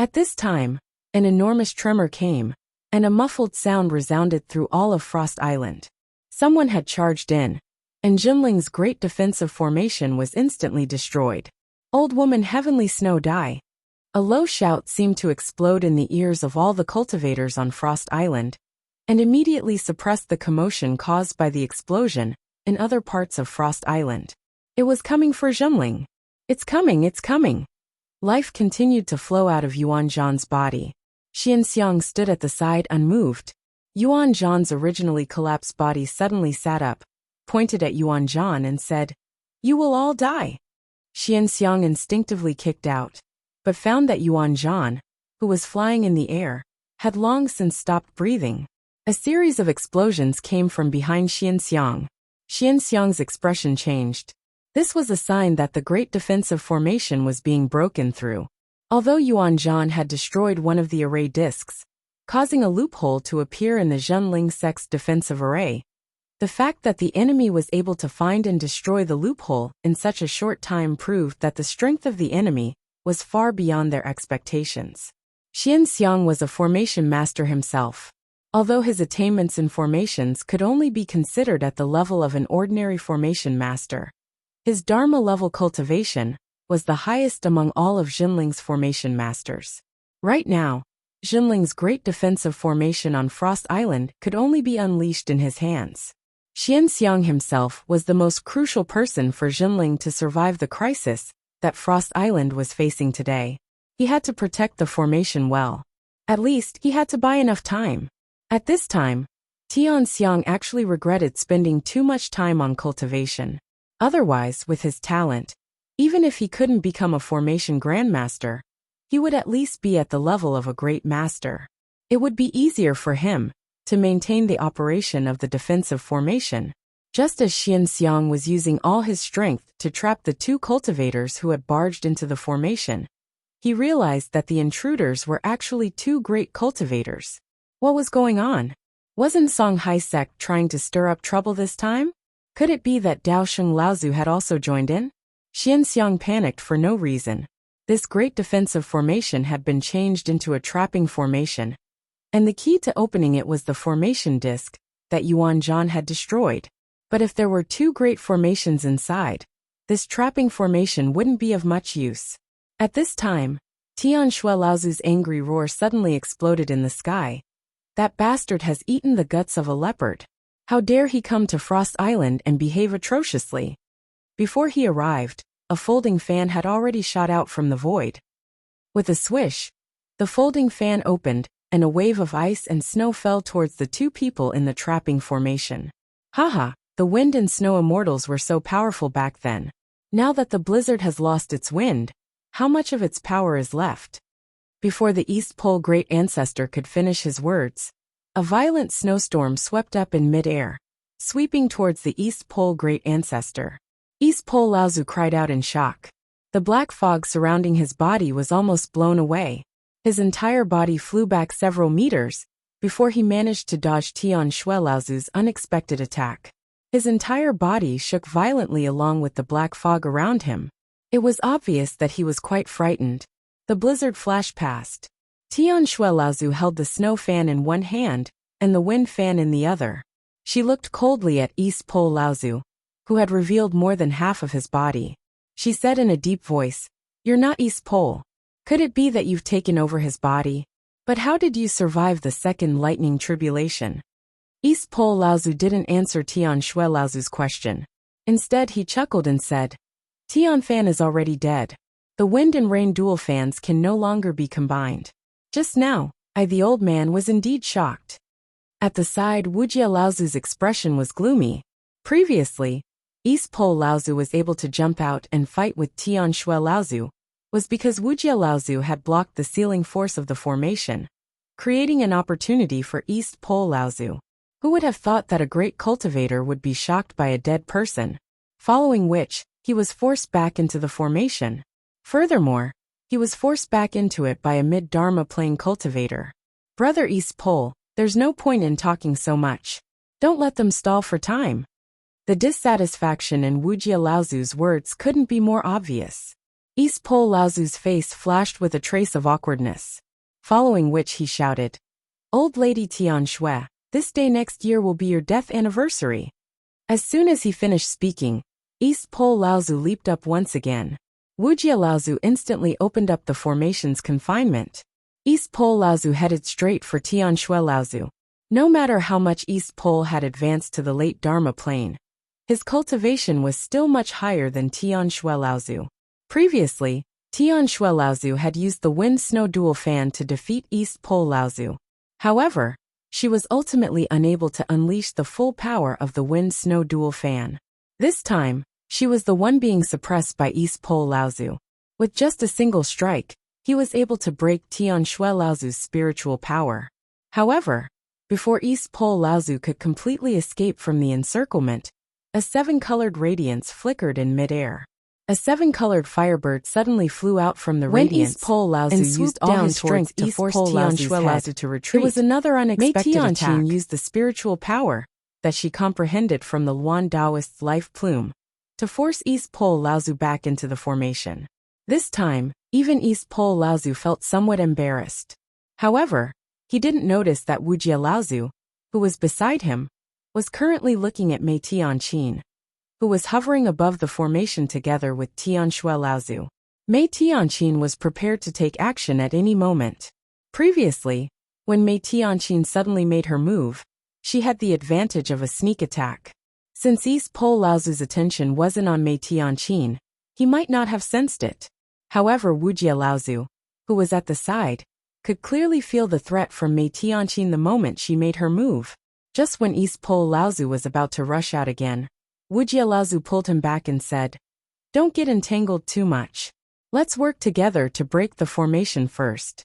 At this time, an enormous tremor came, and a muffled sound resounded through all of Frost Island. Someone had charged in, and Jinling's great defensive formation was instantly destroyed. Old woman Heavenly Snow die. A low shout seemed to explode in the ears of all the cultivators on Frost Island, and immediately suppressed the commotion caused by the explosion in other parts of Frost Island. It was coming for Jinling. It's coming, it's coming. Life continued to flow out of Yuan Zhan's body. Xianxiang stood at the side unmoved. Yuan Zhan's originally collapsed body suddenly sat up, pointed at Yuan Zhan and said, "You will all die." Xianxiang instinctively kicked out, but found that Yuan Zhan, who was flying in the air, had long since stopped breathing. A series of explosions came from behind Xianxiang. Xianxiang's expression changed. This was a sign that the great defensive formation was being broken through. Although Yuan Zhan had destroyed one of the array discs, causing a loophole to appear in the Zhenling sect's defensive array, the fact that the enemy was able to find and destroy the loophole in such a short time proved that the strength of the enemy was far beyond their expectations. Xianxiang was a formation master himself. Although his attainments in formations could only be considered at the level of an ordinary formation master, his Dharma-level cultivation was the highest among all of Jinling's formation masters. Right now, Jinling's great defensive formation on Frost Island could only be unleashed in his hands. Xianxiang himself was the most crucial person for Jinling to survive the crisis that Frost Island was facing today. He had to protect the formation well. At least, he had to buy enough time. At this time, Tianxiang actually regretted spending too much time on cultivation. Otherwise, with his talent, even if he couldn't become a formation grandmaster, he would at least be at the level of a great master. It would be easier for him to maintain the operation of the defensive formation. Just as Xianxiang was using all his strength to trap the two cultivators who had barged into the formation, he realized that the intruders were actually two great cultivators. What was going on? Wasn't Songhai sect trying to stir up trouble this time? Could it be that Daosheng Laozu had also joined in? Xianxiang panicked for no reason. This great defensive formation had been changed into a trapping formation, and the key to opening it was the formation disc that Yuan Zhan had destroyed. But if there were two great formations inside, this trapping formation wouldn't be of much use. At this time, Tian Shui Laozu's angry roar suddenly exploded in the sky. That bastard has eaten the guts of a leopard. How dare he come to Frost Island and behave atrociously? Before he arrived, a folding fan had already shot out from the void. With a swish, the folding fan opened, and a wave of ice and snow fell towards the two people in the trapping formation. Haha, the wind and snow immortals were so powerful back then. Now that the blizzard has lost its wind, how much of its power is left? Before the East Pole Great Ancestor could finish his words, a violent snowstorm swept up in mid-air, sweeping towards the East Pole Great Ancestor. East Pole Laozu cried out in shock. The black fog surrounding his body was almost blown away. His entire body flew back several meters before he managed to dodge Tian Shui Laozu's unexpected attack. His entire body shook violently along with the black fog around him. It was obvious that he was quite frightened. The blizzard flashed past. Tian Shui Laozu held the snow fan in one hand and the wind fan in the other. She looked coldly at East Pole Laozu, who had revealed more than half of his body. She said in a deep voice, "You're not East Pole. Could it be that you've taken over his body? But how did you survive the second lightning tribulation?" East Pole Laozu didn't answer Tian Shui Laozu's question. Instead, he chuckled and said, "Tian Fan is already dead. The wind and rain dual fans can no longer be combined." Just now, the old man was indeed shocked. At the side, Wuxia Laozu's expression was gloomy. Previously, East Pole Laozu was able to jump out and fight with Tian Shui Laozu, was because Wuxia Laozu had blocked the sealing force of the formation, creating an opportunity for East Pole Laozu. Who would have thought that a great cultivator would be shocked by a dead person? Following which, he was forced back into the formation. Furthermore, he was forced back into it by a mid-Dharma plane cultivator. Brother East Pole, there's no point in talking so much. Don't let them stall for time. The dissatisfaction in Wuxia Laozu's words couldn't be more obvious. East Po Laozu's face flashed with a trace of awkwardness, following which he shouted, "Old Lady Tian Shui, this day next year will be your death anniversary." As soon as he finished speaking, East Po Laozu leaped up once again. Wuxia Laozu instantly opened up the formation's confinement. East Po Laozu headed straight for Tian Shui Laozu. No matter how much East Po had advanced to the late Dharma plane, his cultivation was still much higher than Tian Shui Laozu. Previously, Tian Shui Laozu had used the Wind-Snow Dual Fan to defeat East Po Laozu. However, she was ultimately unable to unleash the full power of the Wind-Snow Dual Fan. This time, she was the one being suppressed by East Po Laozu. With just a single strike, he was able to break Tian Shui Laozu's spiritual power. However, before East Po Laozu could completely escape from the encirclement, a seven-colored radiance flickered in midair. A seven-colored firebird suddenly flew out from the radiance East Po Laozu and used all all his strength to force Tian Shui Laozu to retreat. It was another unexpected attack. Mei Tianqin used the spiritual power that she comprehended from the Luan Taoist's life plume to force East Po Laozu back into the formation. This time, even East Po Laozu felt somewhat embarrassed. However, he didn't notice that Wuxia Laozu, who was beside him, was currently looking at Mei Tianqin, who was hovering above the formation together with Tian Shui Laozu. Mei Tianqin was prepared to take action at any moment. Previously, when Mei Tianqin suddenly made her move, she had the advantage of a sneak attack. Since East Po Laozu's attention wasn't on Mei Tianqin, he might not have sensed it. However, Wuxia Laozu, who was at the side, could clearly feel the threat from Mei Tianqin the moment she made her move. Just when East Po Laozu was about to rush out again, Wuxia Laozu pulled him back and said, "Don't get entangled too much. Let's work together to break the formation first."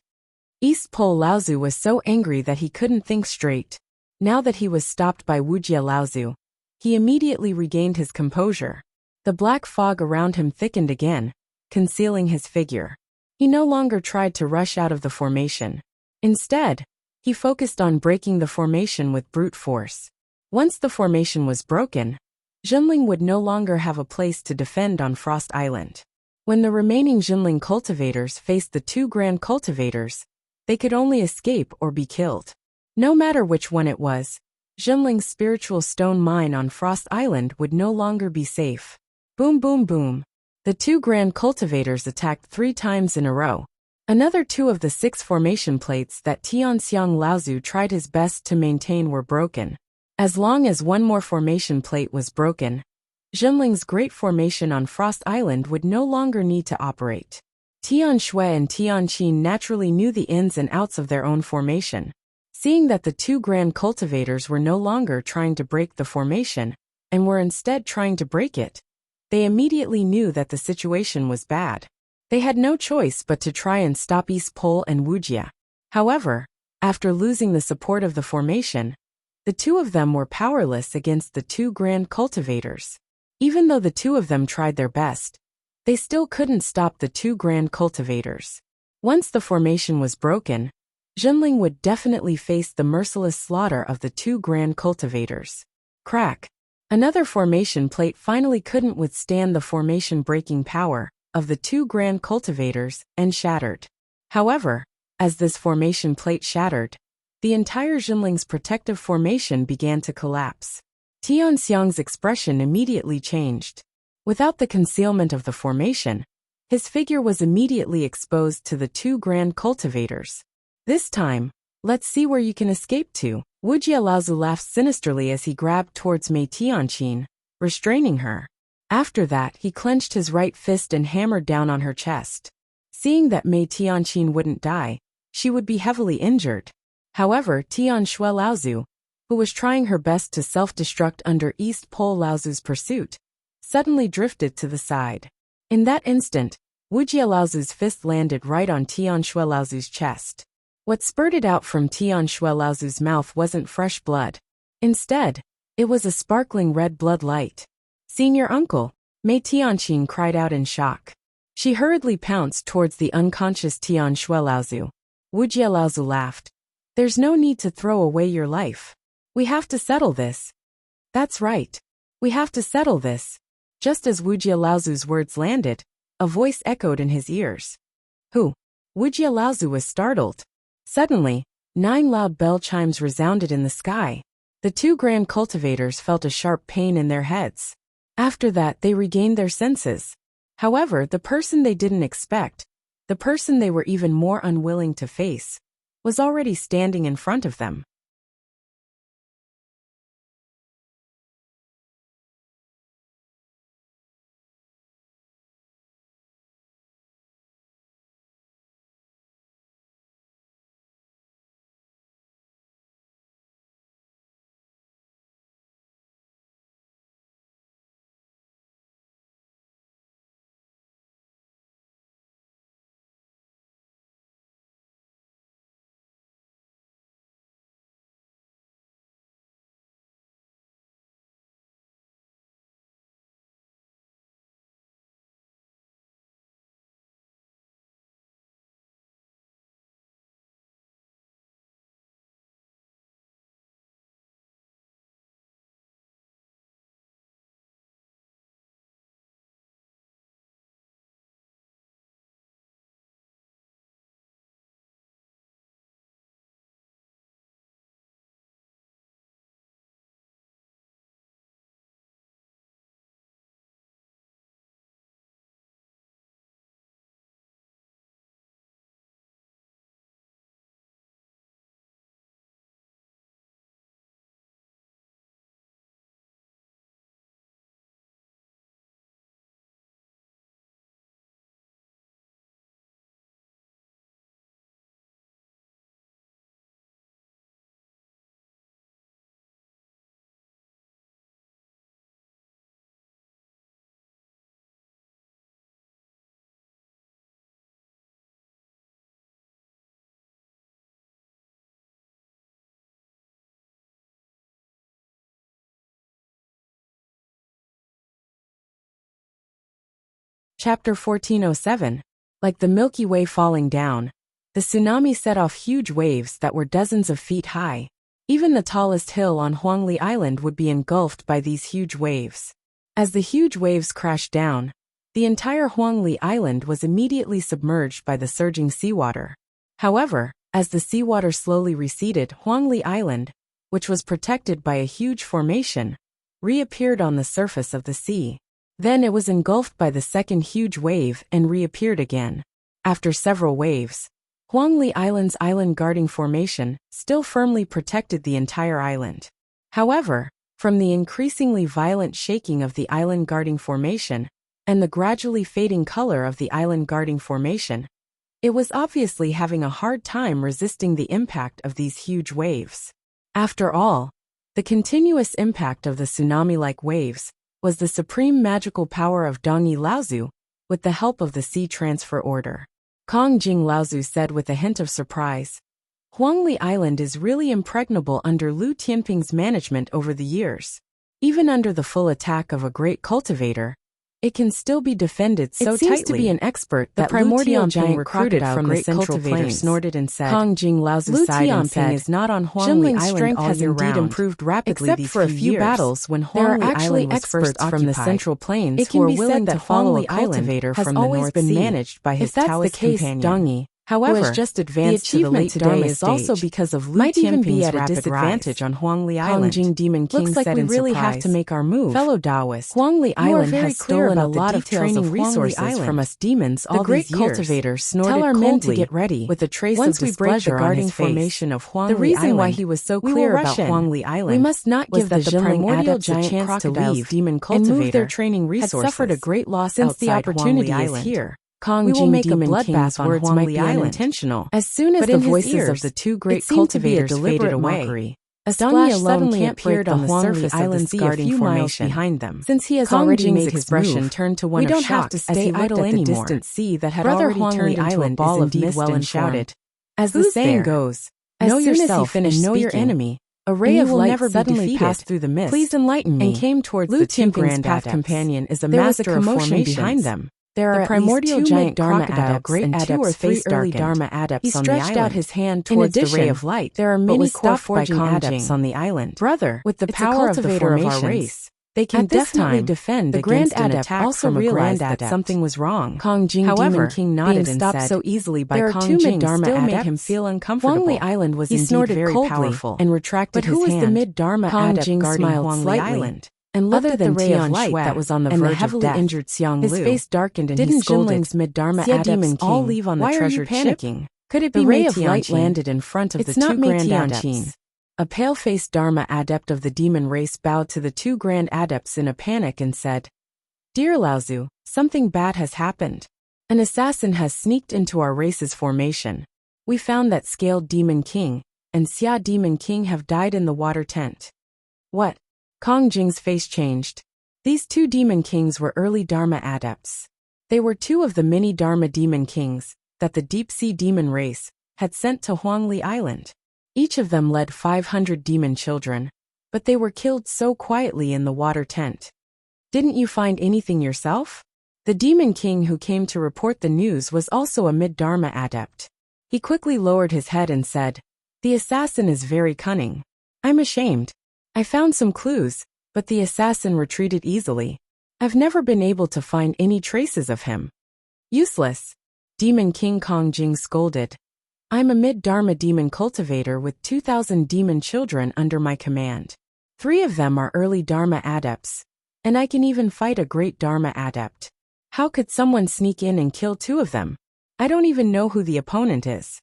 East Po Laozu was so angry that he couldn't think straight. Now that he was stopped by Wuxia Laozu, he immediately regained his composure. The black fog around him thickened again, concealing his figure. He no longer tried to rush out of the formation. Instead, he focused on breaking the formation with brute force. Once the formation was broken, Jinling would no longer have a place to defend on Frost Island. When the remaining Jinling cultivators faced the two grand cultivators, they could only escape or be killed. No matter which one it was, Jinling's spiritual stone mine on Frost Island would no longer be safe. Boom boom boom. The two grand cultivators attacked 3 times in a row. Another 2 of the 6 formation plates that Tianxiang Laozu tried his best to maintain were broken. As long as one more formation plate was broken, Jinling's great formation on Frost Island would no longer need to operate. Tian Shui and Tianqin naturally knew the ins and outs of their own formation. Seeing that the two grand cultivators were no longer trying to break the formation, and were instead trying to break it, they immediately knew that the situation was bad. They had no choice but to try and stop East Po and Wuxia. However, after losing the support of the formation, the two of them were powerless against the two grand cultivators. Even though the two of them tried their best, they still couldn't stop the two grand cultivators. Once the formation was broken, Jinling would definitely face the merciless slaughter of the two grand cultivators. Crack! Another formation plate finally couldn't withstand the formation-breaking power of the two grand cultivators and shattered. However, as this formation plate shattered, the entire Jinling's protective formation began to collapse. Tianxiang's expression immediately changed. Without the concealment of the formation, his figure was immediately exposed to the two grand cultivators. This time, let's see where you can escape to. Wuxia Laozu laughed sinisterly as he grabbed towards Mei Tianqin, restraining her. After that, he clenched his right fist and hammered down on her chest. Seeing that Mei Tianqin wouldn't die, she would be heavily injured. However, Tian Shui Laozu, who was trying her best to self-destruct under East Po Laozu's pursuit, suddenly drifted to the side. In that instant, Wuxia Laozu's fist landed right on Tian Shui Laozu's chest. What spurted out from Tian Shui Laozu's mouth wasn't fresh blood. Instead, it was a sparkling red blood light. "Seeing your uncle," Mei Tianqin cried out in shock. She hurriedly pounced towards the unconscious Tian Shui Laozu. Wuxia Laozu laughed. "There's no need to throw away your life. We have to settle this." "That's right. We have to settle this." Just as Wuxia Laozu's words landed, a voice echoed in his ears. Who? Wuxia Laozu was startled. Suddenly, 9 loud bell chimes resounded in the sky. The 2 grand cultivators felt a sharp pain in their heads. After that, they regained their senses. However, the person they didn't expect, the person they were even more unwilling to face, was already standing in front of them. Chapter 1407. Like the Milky Way falling down, the tsunami set off huge waves that were dozens of feet high. Even the tallest hill on Huangli Island would be engulfed by these huge waves. As the huge waves crashed down, the entire Huangli Island was immediately submerged by the surging seawater. However, as the seawater slowly receded, Huangli Island, which was protected by a huge formation, reappeared on the surface of the sea. Then it was engulfed by the second huge wave and reappeared again. After several waves, Huangli Island's island guarding formation still firmly protected the entire island. However, from the increasingly violent shaking of the island guarding formation and the gradually fading color of the island guarding formation, it was obviously having a hard time resisting the impact of these huge waves. After all, the continuous impact of the tsunami-like waves was the supreme magical power of Dongyi Laozu, with the help of the Sea Transfer Order. Kong Jing Laozu said with a hint of surprise. Huangli Island is really impregnable under Lu Tianping's management over the years. Even under the full attack of a great cultivator, it can still be defended so tightly. It seems to be an expert that the primordial giant recruited from the central plains snorted and said. Kong Jing Laozu sighed and said, is not on Huangli Island all year round. Has indeed improved rapidly except for a few battles when Huangli Island was first occupied. From the central plains it can be said that Huangli Island has always been managed by his Taoist companion, Dongyi. However, who has just advanced the achievement to the today is also because of Lu Tianping's rapid disadvantage on Huangli Island. Kong Jing Demon King said in surprise. Looks like we really have to make our move. Fellow Taoist, Huangli Island has stolen a lot of training resources from us demons all these years. The great cultivator snorted coldly. Tell our men to get ready. With a trace of displeasure on his face. The reason why he was so clear about Huangli Island we must not give the primordial giant crocodile's demon cultivator and move their training resources. Had suffered a great loss since the opportunity is here. We will make a bloodbath on Huangli Island intentional. As soon as the voices of the 2 great cultivators faded away, a splash suddenly appeared on the surface of the sea a few miles behind them. Since he has already made his expression turned to one of shock, we don't have to stay idle anymore. The distant sea that had already turned into a ball of mist and shouted, as the saying goes, know yourself and know your enemy. A ray of light suddenly passed through the mist. Please enlighten me. And came towards the 2 grand path companion is a master of formation behind them. There are the primordial giant Dharma adepts and 2 or 3 early Dharma adepts on the island. He stretched out his hand towards the ray of light. There are many core forging adepts on the island. Brother, with the power of the formation of our race, They can At this definitely time, defend the against Grand an Adept attack also from a realized Grand that Adept. something was wrong. Kong Jing However, Demon King nodded being and stopped said, so easily by "There are Kong two Jing mid-Dharma still made adepts. him feel uncomfortable. Huangli Island was He indeed snorted very coldly powerful and retracted but his who was the hand. mid-Dharma Kong adept Jing guarding smiled Huangli slightly Island? And looked other at the than ray Tian of light Shui that was on the and the verge of heavily death. injured Xiang His Lu. face darkened and he Didn't scolded, Jinling's mid-Dharma "Xia adepts Demon all King, leave on the why are you treasured ship? panicking? Could it The be ray Mei of light Tianqing? landed in front of It's the not two Mei Grand Tianqing." Adepts. A pale-faced Dharma adept of the demon race bowed to the two Grand Adepts in a panic and said, "Dear Laozu, something bad has happened. An assassin has sneaked into our race's formation. We found that Scaled Demon King and Xia Demon King have died in the water tent." "What?" Kong Jing's face changed. These two Demon Kings were early Dharma adepts. They were two of the many Dharma Demon Kings that the deep-sea demon race had sent to Huangli Island. Each of them led 500 demon children, but they were killed so quietly in the water tent. "Didn't you find anything yourself?" The Demon King who came to report the news was also a mid-Dharma adept. He quickly lowered his head and said, "The assassin is very cunning. I'm ashamed. I found some clues, but the assassin retreated easily. I've never been able to find any traces of him." "Useless," Demon King Kong Jing scolded. "I'm a mid-Dharma demon cultivator with 2,000 demon children under my command. 3 of them are early Dharma adepts, and I can even fight a great Dharma adept. How could someone sneak in and kill 2 of them? I don't even know who the opponent is.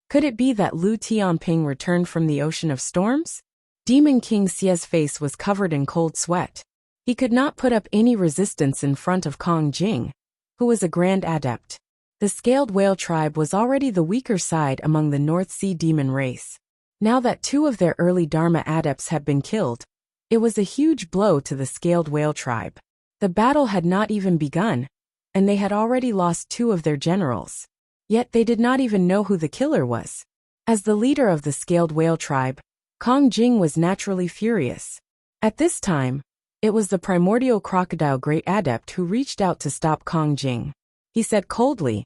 Could it be that Lu Tianping returned from the Ocean of Storms?" Demon King Xia's face was covered in cold sweat. He could not put up any resistance in front of Kong Jing, who was a Grand Adept. The Scaled Whale tribe was already the weaker side among the North Sea demon race. Now that 2 of their early Dharma adepts had been killed, it was a huge blow to the Scaled Whale tribe. The battle had not even begun, and they had already lost 2 of their generals. Yet they did not even know who the killer was. As the leader of the Scaled Whale tribe, Kong Jing was naturally furious. At this time, it was the primordial crocodile Great Adept who reached out to stop Kong Jing. He said coldly,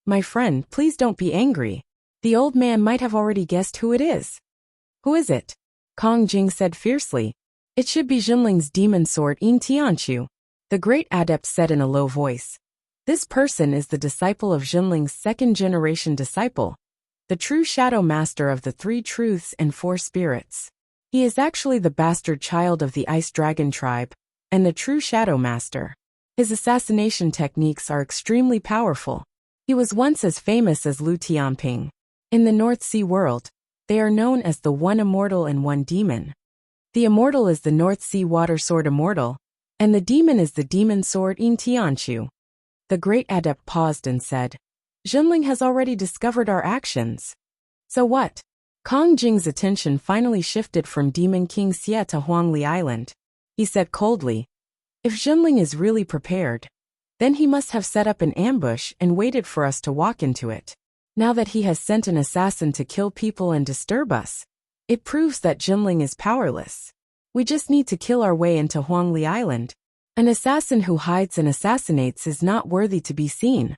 "My friend, please don't be angry. The old man might have already guessed who it is." "Who is it?" Kong Jing said fiercely. "It should be Jinling's demon sword Yin Tianchu." The Great Adept said in a low voice, "This person is the disciple of Jinling's second-generation disciple, the true shadow master of the 3 truths and 4 spirits. He is actually the bastard child of the Ice Dragon tribe, and the true shadow master. His assassination techniques are extremely powerful. He was once as famous as Lu Tianping. In the North Sea world, they are known as the One Immortal and One Demon. The Immortal is the North Sea Water Sword Immortal, and the Demon is the Demon Sword Yin Tianchu." The Great Adept paused and said, "Jinling has already discovered our actions." "So what?" Kong Jing's attention finally shifted from Demon King Xia to Huangli Island. He said coldly, "If Jinling is really prepared, then he must have set up an ambush and waited for us to walk into it. Now that he has sent an assassin to kill people and disturb us, it proves that Jinling is powerless. We just need to kill our way into Huangli Island. An assassin who hides and assassinates is not worthy to be seen."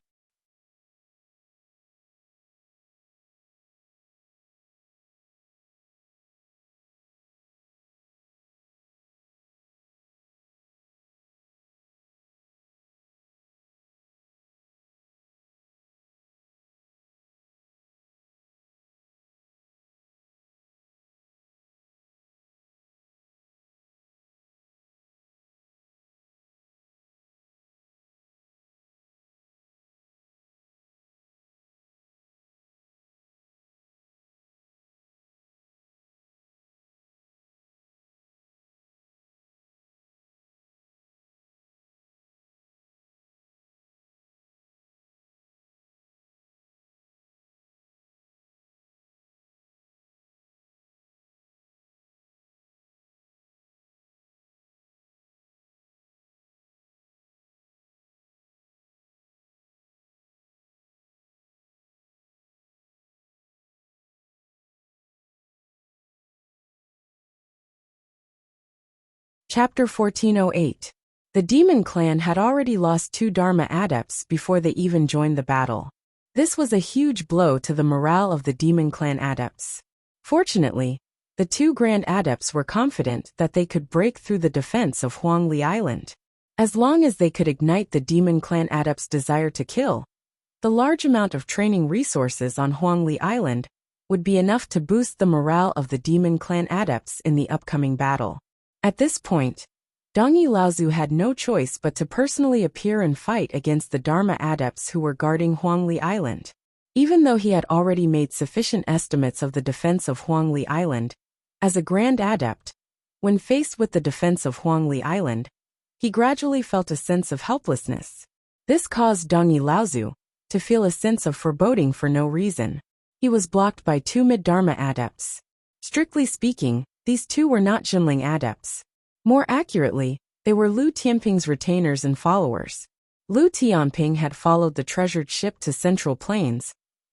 Chapter 1408. The Demon Clan had already lost 2 Dharma adepts before they even joined the battle. This was a huge blow to the morale of the Demon Clan adepts. Fortunately, the two Grand Adepts were confident that they could break through the defense of Huangli Island. As long as they could ignite the Demon Clan Adepts' desire to kill, the large amount of training resources on Huangli Island would be enough to boost the morale of the Demon Clan Adepts in the upcoming battle. At this point, Dongyi Laozu had no choice but to personally appear and fight against the Dharma Adepts who were guarding Huangli Island. Even though he had already made sufficient estimates of the defense of Huangli Island, as a Grand Adept, when faced with the defense of Huangli Island, he gradually felt a sense of helplessness. This caused Dongyi Laozu to feel a sense of foreboding for no reason. He was blocked by two mid-Dharma Adepts. Strictly speaking, these two were not Jinling Adepts. More accurately, they were Lu Tianping's retainers and followers. Lu Tianping had followed the treasured ship to Central Plains,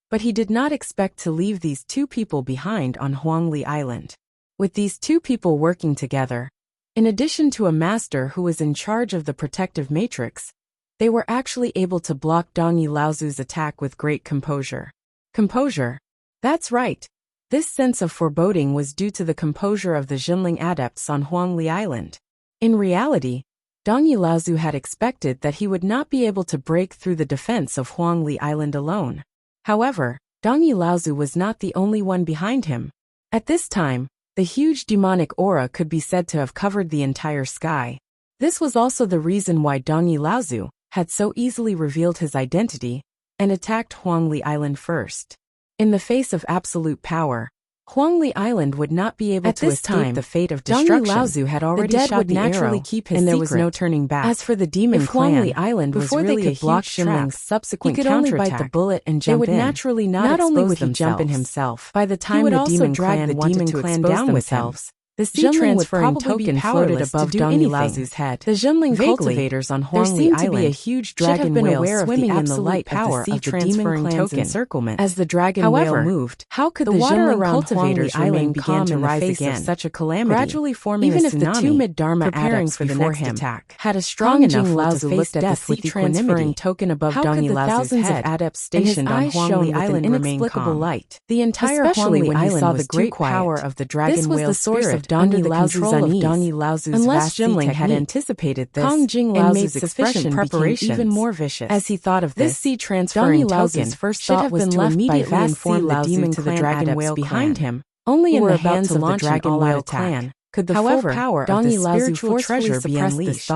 but he did not expect to leave these two people behind on Huangli Island. With these two people working together, in addition to a master who was in charge of the protective matrix, they were actually able to block Dongyi Laozu's attack with great composure. Composure? That's right. This sense of foreboding was due to the composure of the Jinling Adepts on Huangli Island. In reality, Dongyi Laozu had expected that he would not be able to break through the defense of Huangli Island alone. However, Dongyi Laozu was not the only one behind him. At this time, the huge demonic aura could be said to have covered the entire sky. This was also the reason why Dongyi Laozu had so easily revealed his identity and attacked Huangli Island first. In the face of absolute power, Huangli Island would not be able to escape the fate of destruction. Dongyi Laozu had already shot the arrow, keep his and there was no turning back. As for the Demon Clan, Huangli Island before was really they could block Jinling's subsequent counterattack, he could only bite the bullet and jump in. They would naturally not only would he jump in himself, by the time the Demon Clan wanted to expose down themselves, the sea transferring token floated above Dongyi Laozu's head. The Jinling cultivators on Huangli Island to be a huge dragon whale swimming in the light power of the demon clan's encirclement. As the dragon whale moved, how could the water around Huangli Island begin to rise again? Of such a calamity, gradually forming even a tsunami, if the two mid-Dharma Adepts before him had a strong enough will to face death with the transferring token above Dongyi Laozu's head, adepts stationed on Huangli Island remain calm. Light. The entire Huangli Island saw the great power of the dragon whale spirit Dongyi Laozu's unease. Unless Jinling had anticipated this, Kong Jing Laozu's expression became even more vicious. As he thought of this sea transferring token, first thought was to immediately inform the demon to the dragon whale behind him. Only in the hands of the dragon whale clan could the full power of the spiritual treasure be unleashed.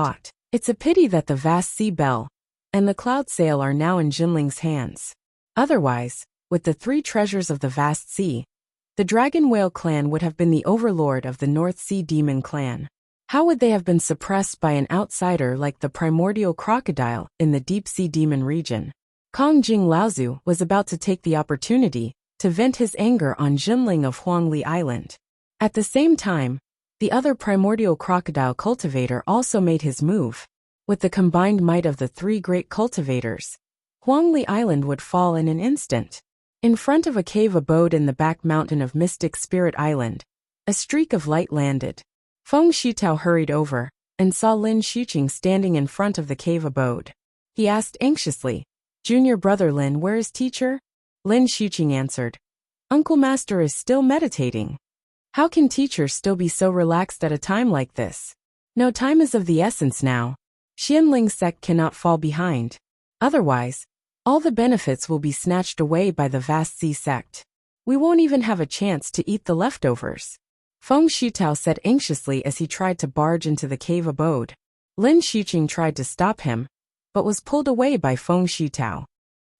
It's a pity that the vast sea bell and the cloud sail are now in Jinling's hands. Otherwise, with the three treasures of the vast sea, the Dragon Whale clan would have been the overlord of the North Sea Demon clan. How would they have been suppressed by an outsider like the primordial crocodile in the Deep Sea Demon region? Kong Jing Laozu was about to take the opportunity to vent his anger on Jinling of Huangli Island. At the same time, the other primordial crocodile cultivator also made his move. With the combined might of the three great cultivators, Huangli Island would fall in an instant. In front of a cave abode in the back mountain of Mystic Spirit Island, a streak of light landed. Feng Shitao hurried over and saw Lin Xuqing standing in front of the cave abode. He asked anxiously, "Junior brother Lin, where is teacher?" Lin Xuqing answered, "Uncle Master is still meditating." How can teacher still be so relaxed at a time like this? No, time is of the essence now. Xianling sect cannot fall behind. Otherwise, all the benefits will be snatched away by the vast sea sect. We won't even have a chance to eat the leftovers. Feng Shitao said anxiously as he tried to barge into the cave abode. Lin Xuqing tried to stop him, but was pulled away by Feng Shitao.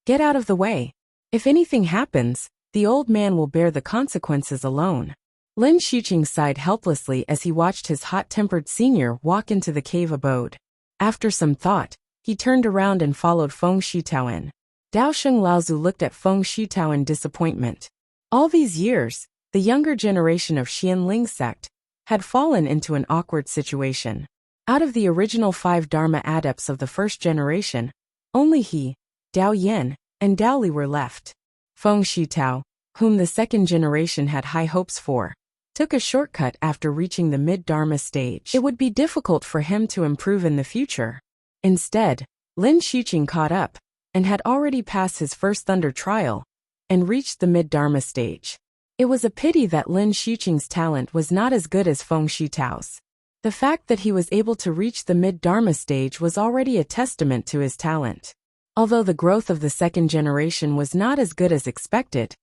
Get out of the way. If anything happens, the old man will bear the consequences alone. Lin Xuqing sighed helplessly as he watched his hot-tempered senior walk into the cave abode. After some thought, he turned around and followed Feng Shitao in. Daosheng Laozu looked at Feng Shitao in disappointment. All these years, the younger generation of Xianling sect had fallen into an awkward situation. Out of the original 5 Dharma adepts of the first generation, only he, Dao Yan, and Dao Li were left. Feng Shitao, whom the second generation had high hopes for, took a shortcut after reaching the mid-Dharma stage. It would be difficult for him to improve in the future. Instead, Lin Xuqing caught up and had already passed his first Thunder trial and reached the mid-Dharma stage. It was a pity that Lin Xuqing's talent was not as good as Feng Shitao's. The fact that he was able to reach the mid-Dharma stage was already a testament to his talent. Although the growth of the second generation was not as good as expected,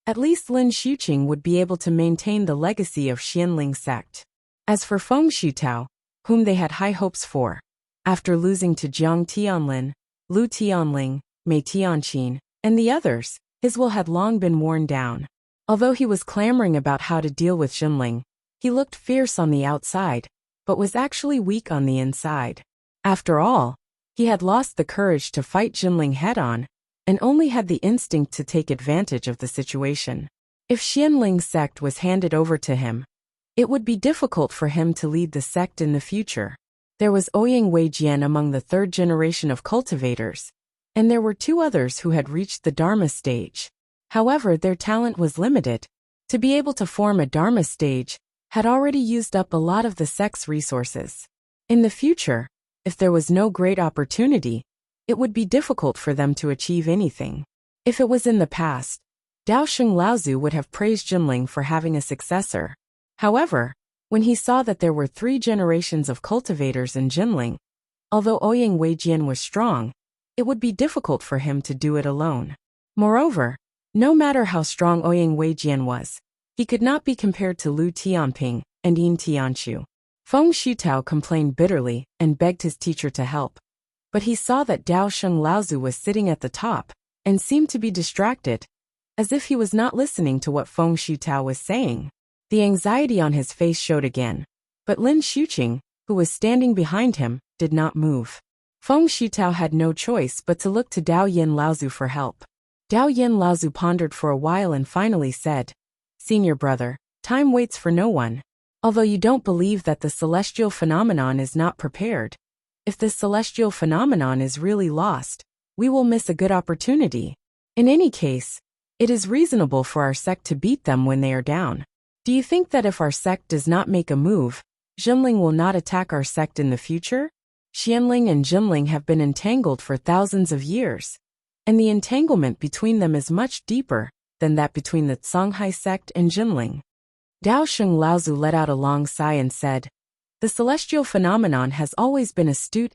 at least Lin Xuqing would be able to maintain the legacy of Xianling sect. As for Feng Shitao, whom they had high hopes for, after losing to Jiang Tianlin, Lu Tianling, Mei Tianqin, and the others, his will had long been worn down. Although he was clamoring about how to deal with Xinling, he looked fierce on the outside, but was actually weak on the inside. After all, he had lost the courage to fight Xinling head-on, and only had the instinct to take advantage of the situation. If Xianling's sect was handed over to him, it would be difficult for him to lead the sect in the future. There was Ouyang Weijian among the third generation of cultivators, and there were two others who had reached the Dharma stage. However, their talent was limited. To be able to form a Dharma stage had already used up a lot of the sect's resources. In the future, if there was no great opportunity, it would be difficult for them to achieve anything. If it was in the past, Daosheng Laozu would have praised Jinling for having a successor. However, when he saw that there were 3 generations of cultivators in Jinling, although Ouyang Weijian was strong, it would be difficult for him to do it alone. Moreover, no matter how strong Ouyang Weijian was, he could not be compared to Lu Tianping and Yin Tianchu. Feng Shitao complained bitterly and begged his teacher to help. But he saw that Daosheng Laozu was sitting at the top and seemed to be distracted, as if he was not listening to what Feng Shitao was saying. The anxiety on his face showed again, but Lin Xuqing, who was standing behind him, did not move. Feng Shitao had no choice but to look to Dao Yin Laozu for help. Dao Yin Laozu pondered for a while and finally said, "Senior brother, time waits for no one. Although you don't believe that the celestial phenomenon is not prepared, if this celestial phenomenon is really lost, we will miss a good opportunity. In any case, it is reasonable for our sect to beat them when they are down. Do you think that if our sect does not make a move, Jinling will not attack our sect in the future? Xianling and Jinling have been entangled for thousands of years, and the entanglement between them is much deeper than that between the Songhai sect and Jinling." Daosheng Laozu let out a long sigh and said, "The celestial phenomenon has always been astute.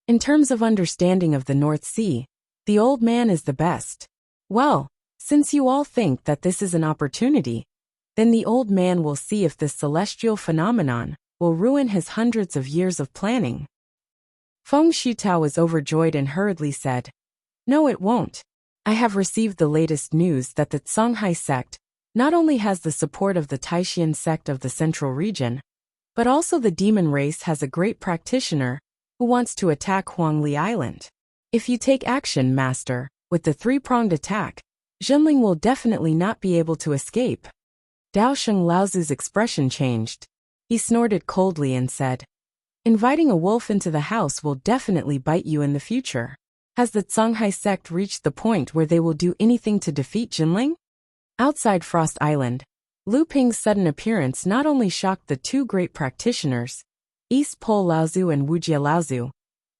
In terms of understanding of the North Sea, the old man is the best. Well, since you all think that this is an opportunity, then the old man will see if this celestial phenomenon will ruin his hundreds of years of planning." Feng Shitao was overjoyed and hurriedly said, "No, it won't. I have received the latest news that the Songhai sect not only has the support of the Taishan sect of the central region, but also the demon race has a great practitioner who wants to attack Huangli Island. If you take action, master, with the 3-pronged attack, Jinling will definitely not be able to escape." Daosheng Laozu's expression changed. He snorted coldly and said, "Inviting a wolf into the house will definitely bite you in the future. Has the Songhai sect reached the point where they will do anything to defeat Jinling?" Outside Frost Island, Lu Ping's sudden appearance not only shocked the 2 great practitioners, East Pole Laozu and Wuxia Laozu,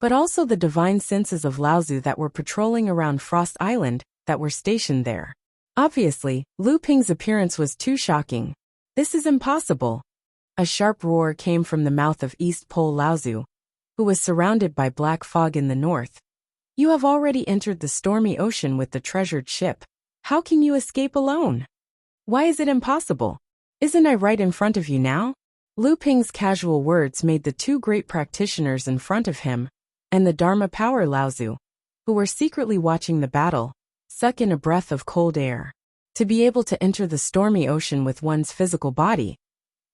but also the divine senses of Laozu that were patrolling around Frost Island that were stationed there. Obviously, Lu Ping's appearance was too shocking. "This is impossible." A sharp roar came from the mouth of East Pole Laozu, who was surrounded by black fog in the north. "You have already entered the stormy ocean with the treasured ship. How can you escape alone? Why is it impossible? Isn't I right in front of you now?" Lu Ping's casual words made the 2 great practitioners in front of him, and the Dharma Power Laozu, who were secretly watching the battle, suck in a breath of cold air. To be able to enter the stormy ocean with one's physical body,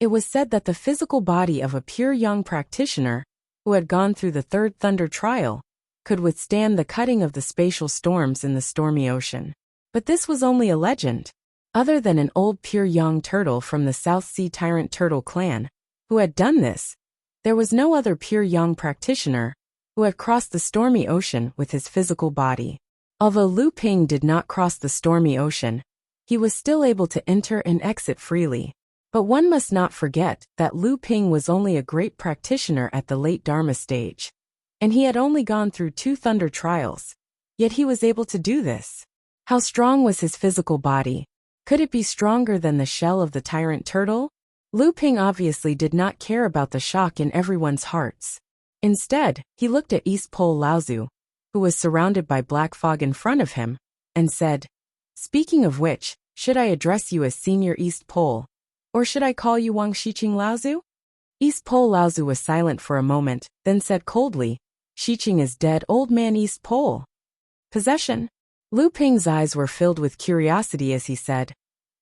it was said that the physical body of a pure young practitioner, who had gone through the 3rd thunder trial, could withstand the cutting of the spatial storms in the stormy ocean. But this was only a legend. Other than an old pure young turtle from the South Sea Tyrant Turtle clan, who had done this, there was no other pure young practitioner who had crossed the stormy ocean with his physical body. Although Lu Ping did not cross the stormy ocean, he was still able to enter and exit freely. But one must not forget that Lu Ping was only a great practitioner at the late Dharma stage, and he had only gone through 2 thunder trials, yet he was able to do this. How strong was his physical body? Could it be stronger than the shell of the tyrant turtle? Lu Ping obviously did not care about the shock in everyone's hearts. Instead, he looked at East Pole Laozu, who was surrounded by black fog in front of him, and said, "Speaking of which, should I address you as Senior East Pole? Or should I call you Wang Xiqing Laozu?" East Pole Laozu was silent for a moment, then said coldly, "Xiqing is dead, old man East Pole." Possession? Lu Ping's eyes were filled with curiosity as he said,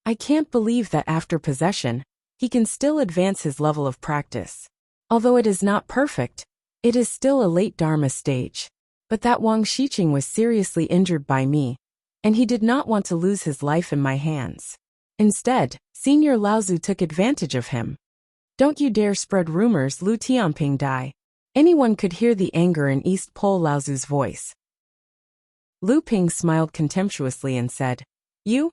"I can't believe that after possession, he can still advance his level of practice. Although it is not perfect, it is still a late Dharma stage. But that Wang Xiqing was seriously injured by me, and he did not want to lose his life in my hands. Instead, Senior Laozu took advantage of him. Don't you dare spread rumors Lu Tianping die." Anyone could hear the anger in East Pole Laozu's voice. Lu Ping smiled contemptuously and said, "You?"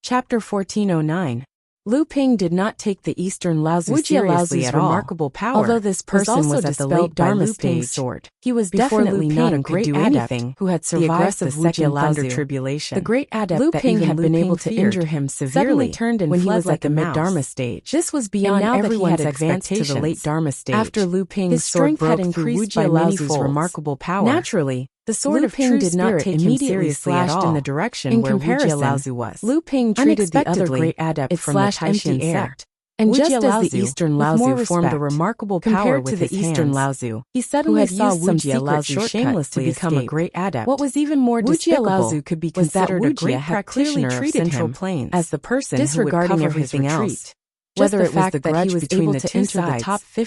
Chapter 1409. Lu Ping did not take the Eastern Laozu seriously at all. Remarkable power, although this person was at the late Dharma stage, sword. He was definitely not a great adept who had survived the second Thunder Tribulation. The great adept Lu Ping had been able to injure him severely turned and when he was at the mid-Dharma stage. This was beyond everyone's expectations. To the late Dharma stage. After Lu Ping's strength had increased by Laozu's remarkable power. Naturally, the sword of True did not take him seriously at all. In the direction where Wuxia Laozu was. Lu Ping treated the other great adept from the Taishan sect. And just as the Eastern Laozu formed a remarkable power with his hands, he suddenly saw Wuxia Laozu shamelessly to become a great adept. What was even more despicable could be considered a great practitioner of Central Plains as the person disregarding everything else. Whether it was the grudge between the two sides,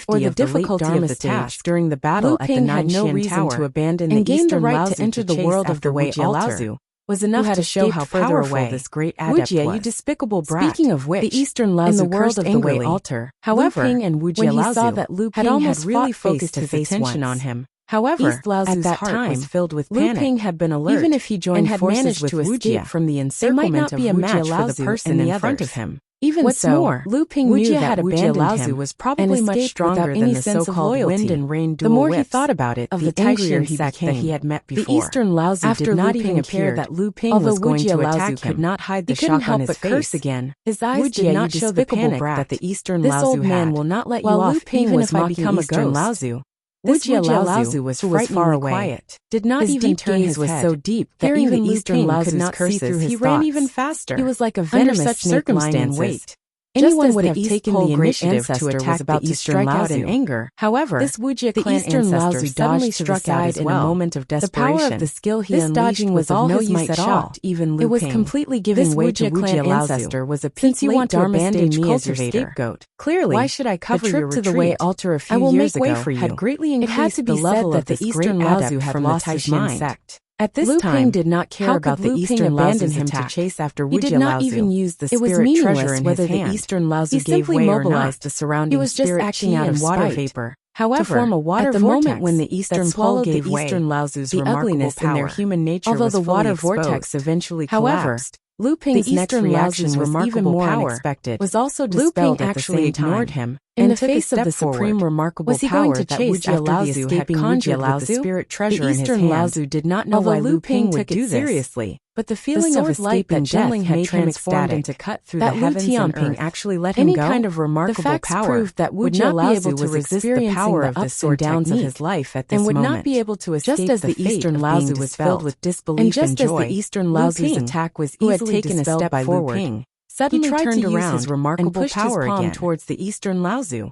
or the difficulty of the task during the battle at the Nanshan Tower, to abandon and gained the right to enter the world of the Wuxia Laozu, was enough to show how powerful this great adept was. Wuxia, you despicable brat. Speaking of which, the Eastern Laozi in the world of the angrily. Wei altar, However, Lu Ping and Wuxia when he Laozi saw that Lu Ping had almost really focused his attention on him. However, East Laozi's at that heart time, was filled with Lu panic. Ping had been alert. Even if he joined and had forces managed with to escape Wuxia, from the there encirclement might not be of a Wuxia match for the Laozi person in in front front of of him. him. Even What's so, more, Lu Ping Wuxia knew had that Wuxia abandoned Laozi him was probably and much escaped stronger without than any the sense of so-called loyalty. wind and rain The dual more he whips thought about it, of the the Taishan angrier he sect that he became. had met The before. Eastern Laozi After did not Lu even Ping care appeared, that Lu Ping although was going Wuxia to Laozi attack could him. not hide the He couldn't shock help on his but face. curse again. His eyes Wuxia, did not you show the despicable panic brat. that the Eastern This Laozi old man had. will not let you While off Lu Ping even was if I mocking become a Eastern ghost. Laozi, This Wuxia Wuxia Laozi was who was far frighteningly away, quiet. did not His even deep turn gaze his was head. so deep that Hearing even the Lu Eastern Ping Laozi's could not see curses, through his he ran thoughts. even faster. He was like a Under venomous such snake lying in circumstances, wait. anyone Just as would the have East taken Pole the great initiative ancestor to was attack about the to Eastern strike out in Laozi. anger. However, This Wuxia the clan Eastern ancestor Laozi suddenly dodged to the struck out side as in well. a moment of The desperation. power of the skill he This unleashed dodging was was of all no his use might at all. shocked even Lu It was Ping. completely giving This way to Wuxia clan Wuxia ancestor Laozi. was a Since you peak want to Dharma abandon stage me as your cultivator. scapegoat, Clearly, why should I cover the trip your to the Wei retreat? altar a I few will years make way ago for you. had greatly It had increased to be the level said of that the this Eastern great Laozi adept had from the lost his Taishan mind. sect. At this Lu time, Ping did not care how about could the Lu Ping Eastern abandon Laozi's him to attack. chase after He Wuxia did not Laozi? even use the It was spirit treasure meaningless in whether his the hand. Eastern Laozi He gave simply way or mobilized not. the surrounding He was just spirit acting chi out and of water spite. vapor. However, To form a water at the vortex moment when the that Eastern Pole swallowed gave the way, Eastern Laozi's the remarkable ugliness in their power. human nature Although was the fully water exposed. vortex eventually However, collapsed, Lu Ping's the next Eastern reaction Laozi's was even remarkable more power unexpected. was also Lu dispelled Ping at the actually same ignored time. him. In And the face of the stepped supreme forward. remarkable Was he going power to that chase Wuxia after the Laozi had escaping conjured Wuxia with the Laozi? spirit treasure The in his Eastern hand? Laozi did not know Although why Lu Ping would took do it this. seriously, But the the feeling of sword light escaping that Jinling death had made him transformed ecstatic. into cut through That the Lu heavens and Tianping earth actually let him any go. kind of remarkable The facts power proved that would Wuxia not be Laozi able to was resist the experiencing power the of the ups and sword downs of his technique, life at this and would moment. not be able to escape Just as the the fate Eastern of Laozi being was filled dispelled. with disbelief And just and as joy, the Eastern Lu Laozi's Ping, attack was who had easily taken a dispelled step by Lu forward, Ping, suddenly he tried turned to use around his remarkable and pushed power his palm again. towards the Eastern Laozi.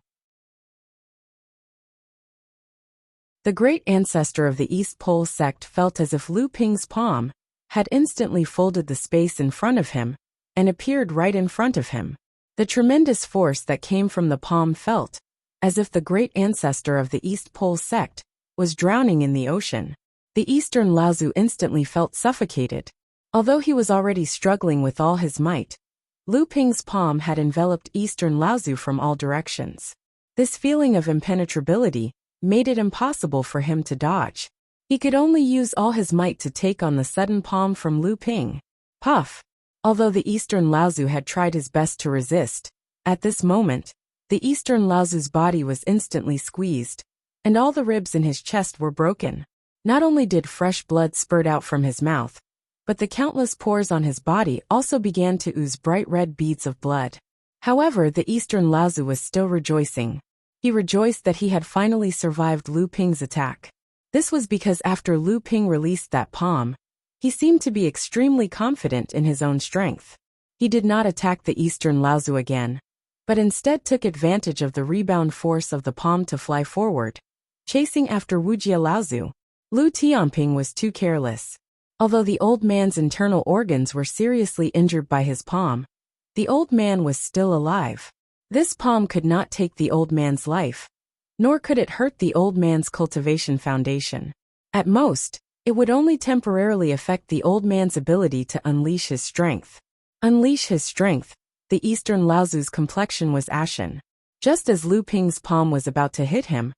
The great ancestor of the East Pole sect felt as if Lu Ping's palm had instantly folded the space in front of him and appeared right in front of him. The tremendous force that came from the palm felt as if the great ancestor of the East Pole sect was drowning in the ocean. The Eastern Laozi instantly felt suffocated. Although he was already struggling with all his might, Lu Ping's palm had enveloped Eastern Laozi from all directions. This feeling of impenetrability made it impossible for him to dodge. He could only use all his might to take on the sudden palm from Lu Ping. Puff! Although the Eastern Laozi had tried his best to resist, at this moment, the Eastern Laozi's body was instantly squeezed, and all the ribs in his chest were broken. Not only did fresh blood spurt out from his mouth, but the countless pores on his body also began to ooze bright red beads of blood. However, the Eastern Laozi was still rejoicing. He rejoiced that he had finally survived Lu Ping's attack. This was because after Lu Ping released that palm, he seemed to be extremely confident in his own strength. He did not attack the Eastern Laozi again, but instead took advantage of the rebound force of the palm to fly forward, chasing after Wuxia Laozi. Lu Tianping was too careless. Although the old man's internal organs were seriously injured by his palm, the old man was still alive. This palm could not take the old man's life, nor could it hurt the old man's cultivation foundation. At most, it would only temporarily affect the old man's ability to unleash his strength. Unleash his strength, the Eastern Laozi's complexion was ashen. Just as Lu Ping's palm was about to hit him,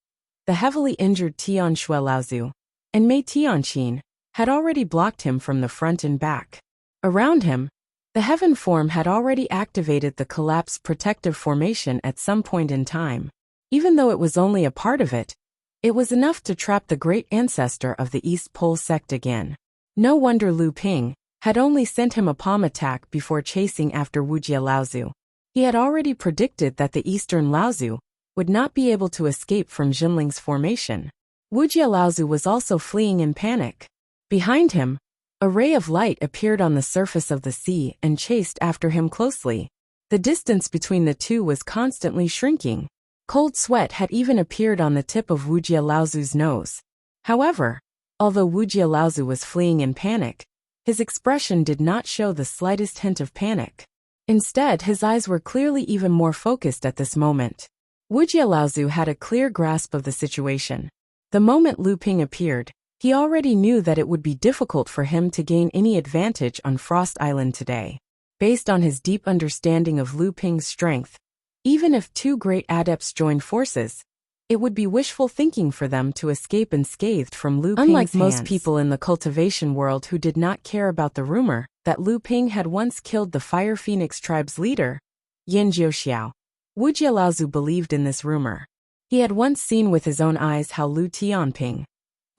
the heavily injured Tianshui Laozi and Mei Tianqin had already blocked him from the front and back. Around him, the heaven form had already activated the collapsed protective formation at some point in time. Even though it was only a part of it, it was enough to trap the great ancestor of the East Pole sect again. No wonder Lu Ping had only sent him a palm attack before chasing after Wuxia Laozi. He had already predicted that the Eastern Laozi would not be able to escape from Jinling's formation. Wuxia Laozi was also fleeing in panic. Behind him, a ray of light appeared on the surface of the sea and chased after him closely. The distance between the two was constantly shrinking. Cold sweat had even appeared on the tip of Wuxia Laozi's nose. However, although Wuxia Laozi was fleeing in panic, his expression did not show the slightest hint of panic. Instead, his eyes were clearly even more focused at this moment. Wuxia Laozi had a clear grasp of the situation. The moment Lu Ping appeared, He already knew that it would be difficult for him to gain any advantage on Frost Island today. Based on his deep understanding of Lu Ping's strength, even if two great adepts joined forces, it would be wishful thinking for them to escape unscathed from Lu Ping's hands. Unlike most people in the cultivation world who did not care about the rumor that Lu Ping had once killed the Fire Phoenix tribe's leader, Yin Jiuxiao, Wuxia Laozu believed in this rumor. He had once seen with his own eyes how Lu Tianping,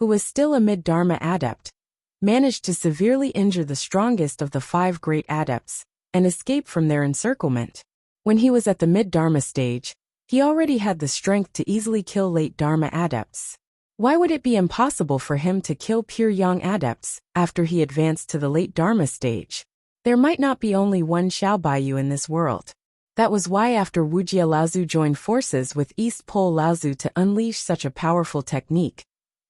who was still a mid-Dharma adept, managed to severely injure the strongest of the 5 great adepts and escape from their encirclement. When he was at the mid-Dharma stage, he already had the strength to easily kill late Dharma adepts. Why would it be impossible for him to kill pure young adepts after he advanced to the late Dharma stage? There might not be only one Xiao Baiyu in this world. That was why after Wuxia Laozu joined forces with East Pole Laozu to unleash such a powerful technique,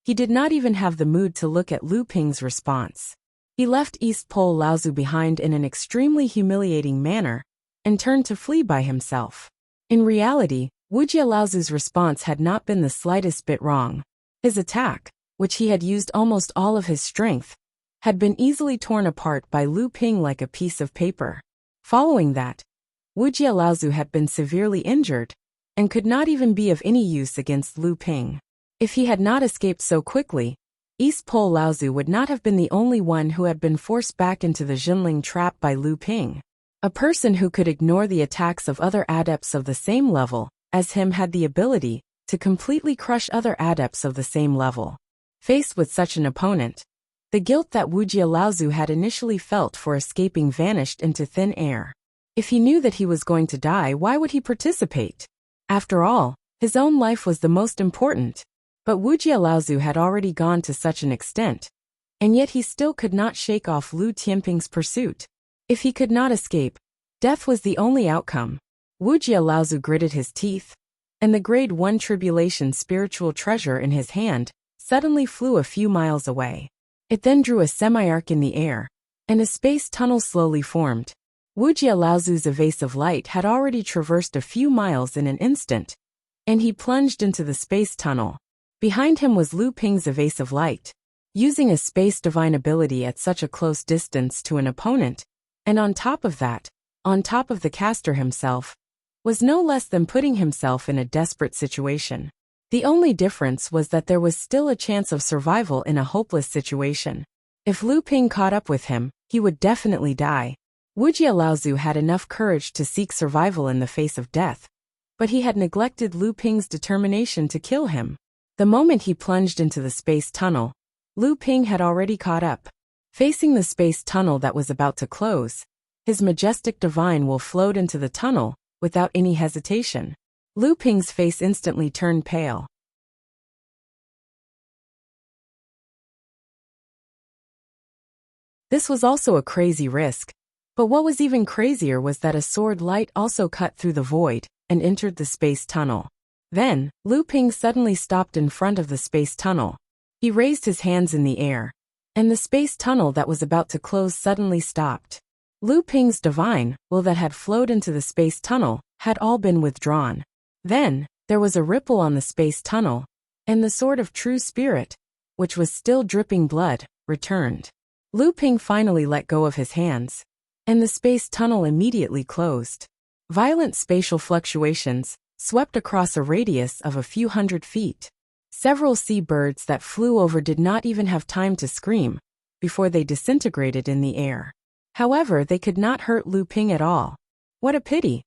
he did not even have the mood to look at Lu Ping's response. He left East Pole Laozu behind in an extremely humiliating manner and turned to flee by himself. In reality, Wuxia Laozu's response had not been the slightest bit wrong. His attack, which he had used almost all of his strength, had been easily torn apart by Lu Ping like a piece of paper. Following that, Wuxia Laozu had been severely injured and could not even be of any use against Lu Ping. If he had not escaped so quickly, East Pole Laozu would not have been the only one who had been forced back into the Jinling trap by Lu Ping. A person who could ignore the attacks of other adepts of the same level as him had the ability to completely crush other adepts of the same level. Faced with such an opponent, the guilt that Wuxia Laozu had initially felt for escaping vanished into thin air. If he knew that he was going to die, why would he participate? After all, his own life was the most important. But Wuxia Laozu had already gone to such an extent, and yet he still could not shake off Lu Tianping's pursuit. If he could not escape, death was the only outcome. Wuxia Laozu gritted his teeth, and the Grade 1 Tribulation spiritual treasure in his hand suddenly flew a few miles away. It then drew a semi-arc in the air, and a space tunnel slowly formed. Wuxia Laozu's evasive light had already traversed a few miles in an instant, and he plunged into the space tunnel. Behind him was Lu Ping's evasive light. Using a space divine ability at such a close distance to an opponent, and on top of that, on top of the caster himself, was no less than putting himself in a desperate situation. The only difference was that there was still a chance of survival in a hopeless situation. If Lu Ping caught up with him, he would definitely die. Wuxia Laozu had enough courage to seek survival in the face of death, but he had neglected Lu Ping's determination to kill him. The moment he plunged into the space tunnel, Lu Ping had already caught up. Facing the space tunnel that was about to close, his majestic divine will flowed into the tunnel without any hesitation. Lu Ping's face instantly turned pale. This was also a crazy risk, but what was even crazier was that a sword light also cut through the void and entered the space tunnel. Then, Lu Ping suddenly stopped in front of the space tunnel. He raised his hands in the air, and the space tunnel that was about to close suddenly stopped. Lu Ping's divine will that had flowed into the space tunnel had all been withdrawn. Then, there was a ripple on the space tunnel, and the sword of true spirit, which was still dripping blood, returned. Lu Ping finally let go of his hands, and the space tunnel immediately closed. Violent spatial fluctuations swept across a radius of a few hundred feet. Several sea birds that flew over did not even have time to scream before they disintegrated in the air. However, they could not hurt Lu Ping at all. What a pity!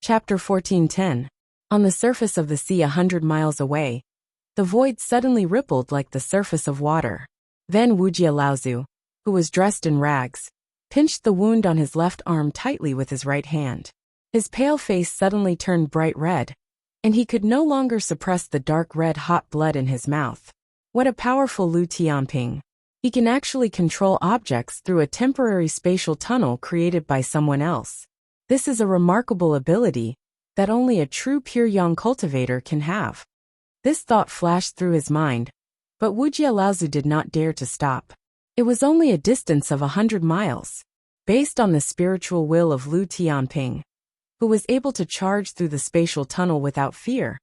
Chapter 1410. On the surface of the sea 100 miles away, the void suddenly rippled like the surface of water. Then Wuxia Laozu, who was dressed in rags, pinched the wound on his left arm tightly with his right hand. His pale face suddenly turned bright red, and he could no longer suppress the dark red-hot blood in his mouth. What a powerful Lu Tianping! He can actually control objects through a temporary spatial tunnel created by someone else. This is a remarkable ability that only a true pure yang cultivator can have. This thought flashed through his mind, but Wuxia Laozu did not dare to stop. It was only a distance of 100 miles. Based on the spiritual will of Lu Tianping, who was able to charge through the spatial tunnel without fear,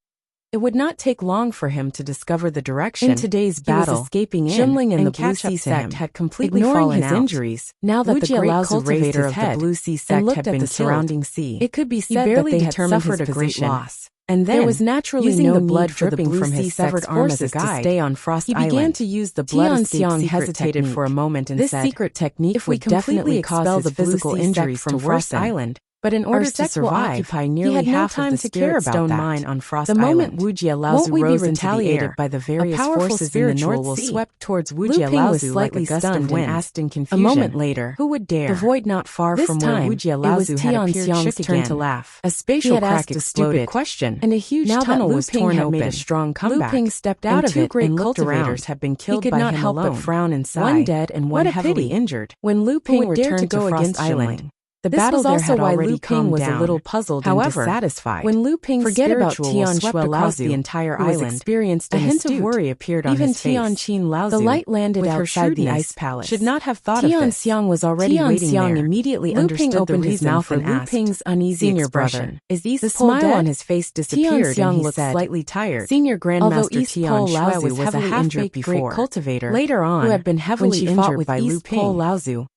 it would not take long for him to discover the direction. In today's battle, escaping Jimling and the Blue Sea sect had completely fallen his injuries. Now that the great cultivator of the Blue Sea sect had been surrounding sea, it could be said that they had suffered a great loss. And then, there was naturally no blood dripping from his severed arm as a guide to stay on Frost Island. He began to use the blood escape secret hesitated technique for a moment and said, "This secret technique if we completely expel the physical injuries from Frost Island." But in order to survive, he had no time to care about that. Mine on Frost the moment Wuxia Laozu rose into the air, by the various forces in the North Sea, swept towards Wuxia Laozu like a gust of wind and asked in confusion. A moment later, who would dare? The void not far from where Wuxia Laozu had appeared shook again to laugh. A spatial crack exploded, question, and a huge tunnel was torn open. Made a strong comeback. Lu Ping stepped out of it and looked around. Had been killed by him alone. He could not help but frown and sigh. One dead and one heavily injured. When Lu Ping returned to Frost Island, the battle was also why Lu Ping was a little puzzled and dissatisfied. When Lu Ping's spiritual will swept across the entire island, a hint of worry appeared on his face. Even Tianqin Laozu, the light landed outside the ice palace, should not have thought of this. Tian Xiang was already waiting there. Immediately understood the reason for Lu Ping's uneasy expression. The smile on his face disappeared and he said, slightly tired. Senior Grandmaster Tian Laozu was a half-baked great cultivator later on, who had been heavily injured by Lu Ping.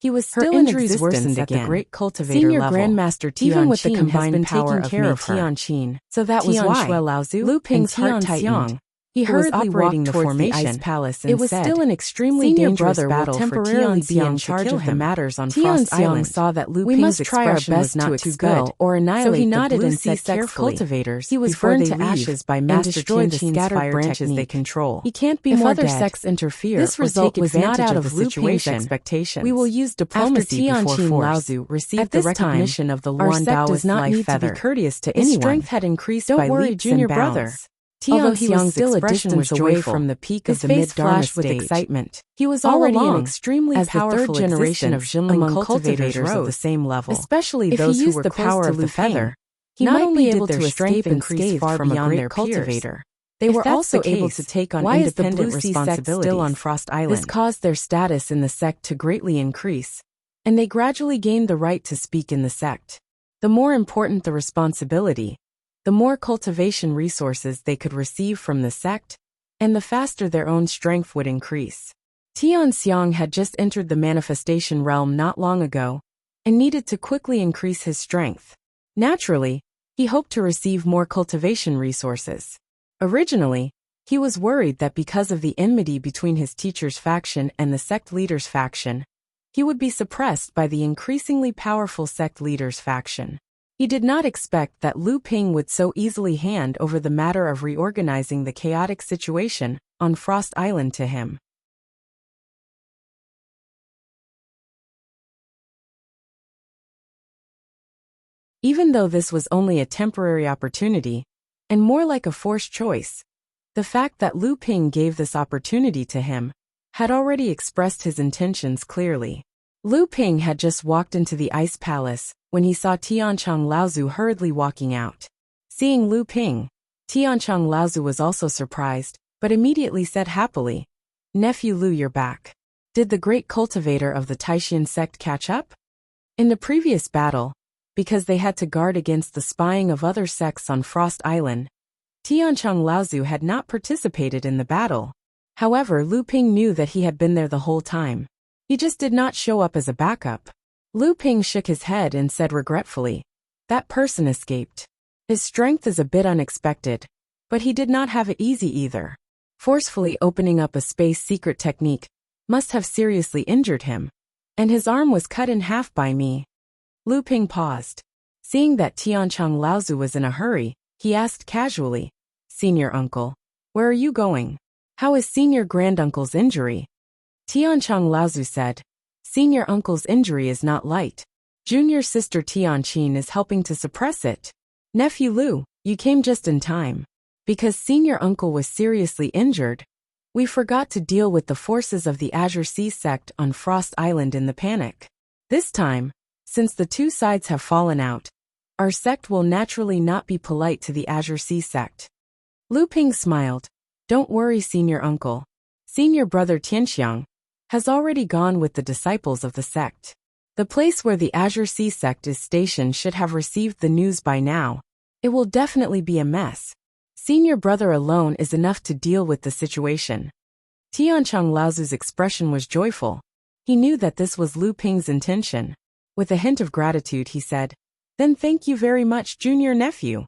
He was still in existence at the great cultivator Senior level. Grandmaster Tianqin even with the combined power of Tianqin, so that was why Lu Ping's heart tightened. He hurriedly walked towards the ice palace and said, "It was still an extremely dangerous battle temporarily be in charge of the matters on Frost Island. Saw that Lu Ping's expression was not too good, or annihilate so he nodded and said cultivators. He was burned to ashes by Master Tianqin's scattered branches they control. He can't be more dead. If other sects interfere, this result was not out of Lu Ping's expectations. We will use diplomacy before force." Laozu received the recognition of the Luan Taoist life feather. Courteous to anyone. His strength had increased by leaps and bounds. Although he was still a distance away from the peak of the mid-Dharma stage, with excitement. He was already an extremely powerful generation of Jimling cultivators of the same level, especially those who were the power of the feather. He might be able to escape unscathed far beyond their cultivator. They were also able to take on independent responsibilities still on Frost Island. This caused their status in the sect to greatly increase, and they gradually gained the right to speak in the sect. The more important the responsibility, the more cultivation resources they could receive from the sect, and the faster their own strength would increase. Tian Xiang had just entered the manifestation realm not long ago, and needed to quickly increase his strength. Naturally, he hoped to receive more cultivation resources. Originally, he was worried that because of the enmity between his teacher's faction and the sect leader's faction, he would be suppressed by the increasingly powerful sect leader's faction. He did not expect that Lu Ping would so easily hand over the matter of reorganizing the chaotic situation on Frost Island to him. Even though this was only a temporary opportunity, and more like a forced choice, the fact that Lu Ping gave this opportunity to him had already expressed his intentions clearly. Lu Ping had just walked into the ice palace when he saw Tianqin Laozu hurriedly walking out. Seeing Lu Ping, Tianqin Laozu was also surprised, but immediately said happily, "Nephew Lu, you're back. Did the great cultivator of the Taishan sect catch up?" In the previous battle, because they had to guard against the spying of other sects on Frost Island, Tianqin Laozu had not participated in the battle. However, Lu Ping knew that he had been there the whole time. He just did not show up as a backup. Lu Ping shook his head and said regretfully, "That person escaped. His strength is a bit unexpected, but he did not have it easy either. Forcefully opening up a space secret technique must have seriously injured him, and his arm was cut in half by me." Lu Ping paused. Seeing that Tiancheng Laozu was in a hurry, he asked casually, "Senior uncle, where are you going? How is senior granduncle's injury?" Tiancheng Laozu said, "Senior uncle's injury is not light. Junior sister Tianqin is helping to suppress it. Nephew Lu, you came just in time. Because senior uncle was seriously injured, we forgot to deal with the forces of the Azure Sea sect on Frost Island in the panic. This time, since the two sides have fallen out, our sect will naturally not be polite to the Azure Sea sect." Lu Ping smiled. "Don't worry, senior uncle. Senior brother Tianxiang has already gone with the disciples of the sect. The place where the Azure Sea sect is stationed should have received the news by now. It will definitely be a mess. Senior brother alone is enough to deal with the situation." Tiancheng Laozu's expression was joyful. He knew that this was Lu Ping's intention. With a hint of gratitude, he said, "Then thank you very much, junior nephew."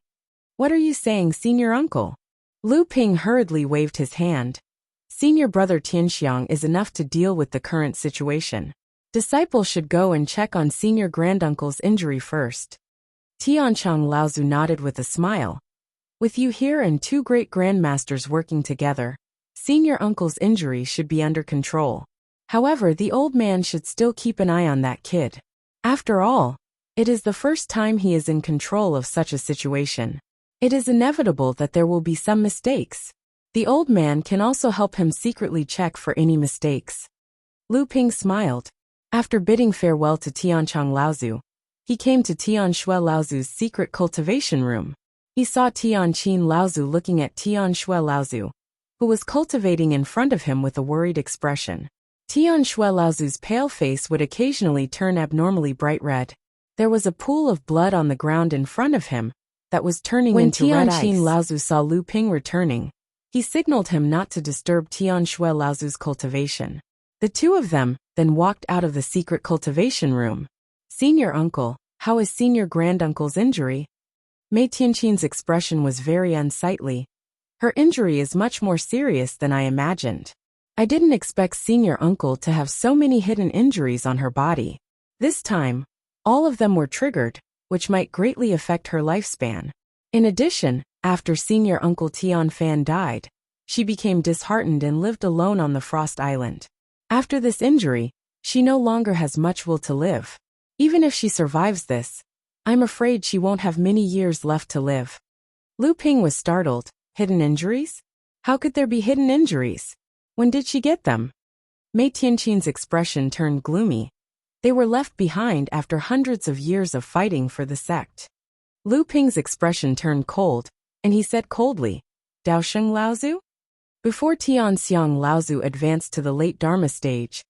"What are you saying, senior uncle?" Lu Ping hurriedly waved his hand. "Senior brother Tianxiang is enough to deal with the current situation. Disciple should go and check on senior granduncle's injury first." Tiancheng Laozu nodded with a smile. "With you here and two great grandmasters working together, senior uncle's injury should be under control. However, the old man should still keep an eye on that kid. After all, it is the first time he is in control of such a situation. It is inevitable that there will be some mistakes. The old man can also help him secretly check for any mistakes." Lu Ping smiled. After bidding farewell to Tiancheng Laozu, he came to Tianxue Laozu's secret cultivation room. He saw Tianqin Laozu looking at Tianxue Laozu, who was cultivating in front of him with a worried expression. Tianxue Laozu's pale face would occasionally turn abnormally bright red. There was a pool of blood on the ground in front of him that was turning into red ice. When Tianqin Laozu saw Lu Ping returning, he signaled him not to disturb Tianxue Laozu's cultivation. The two of them then walked out of the secret cultivation room. "Senior uncle, how is senior granduncle's injury?" Mei Tianqin's expression was very unsightly. "Her injury is much more serious than I imagined. I didn't expect senior uncle to have so many hidden injuries on her body. This time, all of them were triggered, which might greatly affect her lifespan. In addition, after senior uncle Tian Fan died, she became disheartened and lived alone on the Frost Island. After this injury, she no longer has much will to live. Even if she survives this, I'm afraid she won't have many years left to live." Lu Ping was startled. "Hidden injuries? How could there be hidden injuries? When did she get them?" Mei Tianqin's expression turned gloomy. "They were left behind after hundreds of years of fighting for the sect." Lu Ping's expression turned cold, and he said coldly, "Daosheng Laozu?" Before Tianxiang Laozu advanced to the late Dharma stage,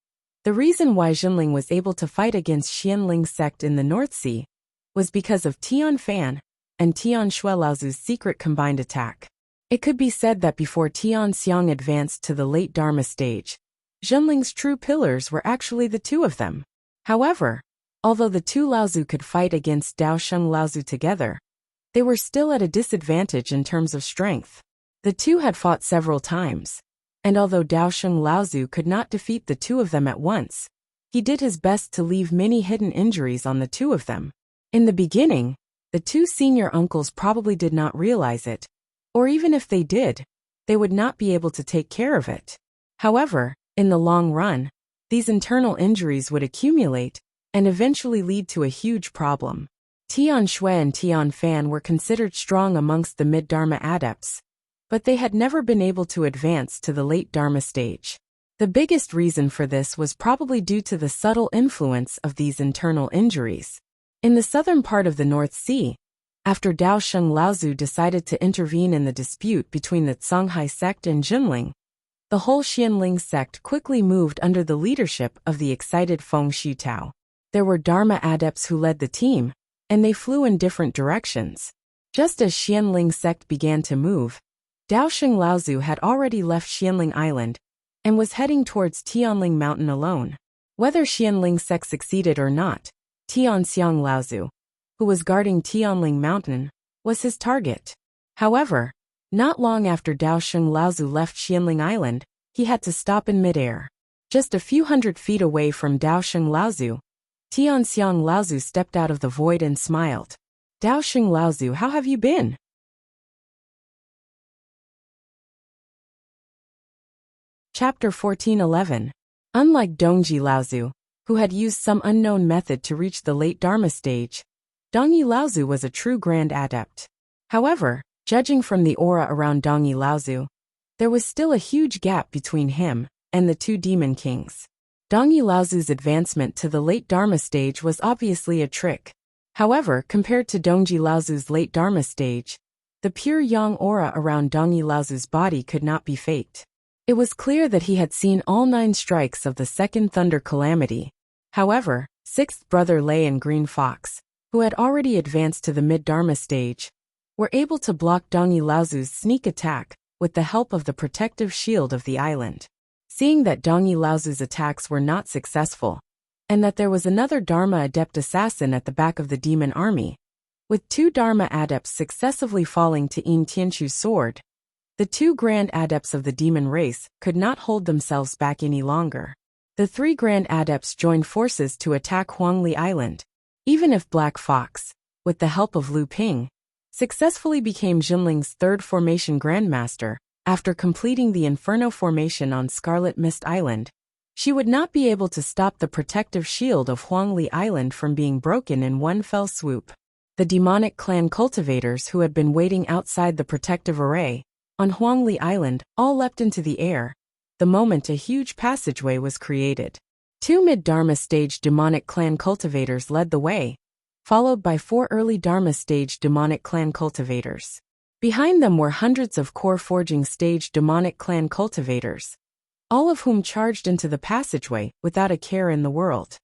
the reason why Jinling was able to fight against Xianling's sect in the North Sea was because of Tian Fan and Tianxue Laozu's secret combined attack. It could be said that before Tianxiang advanced to the late Dharma stage, Jinling's true pillars were actually the two of them. However, although the two Laozu could fight against Daosheng Laozu together, they were still at a disadvantage in terms of strength. The two had fought several times, and although Daosheng Laozu could not defeat the two of them at once, he did his best to leave many hidden injuries on the two of them. In the beginning, the two senior uncles probably did not realize it, or even if they did, they would not be able to take care of it. However, in the long run, these internal injuries would accumulate and eventually lead to a huge problem. Tian Shui and Tian Fan were considered strong amongst the mid-Dharma adepts, but they had never been able to advance to the late Dharma stage. The biggest reason for this was probably due to the subtle influence of these internal injuries. In the southern part of the North Sea, after Daosheng Laozu decided to intervene in the dispute between the Songhai sect and Jinling, the whole Xianling sect quickly moved under the leadership of the excited Feng Xutao. There were Dharma adepts who led the team, and they flew in different directions. Just as Xianling sect began to move, Daosheng Laozu had already left Xianling Island and was heading towards Tianling Mountain alone. Whether Xianling sect succeeded or not, Tianxiang Laozu, who was guarding Tianling Mountain, was his target. However, not long after Daosheng Laozu left Xianling Island, he had to stop in midair. Just a few hundred feet away from Daosheng Laozu, Tianxiang Laozu stepped out of the void and smiled. Daoxing Laozu, how have you been? Chapter 1411. Unlike Dongji Laozu, who had used some unknown method to reach the late Dharma stage, Dongyi Laozu was a true grand adept. However, judging from the aura around Dongyi Laozu, there was still a huge gap between him and the two demon kings. Dongyi Laozu's advancement to the late Dharma stage was obviously a trick. However, compared to Dongji Laozu's late Dharma stage, the pure yang aura around Dongyi Laozu's body could not be faked. It was clear that he had seen all 9 strikes of the second thunder calamity. However, sixth brother Lei and Green Fox, who had already advanced to the mid-Dharma stage, were able to block Dongyi Laozu's sneak attack with the help of the protective shield of the island. Seeing that Dongyi Laozu's attacks were not successful, and that there was another Dharma adept assassin at the back of the demon army, with 2 Dharma adepts successively falling to Yin Tianchu's sword, the 2 grand adepts of the demon race could not hold themselves back any longer. The 3 grand adepts joined forces to attack Huangli Island, even if Black Fox, with the help of Lu Ping, successfully became Jinling's 3rd formation grandmaster. After completing the Inferno formation on Scarlet Mist Island, she would not be able to stop the protective shield of Huangli Island from being broken in one fell swoop. The demonic clan cultivators who had been waiting outside the protective array on Huangli Island all leapt into the air, the moment a huge passageway was created. 2 mid-Dharma stage demonic clan cultivators led the way, followed by 4 early Dharma stage demonic clan cultivators. Behind them were hundreds of core forging stage demonic clan cultivators, all of whom charged into the passageway without a care in the world.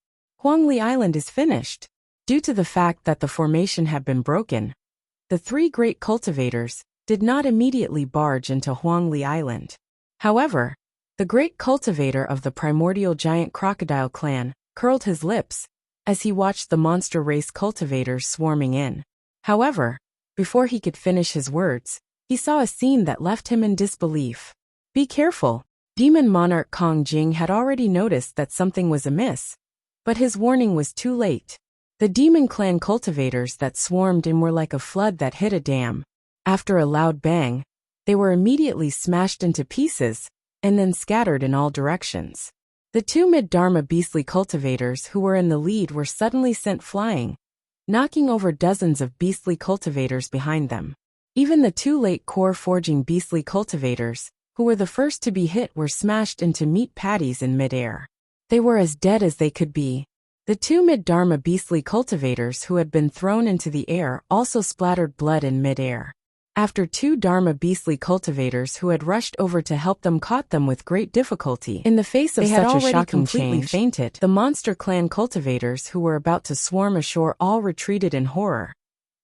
Huangli Island is finished. Due to the fact that the formation had been broken, the 3 great cultivators did not immediately barge into Huangli Island. However, the great cultivator of the primordial giant crocodile clan curled his lips as he watched the monster race cultivators swarming in. However, before he could finish his words, he saw a scene that left him in disbelief. Be careful! Demon monarch Kong Jing had already noticed that something was amiss, but his warning was too late. The demon clan cultivators that swarmed in were like a flood that hit a dam. After a loud bang, they were immediately smashed into pieces and then scattered in all directions. The 2 mid-Dharma beastly cultivators who were in the lead were suddenly sent flying, knocking over dozens of beastly cultivators behind them. Even the 2 late core forging beastly cultivators, who were the first to be hit, were smashed into meat patties in midair. They were as dead as they could be. The 2 mid-Dharma beastly cultivators who had been thrown into the air also splattered blood in midair. After 2 Dharma beastly cultivators who had rushed over to help them caught them with great difficulty. In the face of such a shocking change, fainted. The monster clan cultivators who were about to swarm ashore all retreated in horror.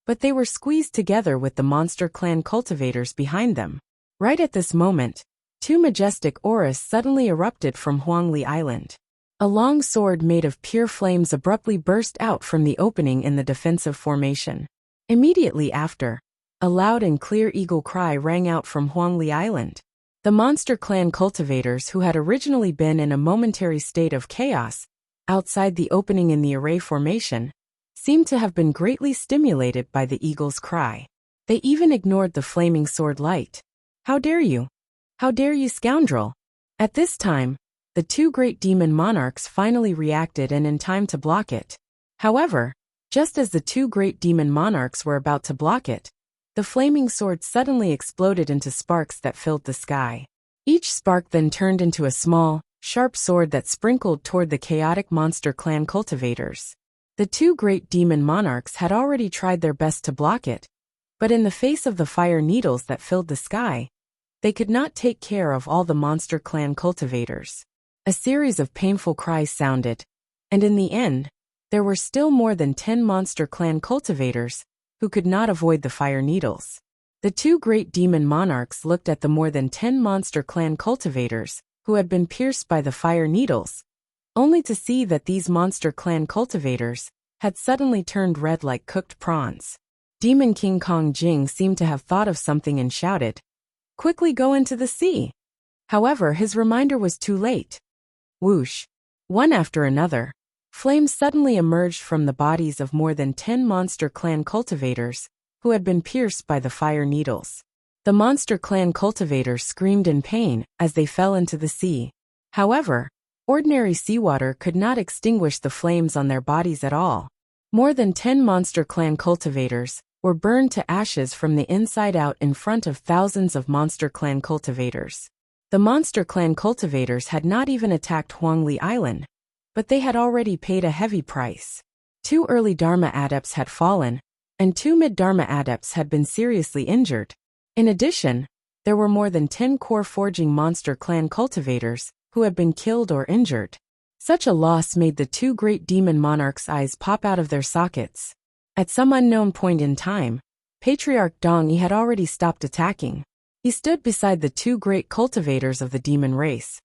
But they were squeezed together with the monster clan cultivators behind them. Right at this moment, 2 majestic auras suddenly erupted from Huangli Island. A long sword made of pure flames abruptly burst out from the opening in the defensive formation. Immediately after, a loud and clear eagle cry rang out from Huangli Island. The monster clan cultivators who had originally been in a momentary state of chaos outside the opening in the array formation seemed to have been greatly stimulated by the eagle's cry. They even ignored the flaming sword light. How dare you? How dare you, scoundrel? At this time, the 2 great demon monarchs finally reacted and in time to block it. However, just as the 2 great demon monarchs were about to block it, the flaming sword suddenly exploded into sparks that filled the sky. Each spark then turned into a small, sharp sword that sprinkled toward the chaotic monster clan cultivators. The 2 great demon monarchs had already tried their best to block it, but in the face of the fire needles that filled the sky, they could not take care of all the monster clan cultivators. A series of painful cries sounded, and in the end, there were still more than 10 monster clan cultivators who could not avoid the fire needles. The 2 great demon monarchs looked at the more than 10 monster clan cultivators who had been pierced by the fire needles, only to see that these monster clan cultivators had suddenly turned red like cooked prawns. Demon King Kong Jing seemed to have thought of something and shouted, "Quickly go into the sea!" However, his reminder was too late. Whoosh! One after another, Flames suddenly emerged from the bodies of more than 10 Monster Clan cultivators, who had been pierced by the fire needles. The Monster Clan cultivators screamed in pain as they fell into the sea. However, ordinary seawater could not extinguish the flames on their bodies at all. More than 10 Monster Clan cultivators were burned to ashes from the inside out in front of thousands of Monster Clan cultivators. The Monster Clan cultivators had not even attacked Huangli Island, but they had already paid a heavy price. 2 early Dharma adepts had fallen, and 2 mid-Dharma adepts had been seriously injured. In addition, there were more than 10 core forging Monster Clan cultivators who had been killed or injured. Such a loss made the 2 great demon monarchs' eyes pop out of their sockets. At some unknown point in time, Patriarch Dong Yi had already stopped attacking. He stood beside the 2 great cultivators of the demon race.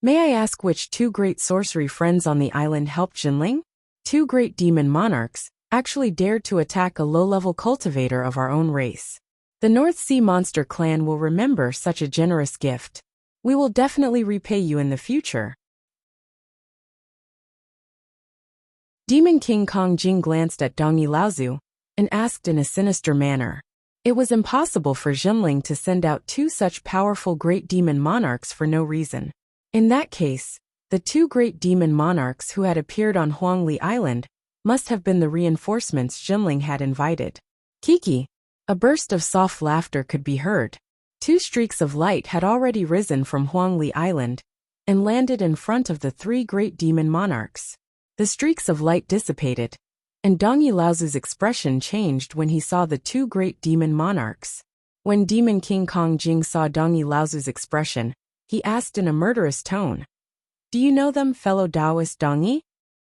May I ask which 2 great sorcery friends on the island helped Jinling? 2 great demon monarchs actually dared to attack a low-level cultivator of our own race. The North Sea Monster Clan will remember such a generous gift. We will definitely repay you in the future. Demon King Kong Jing glanced at Dong Yi Laozu and asked in a sinister manner. It was impossible for Jinling to send out 2 such powerful great demon monarchs for no reason. In that case, the 2 great demon monarchs who had appeared on Huangli Island must have been the reinforcements Jinling had invited. Kiki. A burst of soft laughter could be heard. 2 streaks of light had already risen from Huangli Island and landed in front of the 3 great demon monarchs. The streaks of light dissipated, and Dong Yi Laozu's expression changed when he saw the 2 great demon monarchs. When Demon King Kong Jing saw Dong Yi Laozu's expression, he asked in a murderous tone, "Do you know them, fellow Taoist Dong Yi?"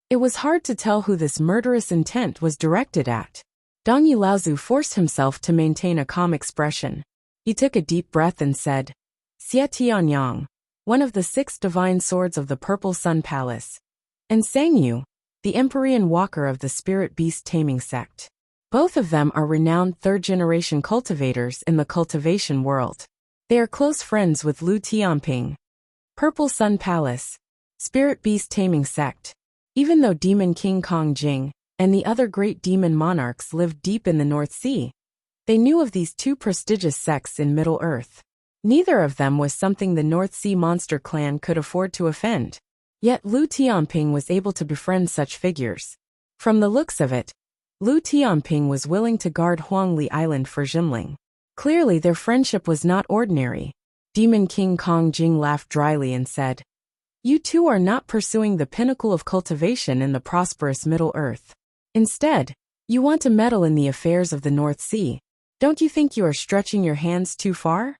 It was hard to tell who this murderous intent was directed at. Dong Yi Laozu forced himself to maintain a calm expression. He took a deep breath and said, "Xie Tianyang, one of the 6 divine swords of the Purple Sun Palace, and Sang Yu, the Empyrean walker of the Spirit Beast Taming Sect. Both of them are renowned 3rd-generation cultivators in the cultivation world. They are close friends with Lu Tianping. Purple Sun Palace, Spirit Beast Taming Sect." Even though Demon King Kong Jing and the other great demon monarchs lived deep in the North Sea, they knew of these 2 prestigious sects in Middle-earth. Neither of them was something the North Sea Monster Clan could afford to offend. Yet Lu Tianping was able to befriend such figures. From the looks of it, Lu Tianping was willing to guard Huangli Island for Jinling. Clearly their friendship was not ordinary. Demon King Kong Jing laughed dryly and said, "You 2 are not pursuing the pinnacle of cultivation in the prosperous Middle-earth. Instead, you want to meddle in the affairs of the North Sea. Don't you think you are stretching your hands too far?"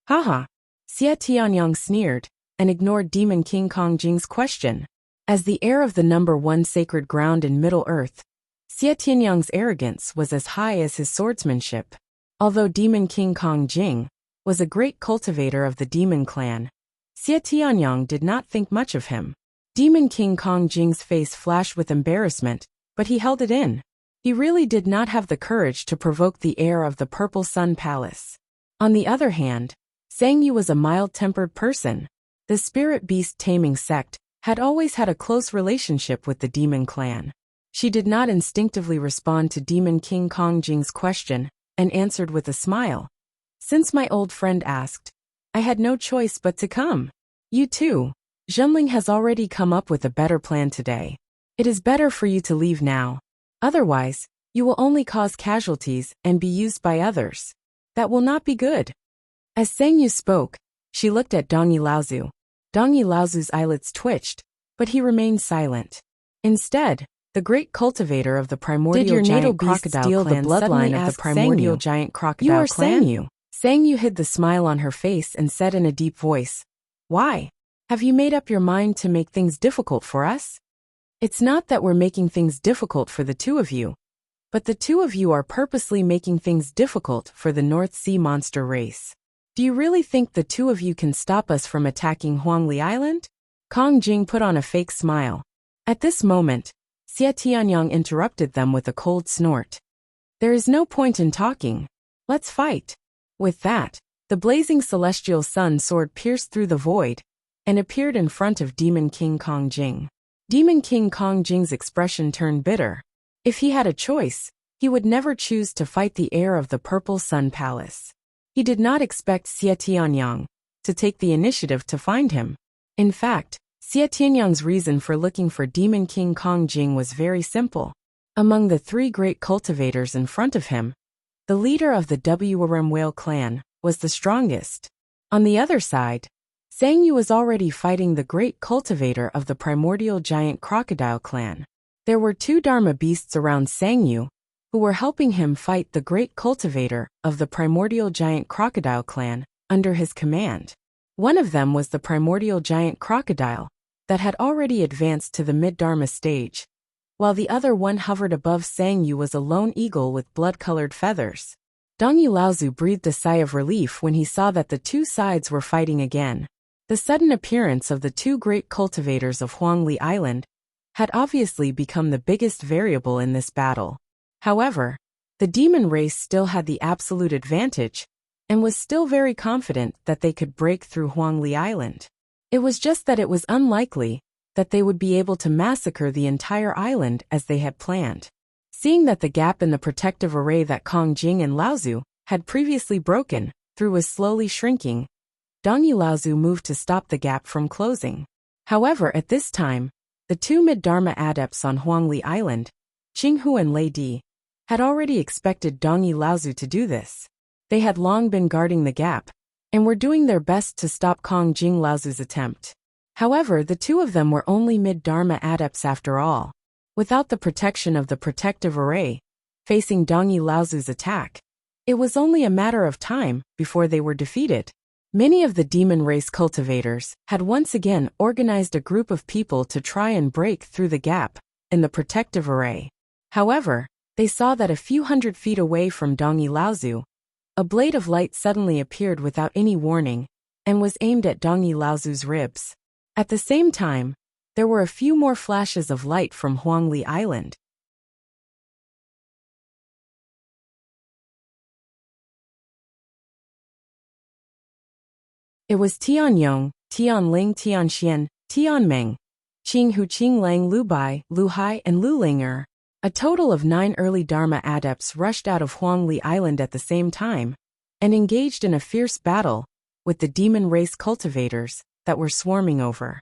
Haha. Xie Tianyang sneered and ignored Demon King Kong Jing's question. As the heir of the number 1 sacred ground in Middle-earth, Xie Tianyang's arrogance was as high as his swordsmanship. Although Demon King Kong Jing was a great cultivator of the demon clan, Xie Tianyang did not think much of him. Demon King Kong Jing's face flashed with embarrassment, but he held it in. He really did not have the courage to provoke the heir of the Purple Sun Palace. On the other hand, Sang Yu was a mild-tempered person. The Spirit Beast Taming Sect had always had a close relationship with the demon clan. She did not instinctively respond to Demon King Kong Jing's question and answered with a smile. "Since my old friend asked, I had no choice but to come. You too. Jinling has already come up with a better plan today. It is better for you to leave now. Otherwise, you will only cause casualties and be used by others. That will not be good." As Sang Yu spoke, she looked at Dong Yi Laozu. Dong Yi Laozu's eyelids twitched, but he remained silent. Instead, the great cultivator of the primordial giant crocodile clan suddenly asked the primordial giant crocodile clan, "You are Sang Yu?" Sang Yu hid the smile on her face and said in a deep voice, "Why? Have you made up your mind to make things difficult for us?" "It's not that we're making things difficult for the 2 of you, but the 2 of you are purposely making things difficult for the North Sea monster race. Do you really think the 2 of you can stop us from attacking Huangli Island?" Kong Jing put on a fake smile. At this moment, Xie Tianyang interrupted them with a cold snort. "There is no point in talking. Let's fight." With that, the blazing celestial sun sword pierced through the void and appeared in front of Demon King Kong Jing. Demon King Kong Jing's expression turned bitter. If he had a choice, he would never choose to fight the heir of the Purple Sun Palace. He did not expect Xie Tianyang to take the initiative to find him. In fact, Xie Tianyang's reason for looking for Demon King Kong Jing was very simple. Among the three great cultivators in front of him, the leader of the Wurm Whale clan was the strongest. On the other side, Sang Yu was already fighting the great cultivator of the primordial giant crocodile clan. There were two Dharma beasts around Sang Yu, who were helping him fight the great cultivator of the primordial giant crocodile clan under his command. One of them was the primordial giant crocodile that had already advanced to the mid-Dharma stage, while the other one hovered above Sang Yu was a lone eagle with blood-colored feathers. Dong Laozu breathed a sigh of relief when he saw that the two sides were fighting again. The sudden appearance of the two great cultivators of Huangli Island had obviously become the biggest variable in this battle. However, the demon race still had the absolute advantage and was still very confident that they could break through Huangli Island. It was just that it was unlikely that they would be able to massacre the entire island as they had planned. Seeing that the gap in the protective array that Kong Jing and Laozu had previously broken through was slowly shrinking, Dong Laozu moved to stop the gap from closing. However, at this time, the two mid-Dharma adepts on Huangli Island, Qinghu and Lei Di, had already expected Dong Laozu to do this. They had long been guarding the gap and were doing their best to stop Kong Jing Laozu's attempt. However, the two of them were only mid-Dharma adepts after all. Without the protection of the protective array, facing Dong Laozu's attack, it was only a matter of time before they were defeated. Many of the demon race cultivators had once again organized a group of people to try and break through the gap in the protective array. However, they saw that a few hundred feet away from Dong Laozu, a blade of light suddenly appeared without any warning and was aimed at Dong Laozu's ribs. At the same time, there were a few more flashes of light from Huangli Island. It was Tianyong, Tianling, Tianxian, Tianmeng, Qinghu, Qinglang, Lu Bai, Lu Hai, and Lu Linger. A total of 9 early Dharma adepts rushed out of Huangli Island at the same time and engaged in a fierce battle with the demon race cultivators that were swarming over.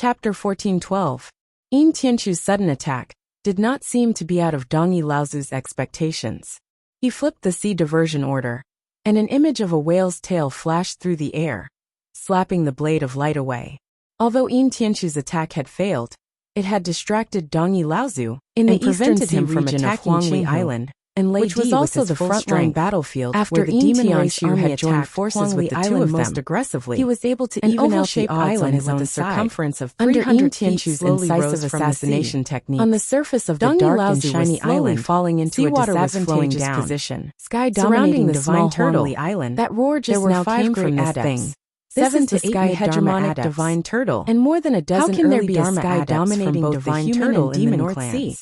Chapter 1412. Yin Tianchu's sudden attack did not seem to be out of Dong Yi Laozu's expectations. He flipped the sea diversion order, and an image of a whale's tail flashed through the air, slapping the blade of light away. Although Yin Tianchu's attack had failed, it had distracted Dong Yi Laozu and prevented him from attacking Huangli Island, which was also the frontline battlefield after the demon race had joined forces with the two of them most aggressively. He was able to even out the odds on his own circumference of 300 feet slowly incisive assassination technique. On the surface of the dark and shiny island, falling into a disadvantageous position, sky dominating the divine turtle island that roared just now came from this thing. 7 to 8 hegemonic divine turtle, and more than a dozen. How can there be a sky dominating divine turtle in the North Sea?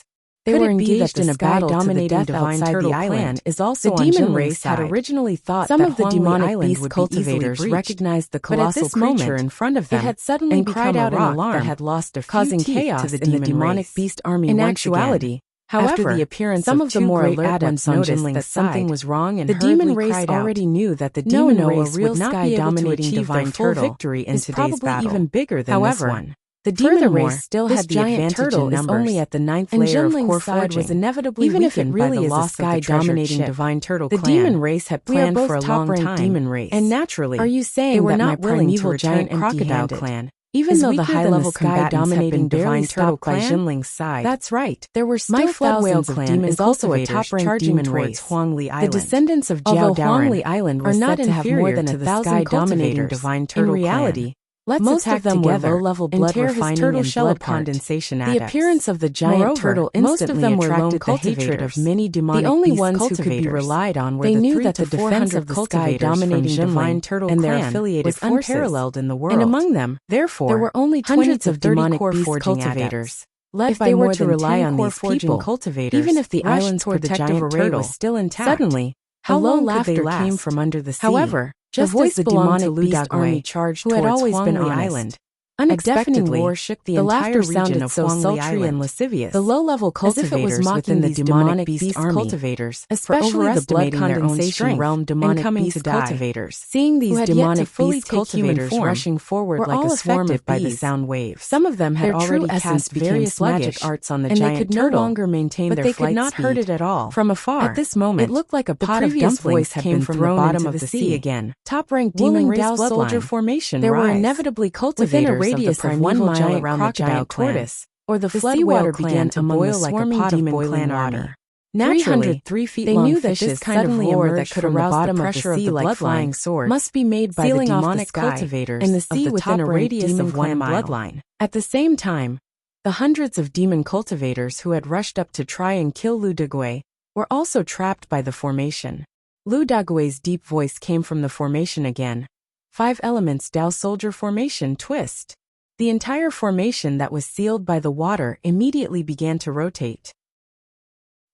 They were engaged in a battle dominating divine turtle island is also the demon race had originally thought some of the demonic beast cultivators recognized the colossal creature in front of them. It had suddenly cried out in alarm that had lost a few causing chaos in the demonic beast army. In actuality, however, the appearance some of the more alert ones noticed that something was wrong, and the demon race already knew that the demon race would not be able to achieve their full victory in today's battle. Even bigger than this one. The demon race still had the advantage turtle in numbers, only at the 9th layer of core side was inevitably even if it really is a sky dominating divine turtle clan. The demon race had planned for a long time, demon race, and naturally, are you saying they were not willing to giant crocodile clan? Even though the high-level sky dominating divine turtle clan by Jinling's side. That's right. There were still thousands of demon is also a top-ranked demon race. Huangli Island. The descendants of Jiao Huangli Island were not to have more than 1,000 dominating divine turtle. In reality, most of them were low-level blood refining turtle shell blood condensation adepts. The appearance of the giant turtle instantly attracted the hatred of many demonic beast cultivators. The only ones who could be relied on were the 3 to 400 cultivators dominating divine turtle and their affiliated was unparalleled in the world. And among them, therefore, there were only hundreds of demonic beast cultivators. Led by more to rely on these people, cultivators, even if the island's protective array was still intact. Suddenly, how long laughter came from under the sea. However, just as the demonic beast army charged who had always been on island. Unexpectedly, roar shook the entire region of so sultry and lascivious. The low-level cultivators within the demonic beast cultivators, especially the blood condensation realm demonic beast cultivators, seeing these demonic beast cultivators rushing forward like a swarm of by the sound waves. Some of them had already cast various magic arts on the giant turtle, and they could no longer maintain their flight speed. But they could not hurt it at all. From afar, at this moment, it looked like a pot of dumplings came from the bottom of the sea again. Top-ranked demon race soldier formation. There were inevitably cultivators radius of 1 mile around the giant tortoise, or the flood water began to boil like a pot of boiling water. Naturally, 3 feet they knew that this kind of roar that could arouse the pressure of the like flying sword must be made by the demonic cultivators and the sea within a radius of 1 mile. Bloodline. At the same time, the hundreds of demon cultivators who had rushed up to try and kill Lu Dagui were also trapped by the formation. Lu Dagui's deep voice came from the formation again. 5 elements Dao Soldier Formation twist. The entire formation that was sealed by the water immediately began to rotate.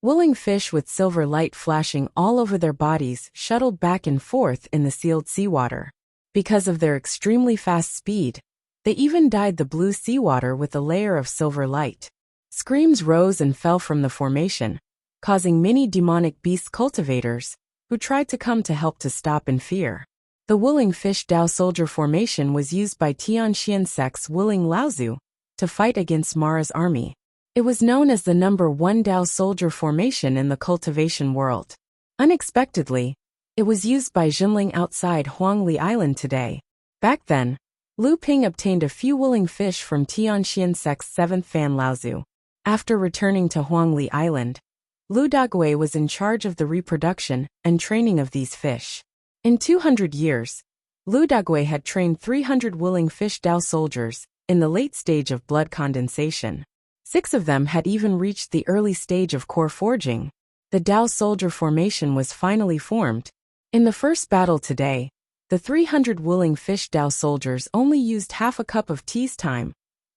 Willing fish with silver light flashing all over their bodies shuttled back and forth in the sealed seawater. Because of their extremely fast speed, they even dyed the blue seawater with a layer of silver light. Screams rose and fell from the formation, causing many demonic beast cultivators, who tried to come to help to stop in fear. The Willing Fish Dao Soldier Formation was used by Tianxian sect's Willing Laozu to fight against Mara's army. It was known as the number 1 Dao Soldier Formation in the cultivation world. Unexpectedly, it was used by Jinling outside Huangli Island today. Back then, Lu Ping obtained a few willing fish from Tianxian sect's 7th Fan Laozu. After returning to Huangli Island, Lu Dagui was in charge of the reproduction and training of these fish. In 200 years, Lu Dagui had trained 300 willing fish Dao soldiers in the late stage of blood condensation. 6 of them had even reached the early stage of core forging. The Dao soldier formation was finally formed. In the first battle today, the 300 willing fish Dao soldiers only used half a cup of tea's time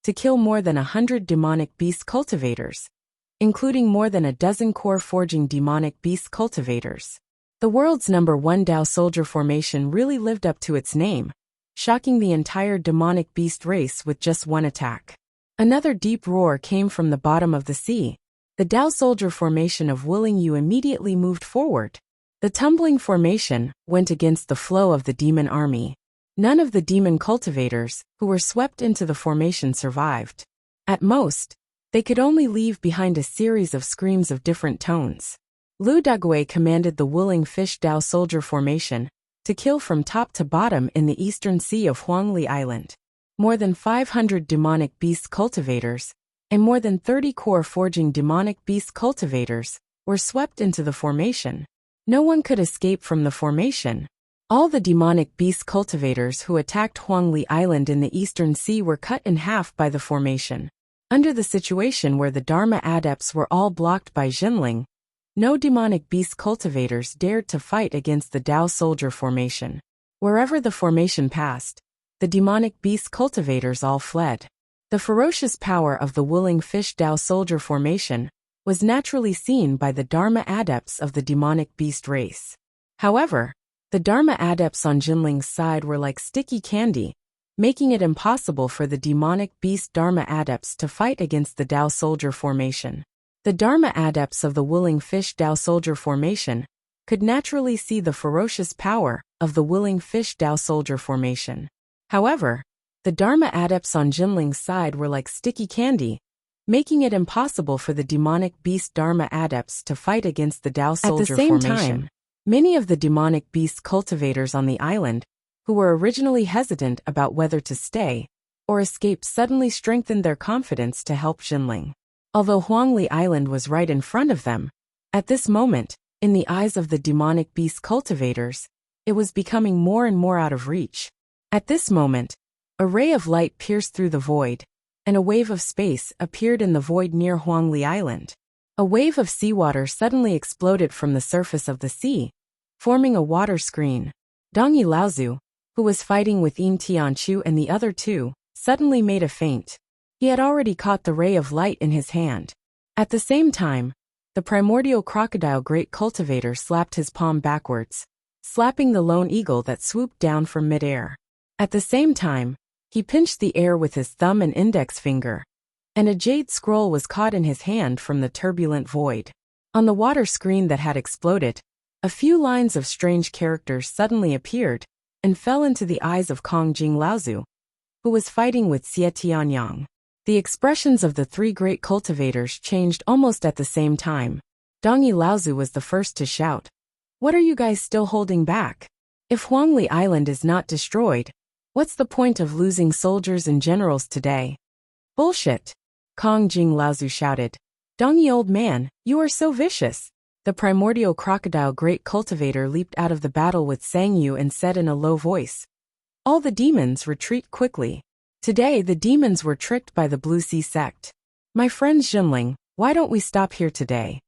to kill more than 100 demonic beast cultivators, including more than a dozen core forging demonic beast cultivators. The world's number 1 Dao soldier formation really lived up to its name, shocking the entire demonic beast race with just 1 attack. Another deep roar came from the bottom of the sea. The Dao soldier formation of Willing Yu immediately moved forward. The tumbling formation went against the flow of the demon army. None of the demon cultivators who were swept into the formation survived. At most, they could only leave behind a series of screams of different tones. Lu Dagui commanded the Wuling Fish Dao Soldier Formation to kill from top to bottom in the eastern sea of Huangli Island. More than 500 demonic beast cultivators and more than 30 core forging demonic beast cultivators were swept into the formation. No one could escape from the formation. All the demonic beast cultivators who attacked Huangli Island in the eastern sea were cut in half by the formation. Under the situation where the Dharma adepts were all blocked by Jinling, no demonic beast cultivators dared to fight against the Dao soldier formation. Wherever the formation passed, the demonic beast cultivators all fled. The ferocious power of the Wuling Fish Dao soldier formation was naturally seen by the Dharma adepts of the demonic beast race. However, the Dharma adepts on Jinling's side were like sticky candy, making it impossible for the demonic beast Dharma adepts to fight against the Dao soldier formation. The Dharma adepts of the Wuling Fish Dao soldier formation could naturally see the ferocious power of the Wuling Fish Dao soldier formation. However, the Dharma adepts on Jinling's side were like sticky candy, making it impossible for the demonic beast Dharma adepts to fight against the Dao soldier formation. At the same time, many of the demonic beast cultivators on the island, who were originally hesitant about whether to stay or escape, suddenly strengthened their confidence to help Jinling. Although Huangli Island was right in front of them, at this moment, in the eyes of the demonic beast cultivators, it was becoming more and more out of reach. At this moment, a ray of light pierced through the void, and a wave of space appeared in the void near Huangli Island. A wave of seawater suddenly exploded from the surface of the sea, forming a water screen. Dongyi Laozu, who was fighting with Yin Tianchu and the other two, suddenly made a feint. He had already caught the ray of light in his hand. At the same time, the primordial crocodile great cultivator slapped his palm backwards, slapping the lone eagle that swooped down from midair. At the same time, he pinched the air with his thumb and index finger, and a jade scroll was caught in his hand from the turbulent void. On the water screen that had exploded, a few lines of strange characters suddenly appeared and fell into the eyes of Kong Jing Laozu, who was fighting with Xie Tianyang. The expressions of the three great cultivators changed almost at the same time. Dongyi Laozu was the first to shout, "What are you guys still holding back? If Huangli Island is not destroyed, what's the point of losing soldiers and generals today?" "Bullshit!" Kong Jing Laozu shouted. "Dongyi old man, you are so vicious." The primordial crocodile great cultivator leaped out of the battle with Sangyu and said in a low voice, "All the demons retreat quickly. Today the demons were tricked by the Blue Sea sect. My friend Jinling, why don't we stop here today?"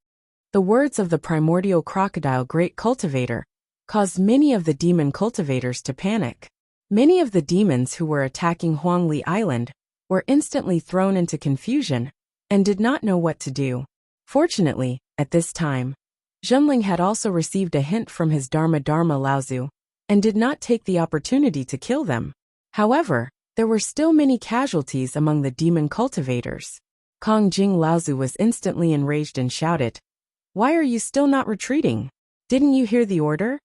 The words of the primordial crocodile great cultivator caused many of the demon cultivators to panic. Many of the demons who were attacking Huangli Island were instantly thrown into confusion and did not know what to do. Fortunately, at this time, Jinling had also received a hint from his Dharma Laozu and did not take the opportunity to kill them. However, there were still many casualties among the demon cultivators. Kong Jing Laozu was instantly enraged and shouted, "Why are you still not retreating? Didn't you hear the order?"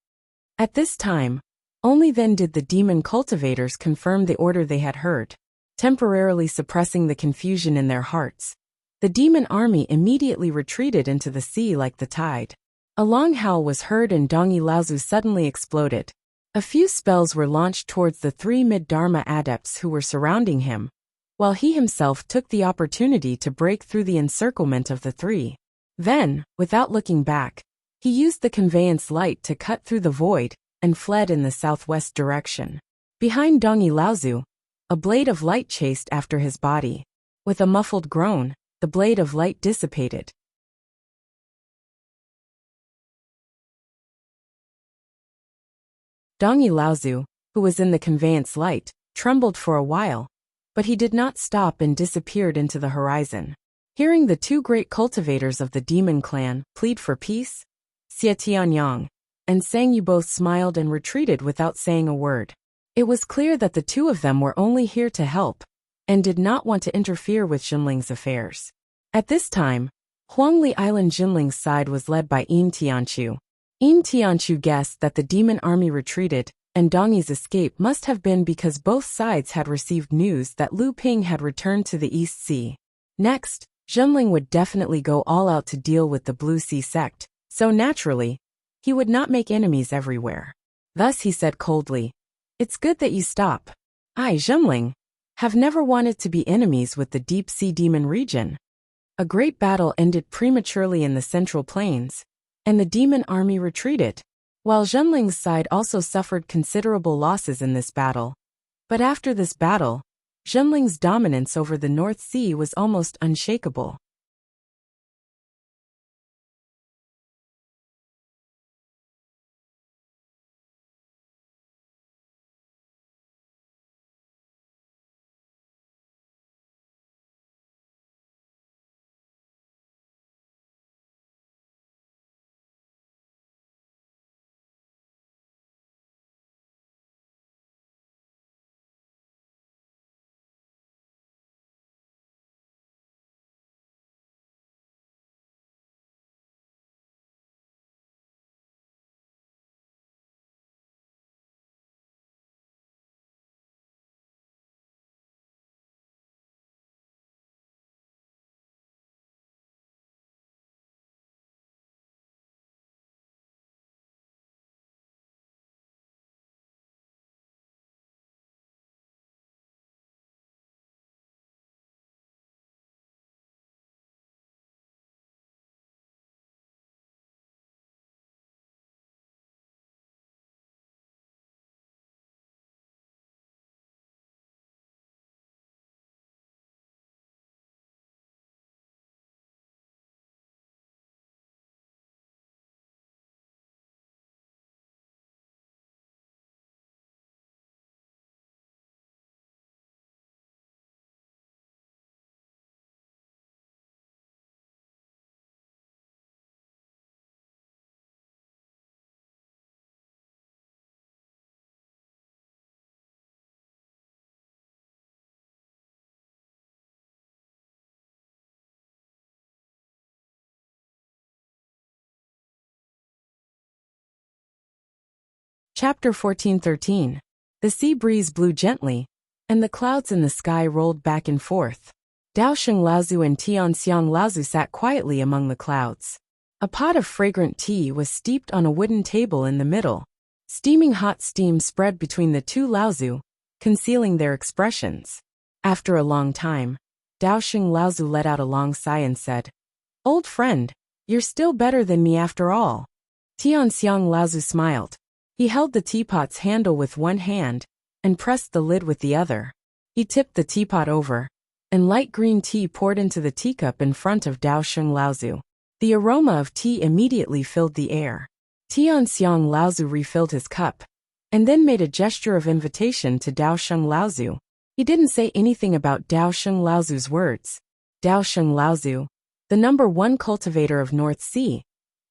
At this time, only then did the demon cultivators confirm the order they had heard, temporarily suppressing the confusion in their hearts. The demon army immediately retreated into the sea like the tide. A long howl was heard and Dongyi Laozu suddenly exploded. A few spells were launched towards the three mid-Dharma adepts who were surrounding him, while he himself took the opportunity to break through the encirclement of the three. Then, without looking back, he used the conveyance light to cut through the void and fled in the southwest direction. Behind Dongyi Laozu, a blade of light chased after his body. With a muffled groan, the blade of light dissipated. Dongyi Laozu, who was in the conveyance light, trembled for a while, but he did not stop and disappeared into the horizon. Hearing the two great cultivators of the demon clan plead for peace, Xie Tianyang and Sangyu both smiled and retreated without saying a word. It was clear that the two of them were only here to help and did not want to interfere with Jinling's affairs. At this time, Huangli Island Jinling's side was led by Yin Tianchu. Yin Tianchu guessed that the demon army retreated and Dongyi's escape must have been because both sides had received news that Lu Ping had returned to the East Sea. Next, Zhenling would definitely go all out to deal with the Blue Sea sect, so naturally, he would not make enemies everywhere. Thus he said coldly, "It's good that you stop. I, Zhenling, have never wanted to be enemies with the Deep Sea Demon region." A great battle ended prematurely in the Central Plains, and the demon army retreated, while Zhenling's side also suffered considerable losses in this battle. But after this battle, Zhenling's dominance over the North Sea was almost unshakable. Chapter 14:13. The sea breeze blew gently, and the clouds in the sky rolled back and forth. Daosheng Laozu and Tianxiang Laozu sat quietly among the clouds. A pot of fragrant tea was steeped on a wooden table in the middle. Steaming hot steam spread between the two Laozu, concealing their expressions. After a long time, Daosheng Laozu let out a long sigh and said, "Old friend, you're still better than me after all." Tianxiang Laozu smiled. He held the teapot's handle with one hand and pressed the lid with the other. He tipped the teapot over, and light green tea poured into the teacup in front of Daosheng Laozu. The aroma of tea immediately filled the air. Tianxiang Laozu refilled his cup, and then made a gesture of invitation to Daosheng Laozu. He didn't say anything about Daosheng Laozu's words. Daosheng Laozu, the #1 cultivator of North Sea,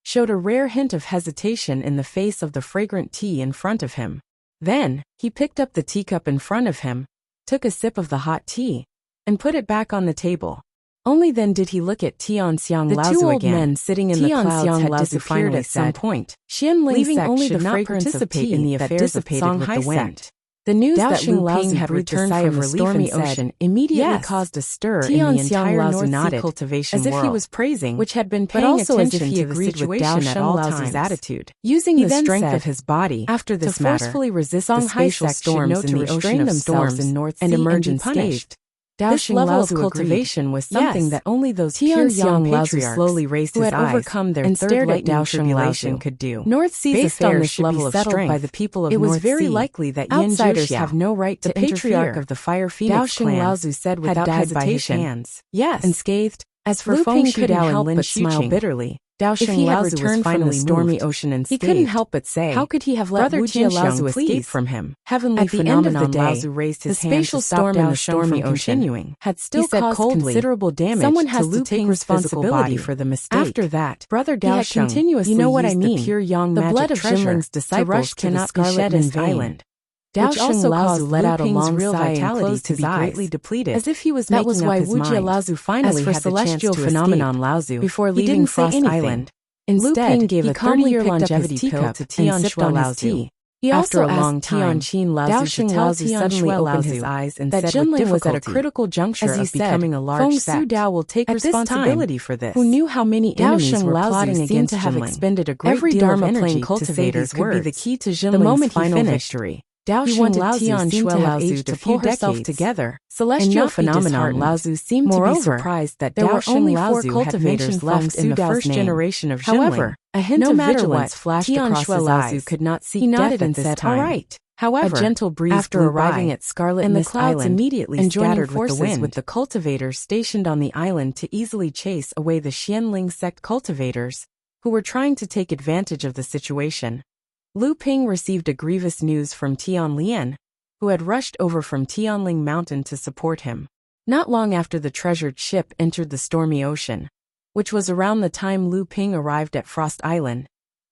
showed a rare hint of hesitation in the face of the fragrant tea in front of him. Then, he picked up the teacup in front of him, took a sip of the hot tea, and put it back on the table. Only then did he look at Tianxiang Laozu again. The two old men sitting in the clouds had disappeared at some point, leaving only the fragrance of tea in the affairs of Songhai sect. The news that Lu Ping had returned from the stormy ocean immediately caused a stir in the entire North Sea cultivation world, as if he was praising, which had been paying attention to the situation at all times. Attitude, using the strength of his body after this to forcefully resist the spatial storms in the ocean of storms in North Sea and emerge unscathed. This level of cultivation was something that only those pure young patriarchs slowly raised who had overcome their and stared at tribulation could do. North Sea's affairs should be settled by the people of North Sea. It was very likely that outsiders have no right to interfere. The patriarch of the Fire Phoenix clan Laozu said without hesitation, "Yes," unscathed. As for Feng Shidao and Lin smiled bitterly. Daosheng Laozu was finally stormy ocean and he couldn't help but say, how could he have let Wuxia Laozu escape from him? Heavenly at the end of the day, Laozu raised his hand spatial storm in the stormy ocean had still caused considerable damage. Someone has to take responsibility for the mistake. After that, Brother Daosheng, you know what I mean? The blood of Zhenling's disciples cannot be shed in vain. Daosheng Laozu let out a long sigh and closed his eyes, greatly depleted, as if he was making up his mind. That was why Wuxia Laozu finally had the chance to phenomenon Laozu before leaving Frost Island. Instead, he gave a 30-year longevity pill to Tianxiang Laozu. He After also a long asked time, Tianqin Laozu to tell Laozu Tian suddenly Shui opened Laozu his eyes and that said Jinling with was at a difficulty, critical juncture as he of said, becoming a large Feng sect. Su Dao will take At this time, responsibility for this. who knew how many enemies were plotting against to have Jinling. expended a great Every deal Dharma of energy playing to say cultivators these could be the words. key to The Jinling's moment he final finished, victory. He wanted Tian seemed Shui to have Laozu aged to a few pull herself decades, together, celestial and not be phenomenon disheartened. Laozu seemed to be Moreover, surprised that there were only Daoxing 4 Laozu had cultivators mentioned left Feng in the Su Dao's first name. generation of Jinling. However, a hint no of matter vigilance what, flashed Tian across Shui his Laozu eyes. could not seek He nodded death at and this said, time. "All right." However, A gentle breeze after blew arriving by, at Scarlet and the Mist clouds Island immediately and joining scattered with the forces wind. with the cultivators stationed on the island to easily chase away the Xianling sect cultivators, who were trying to take advantage of the situation. Lu Ping received a grievous news from Tian Lian, who had rushed over from Tianling Mountain to support him. Not long after the treasured ship entered the stormy ocean, which was around the time Lu Ping arrived at Frost Island,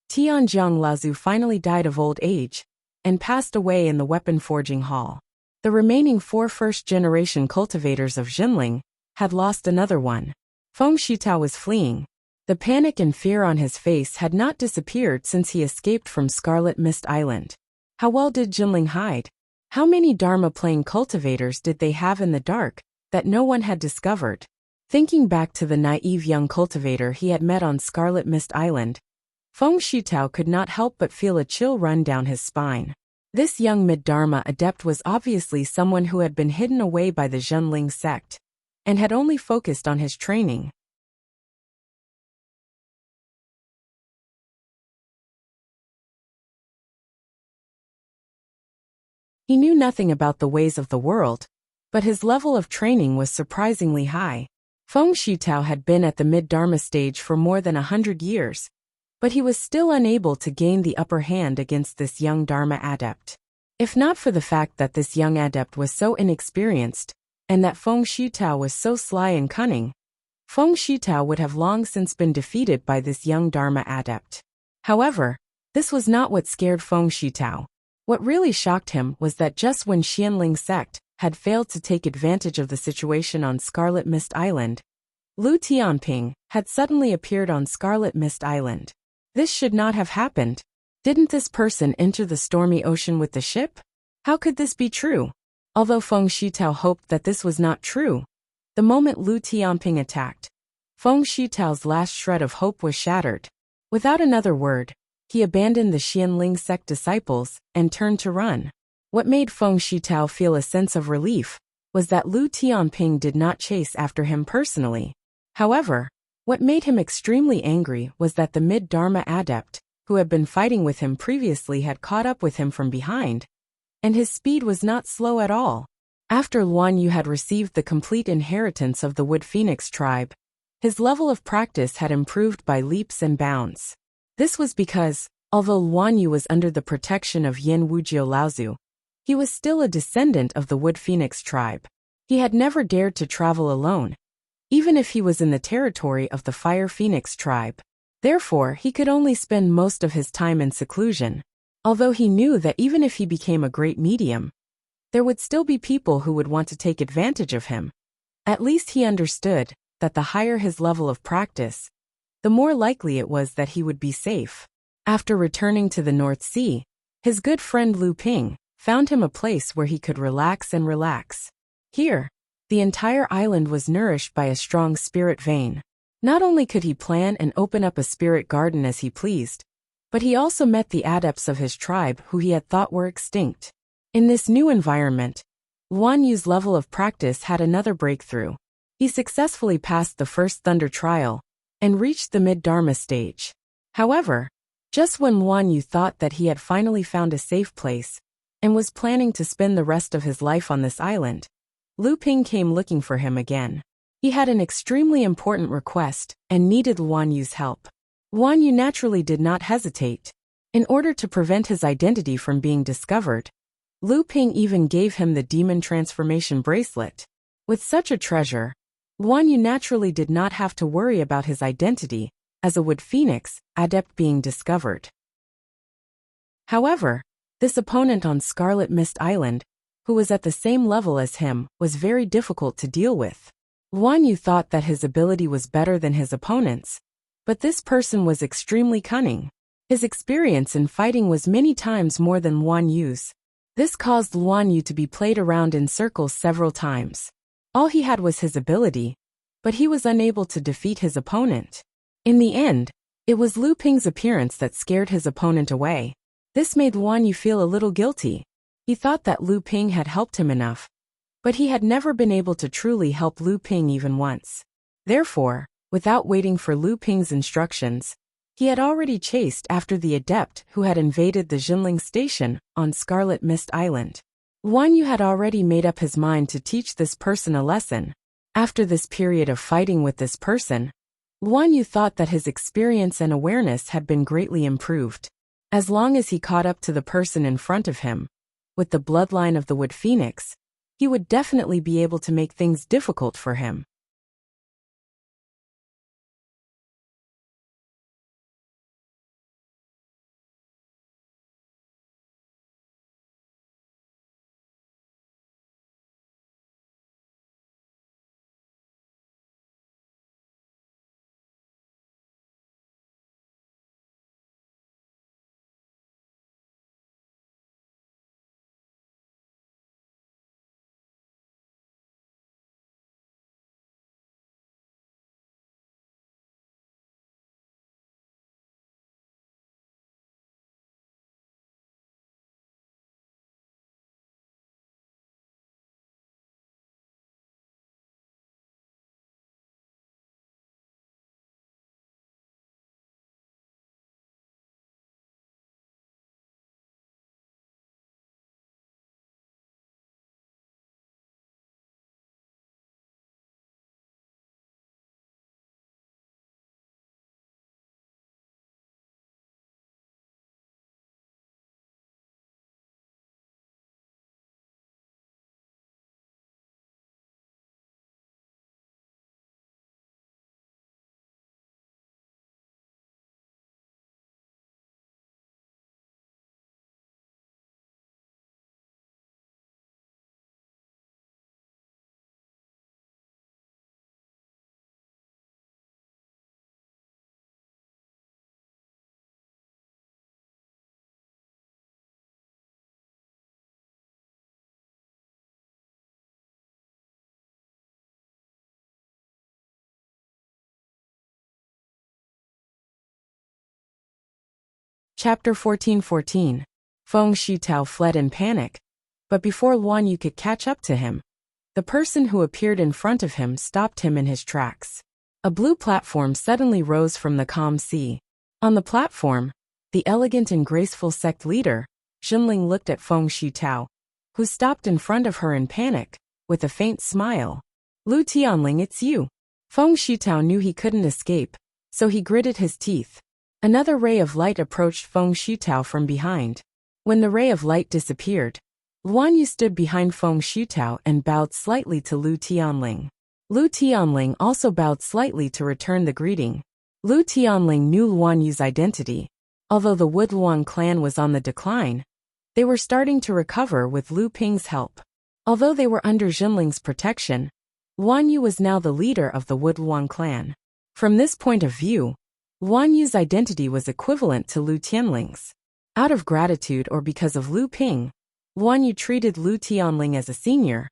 Tianjiang Laozu finally died of old age and passed away in the weapon forging hall. The remaining 4 first-generation cultivators of Jinling had lost another one. Feng Shitao was fleeing. The panic and fear on his face had not disappeared since he escaped from Scarlet Mist Island. How well did Jinling hide? How many Dharma-playing cultivators did they have in the dark that no one had discovered? Thinking back to the naive young cultivator he had met on Scarlet Mist Island, Feng Shitao could not help but feel a chill run down his spine. This young mid-Dharma adept was obviously someone who had been hidden away by the Jinling sect, and had only focused on his training. He knew nothing about the ways of the world, but his level of training was surprisingly high. Feng Shitao had been at the mid-Dharma stage for more than 100 years, but he was still unable to gain the upper hand against this young Dharma adept. If not for the fact that this young adept was so inexperienced, and that Feng Shitao was so sly and cunning, Feng Shitao would have long since been defeated by this young Dharma adept. However, this was not what scared Feng Shitao. What really shocked him was that just when Xianling sect had failed to take advantage of the situation on Scarlet Mist Island, Lu Tianping had suddenly appeared on Scarlet Mist Island. This should not have happened. Didn't this person enter the stormy ocean with the ship? How could this be true? Although Feng Shitao hoped that this was not true, the moment Lu Tianping attacked, Feng Shitao's last shred of hope was shattered. Without another word, he abandoned the Xianling sect disciples and turned to run. What made Feng Shitao feel a sense of relief was that Lu Tianping did not chase after him personally. However, what made him extremely angry was that the mid-Dharma adept, who had been fighting with him previously, had caught up with him from behind, and his speed was not slow at all. After Luan Yu had received the complete inheritance of the Wood Phoenix tribe, his level of practice had improved by leaps and bounds. This was because, although Luan Yu was under the protection of Yin Wujio Laozu, he was still a descendant of the Wood Phoenix tribe. He had never dared to travel alone, even if he was in the territory of the Fire Phoenix tribe. Therefore, he could only spend most of his time in seclusion. Although he knew that even if he became a great medium, there would still be people who would want to take advantage of him. At least he understood that the higher his level of practice, the more likely it was that he would be safe. After returning to the North Sea, his good friend Lu Ping found him a place where he could relax. Here, the entire island was nourished by a strong spirit vein. Not only could he plan and open up a spirit garden as he pleased, but he also met the adepts of his tribe who he had thought were extinct. In this new environment, Luan Yu's level of practice had another breakthrough. He successfully passed the first Thunder trial and reached the mid-Dharma stage. However, just when Luan Yu thought that he had finally found a safe place and was planning to spend the rest of his life on this island, Lu Ping came looking for him again. He had an extremely important request and needed Luan Yu's help. Luan Yu naturally did not hesitate. In order to prevent his identity from being discovered, Lu Ping even gave him the demon transformation bracelet. With such a treasure, Luan Yu naturally did not have to worry about his identity as a Wood Phoenix adept being discovered. However, this opponent on Scarlet Mist Island, who was at the same level as him, was very difficult to deal with. Luan Yu thought that his ability was better than his opponent's, but this person was extremely cunning. His experience in fighting was many times more than Luan Yu's. This caused Luan Yu to be played around in circles several times. All he had was his ability, but he was unable to defeat his opponent. In the end, it was Lu Ping's appearance that scared his opponent away. This made Luan Yu feel a little guilty. He thought that Lu Ping had helped him enough, but he had never been able to truly help Lu Ping even once. Therefore, without waiting for Lu Ping's instructions, he had already chased after the adept who had invaded the Jinling station on Scarlet Mist Island. Luan Yu had already made up his mind to teach this person a lesson. After this period of fighting with this person, Luan Yu thought that his experience and awareness had been greatly improved. As long as he caught up to the person in front of him, with the bloodline of the Wood Phoenix, he would definitely be able to make things difficult for him. Chapter 14:14. Feng Shitao fled in panic, but before Luan Yu could catch up to him, the person who appeared in front of him stopped him in his tracks. A blue platform suddenly rose from the calm sea. On the platform, the elegant and graceful sect leader, Jinling, looked at Feng Shitao, who stopped in front of her in panic, with a faint smile. "Lu Tianling, it's you." Feng Shitao knew he couldn't escape, so he gritted his teeth. Another ray of light approached Feng Shitao from behind. When the ray of light disappeared, Luan Yu stood behind Feng Shitao and bowed slightly to Lu Tianling. Lu Tianling also bowed slightly to return the greeting. Lu Tianling knew Luan Yu's identity. Although the Wood Luang clan was on the decline, they were starting to recover with Lu Ping's help. Although they were under Jinling's protection, Luan Yu was now the leader of the Wood Luang clan. From this point of view, Luan Yu's identity was equivalent to Lu Tianling's. Out of gratitude or because of Lu Ping, Luan Yu treated Lu Tianling as a senior,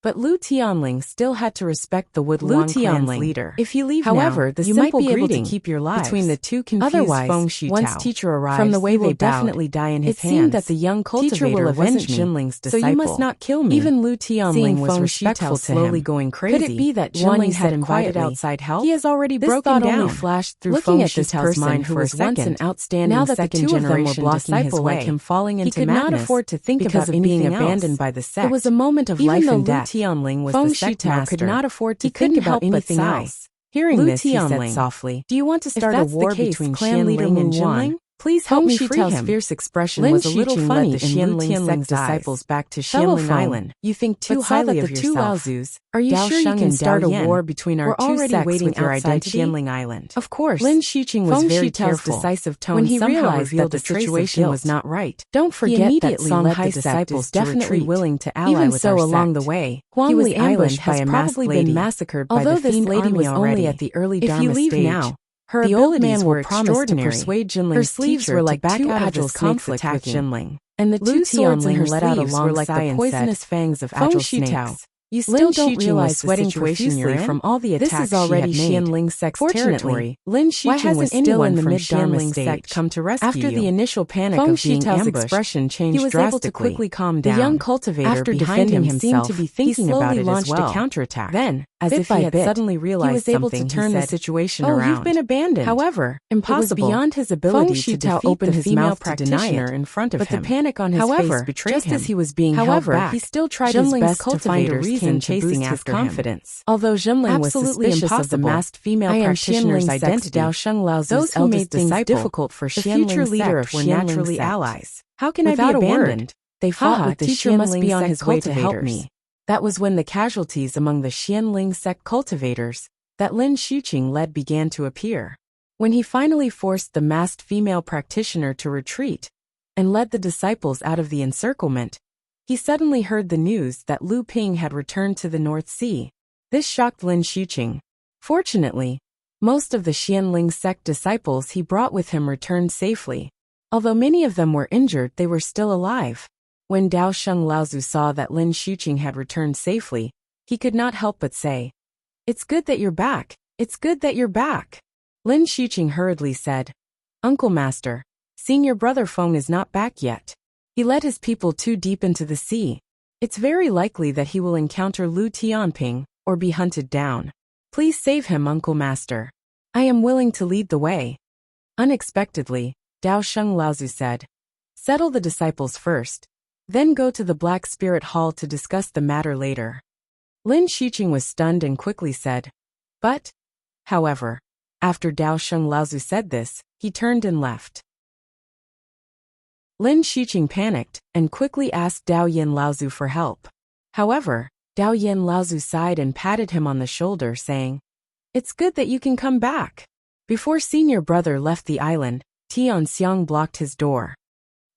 but Lu Tianling still had to respect the Wood Luang clan's leader. "If you leave However, now, the you might simple be able to greeting keep your lives between the two confused Otherwise, Feng Shitao. once teacher arrives, From the way he will they bowed, definitely die in his it hands. seemed that the young Teacher cultivator will avenge wasn't me, Jinling's so you must disciple. not kill me." Even Lu Tianling Seeing was Feng respectful Shitao to slowly him. going crazy. Could it be that Luan Jinling Yu had said invited quietly, outside help? "He has already This broken thought down." only flashed through Looking Feng at this Shitao's person mind who for a was once second, an outstanding now that the second two of them were generation blocking his disciple way, like him falling he into could not madness afford to think because about of being anything abandoned else. by the sect. It was a moment of Even life though and Lu death, Tianling was Feng the sect Shitao master, could not afford to he couldn't think about help but anything sigh. else. Hearing Lu this, he said Tianling, softly, "Do you want to start a that's the war case, between clan leader Xianling and Lu Wan? Jinling? Please help Feng me free Shitao's him." fierce expression Lin was a little Shiqing funny led the in Lu Xianling's Tianling's disciples eyes. back to "Fellow Xianling Feng, Island. you think too But saw highly that of the two yourself. Laozus, Are you Dao sure you Sheng can and start Dao a Yan, war between our were two already sects waiting with your outside identity? Xianling Island?" Of course. Lin Shiqing was Feng very Shitao's careful. decisive tone When he somehow realized revealed that the a trace of situation was guilt. not right, Don't he forget that immediately led Songhai the sect disciples is to definitely retreat. willing to ally Even with so, our along the sect. way, Huangli he was Island ambushed by has a probably masked been lady. massacred by Although the this fiend lady army was already only at the early If you Dharma leave stage, now, Her the old abilities man were will promise to extraordinary. persuade Jinling's Her sleeves teacher were like to back two out of agile this snakes conflict with attacking. Jinling. And the Lu two swords in her Tianling let out a sleeves long were like sigh the and poisonous said, fangs of "Feng agile Shitao, snakes. you Lin still don't Xiqing realize was the sweating situation profusely you're in? from all the This attacks is already she had made. Xianling sect's Fortunately, territory. Lin Why Xiqing hasn't was still anyone in the from mid-Dharma Xianling sect stage. come to rescue After the you?" initial panic Feng of being Shitao's ambushed, expression changed he was able to drastically. quickly calm The down. young cultivator After behind defending him seemed to himself, be thinking he about slowly it as launched well. a counterattack. Then, as bit if by he had bit, suddenly realized he was able something, to turn he the said, situation "Oh, around. you've been abandoned." However, Impossible. it was beyond his Feng ability to Shitao defeat opened the his female mouth to deny practitioner it, in front of but him. the panic on his However, face betrayed just him. as he was being held However, back, he still tried Jinling's his best to find a cultivators reason came to chasing boost his after him. confidence. Although Jinling was Absolutely suspicious of the impossible. masked female I am practitioner's Xianling identity, Dao Sheng Laozu's those who eldest made things disciple, difficult for the Xianling future leader of were Xianling naturally sect. allies. How can Without I be a word, abandoned? They fought Haha, with the teacher must Xianling be on sect his way to help cultivators. me. That was when the casualties among the Xianling sect cultivators that Lin Xiqing led began to appear. When he finally forced the masked female practitioner to retreat and led the disciples out of the encirclement, he suddenly heard the news that Lu Ping had returned to the North Sea. This shocked Lin Xiqing. Fortunately, most of the Xianling sect disciples he brought with him returned safely. Although many of them were injured, they were still alive. When Dao Sheng Laozu saw that Lin Xiqing had returned safely, he could not help but say, "It's good that you're back. It's good that you're back." Lin Xiqing hurriedly said, "Uncle Master, seeing your brother Feng is not back yet. He led his people too deep into the sea. It's very likely that he will encounter Lu Tianping or be hunted down. Please save him, Uncle Master. I am willing to lead the way." Unexpectedly, Dao Sheng Laozu said, "Settle the disciples first, then go to the Black Spirit Hall to discuss the matter later." Lin Xiqing was stunned and quickly said, "But," however, after Dao Sheng Laozu said this, he turned and left. Lin Xiqing panicked and quickly asked Dao Yin Laozu for help. However, Dao Yin Laozu sighed and patted him on the shoulder, saying, "It's good that you can come back." Before senior brother left the island, Tian Xiang blocked his door.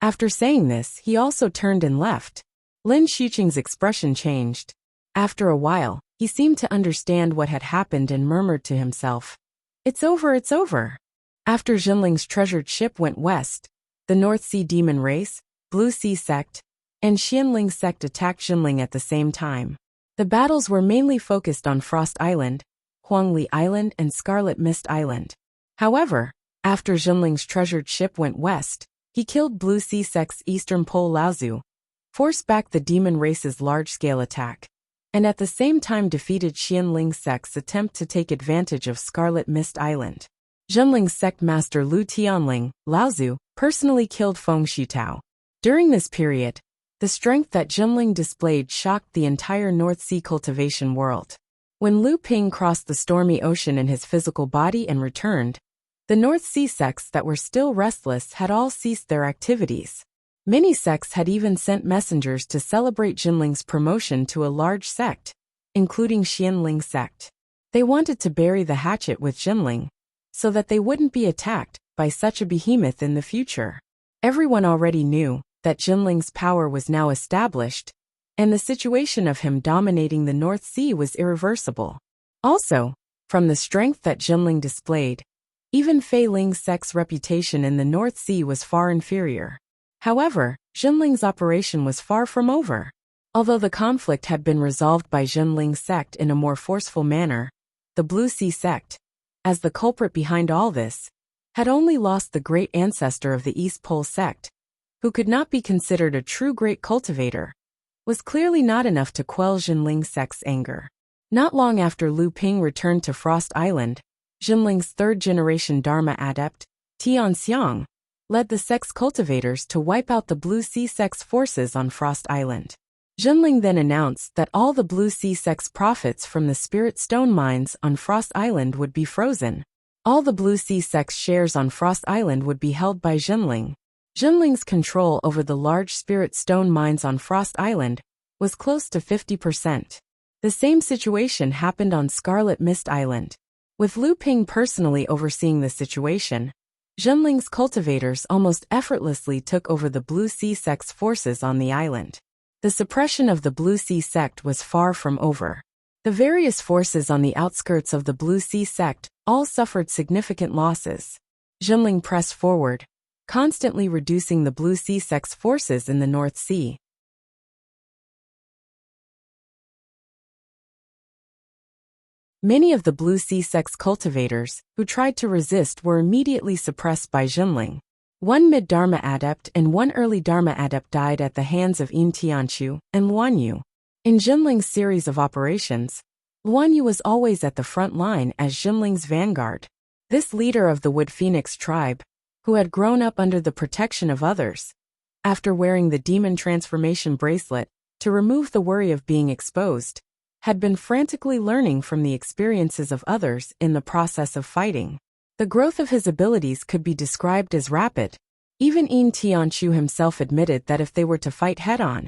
After saying this, he also turned and left. Lin Xiqing's expression changed. After a while, he seemed to understand what had happened and murmured to himself, "It's over, it's over." After Jinling's treasured ship went west, the North Sea Demon Race, Blue Sea Sect, and Xianling Sect attacked Jinling at the same time. The battles were mainly focused on Frost Island, Huangli Island, and Scarlet Mist Island. However, after Jinling's treasured ship went west, he killed Blue Sea Sect's Eastern Pole Laozu, forced back the Demon Race's large-scale attack, and at the same time defeated Xianling Sect's attempt to take advantage of Scarlet Mist Island. Jinling's sect master Lu Tianling, Laozu, personally killed Feng Shitao. During this period, the strength that Jinling displayed shocked the entire North Sea cultivation world. When Lu Ping crossed the stormy ocean in his physical body and returned, the North Sea sects that were still restless had all ceased their activities. Many sects had even sent messengers to celebrate Jinling's promotion to a large sect, including Xianling sect. They wanted to bury the hatchet with Jinling, so that they wouldn't be attacked by such a behemoth in the future. Everyone already knew that Jinling's power was now established, and the situation of him dominating the North Sea was irreversible. Also, from the strength that Jinling displayed, even Fei Ling's sect's reputation in the North Sea was far inferior. However, Jinling's operation was far from over. Although the conflict had been resolved by Jinling's sect in a more forceful manner, the Blue Sea sect, as the culprit behind all this, had only lost the great ancestor of the East Pole sect, who could not be considered a true great cultivator, was clearly not enough to quell Jinling sect's anger. Not long after Lu Ping returned to Frost Island, Jinling's third-generation Dharma adept, Tian Xiang, led the sect's cultivators to wipe out the Blue Sea sect's forces on Frost Island. Jinling then announced that all the Blue Sea sect's profits from the spirit stone mines on Frost Island would be frozen. All the Blue Sea sect's shares on Frost Island would be held by Jinling. Jinling's control over the large spirit stone mines on Frost Island was close to 50%. The same situation happened on Scarlet Mist Island. With Lu Ping personally overseeing the situation, Jinling's cultivators almost effortlessly took over the Blue Sea sect's forces on the island. The suppression of the Blue Sea sect was far from over. The various forces on the outskirts of the Blue Sea sect all suffered significant losses. Jimling pressed forward, constantly reducing the Blue Sea sect's forces in the North Sea. Many of the Blue Sea sect's cultivators, who tried to resist, were immediately suppressed by Jimling. One mid-Dharma adept and one early Dharma adept died at the hands of Yin Tianqiu and Luanyu. In Jimling's series of operations, Luanyu was always at the front line as Jimling's vanguard. This leader of the Wood Phoenix tribe, who had grown up under the protection of others, after wearing the demon transformation bracelet to remove the worry of being exposed, had been frantically learning from the experiences of others in the process of fighting. The growth of his abilities could be described as rapid. Even Yin Tianqiu himself admitted that if they were to fight head-on,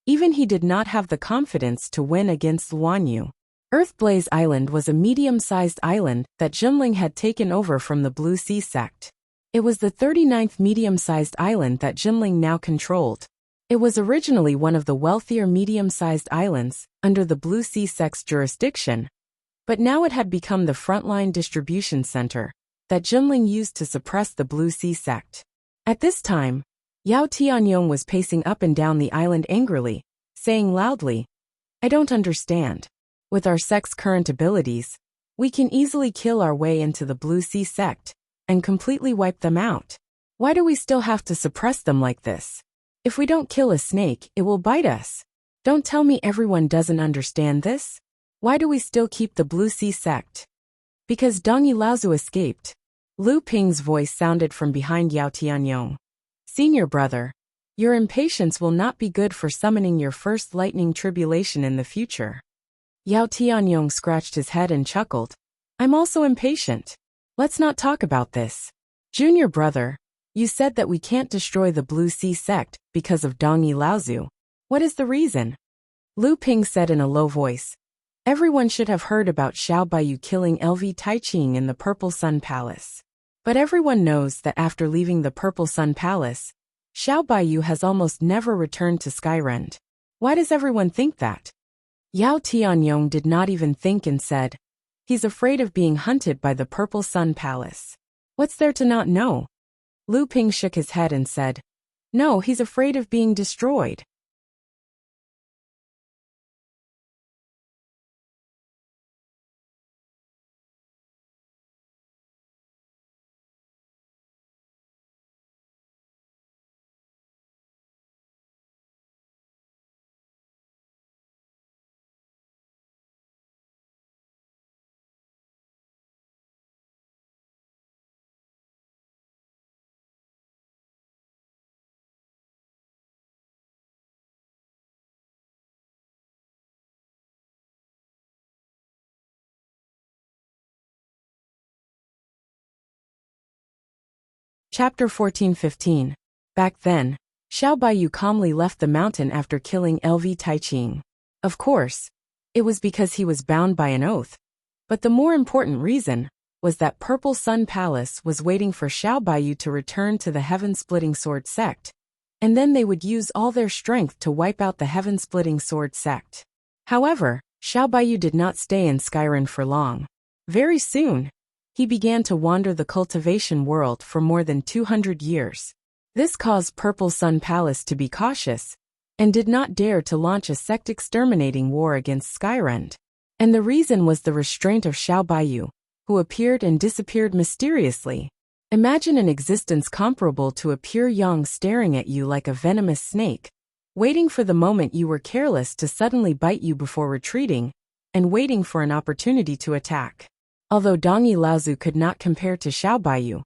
even he did not have the confidence to win against Luanyu. Earthblaze Island was a medium-sized island that Jimling had taken over from the Blue Sea sect. It was the 39th medium-sized island that Jimling now controlled. It was originally one of the wealthier medium-sized islands under the Blue Sea sect's jurisdiction, but now it had become the frontline distribution center that Jimling used to suppress the Blue Sea sect. At this time, Yao Tianyong was pacing up and down the island angrily, saying loudly, "I don't understand. With our sect's current abilities, we can easily kill our way into the Blue Sea sect and completely wipe them out. Why do we still have to suppress them like this? If we don't kill a snake, it will bite us. Don't tell me everyone doesn't understand this. Why do we still keep the Blue Sea sect?" Because Dong Yilaozu escaped. Lu Ping's voice sounded from behind Yao Tianyong. "Senior brother, your impatience will not be good for summoning your first lightning tribulation in the future." Yao Tianyong scratched his head and chuckled. "I'm also impatient. Let's not talk about this. Junior brother, you said that we can't destroy the Blue Sea sect because of Dong Yilaozu. What is the reason?" Lu Ping said in a low voice. "Everyone should have heard about Xiao Baiyu killing LV Taiqing in the Purple Sun Palace. But everyone knows that after leaving the Purple Sun Palace, Xiao Baiyu has almost never returned to Skyrend. Why does everyone think that?" Yao Tianyong did not even think and said, "He's afraid of being hunted by the Purple Sun Palace. What's there to not know?" Lu Ping shook his head and said, "No, he's afraid of being destroyed." Chapter 14-15. Back then, Xiao Baiyu calmly left the mountain after killing LV Taiqing. Of course, it was because he was bound by an oath, but the more important reason was that Purple Sun Palace was waiting for Xiao Baiyu to return to the Heaven-Splitting Sword sect, and then they would use all their strength to wipe out the Heaven-Splitting Sword sect. However, Xiao Baiyu did not stay in Skyrend for long. Very soon, he began to wander the cultivation world for more than 200 years. This caused Purple Sun Palace to be cautious and did not dare to launch a sect-exterminating war against Skyrend. And the reason was the restraint of Xiao Baiyu, who appeared and disappeared mysteriously. Imagine an existence comparable to a pure yang staring at you like a venomous snake, waiting for the moment you were careless to suddenly bite you before retreating, and waiting for an opportunity to attack. Although Dong Yilaozu could not compare to Xiao Baiyu,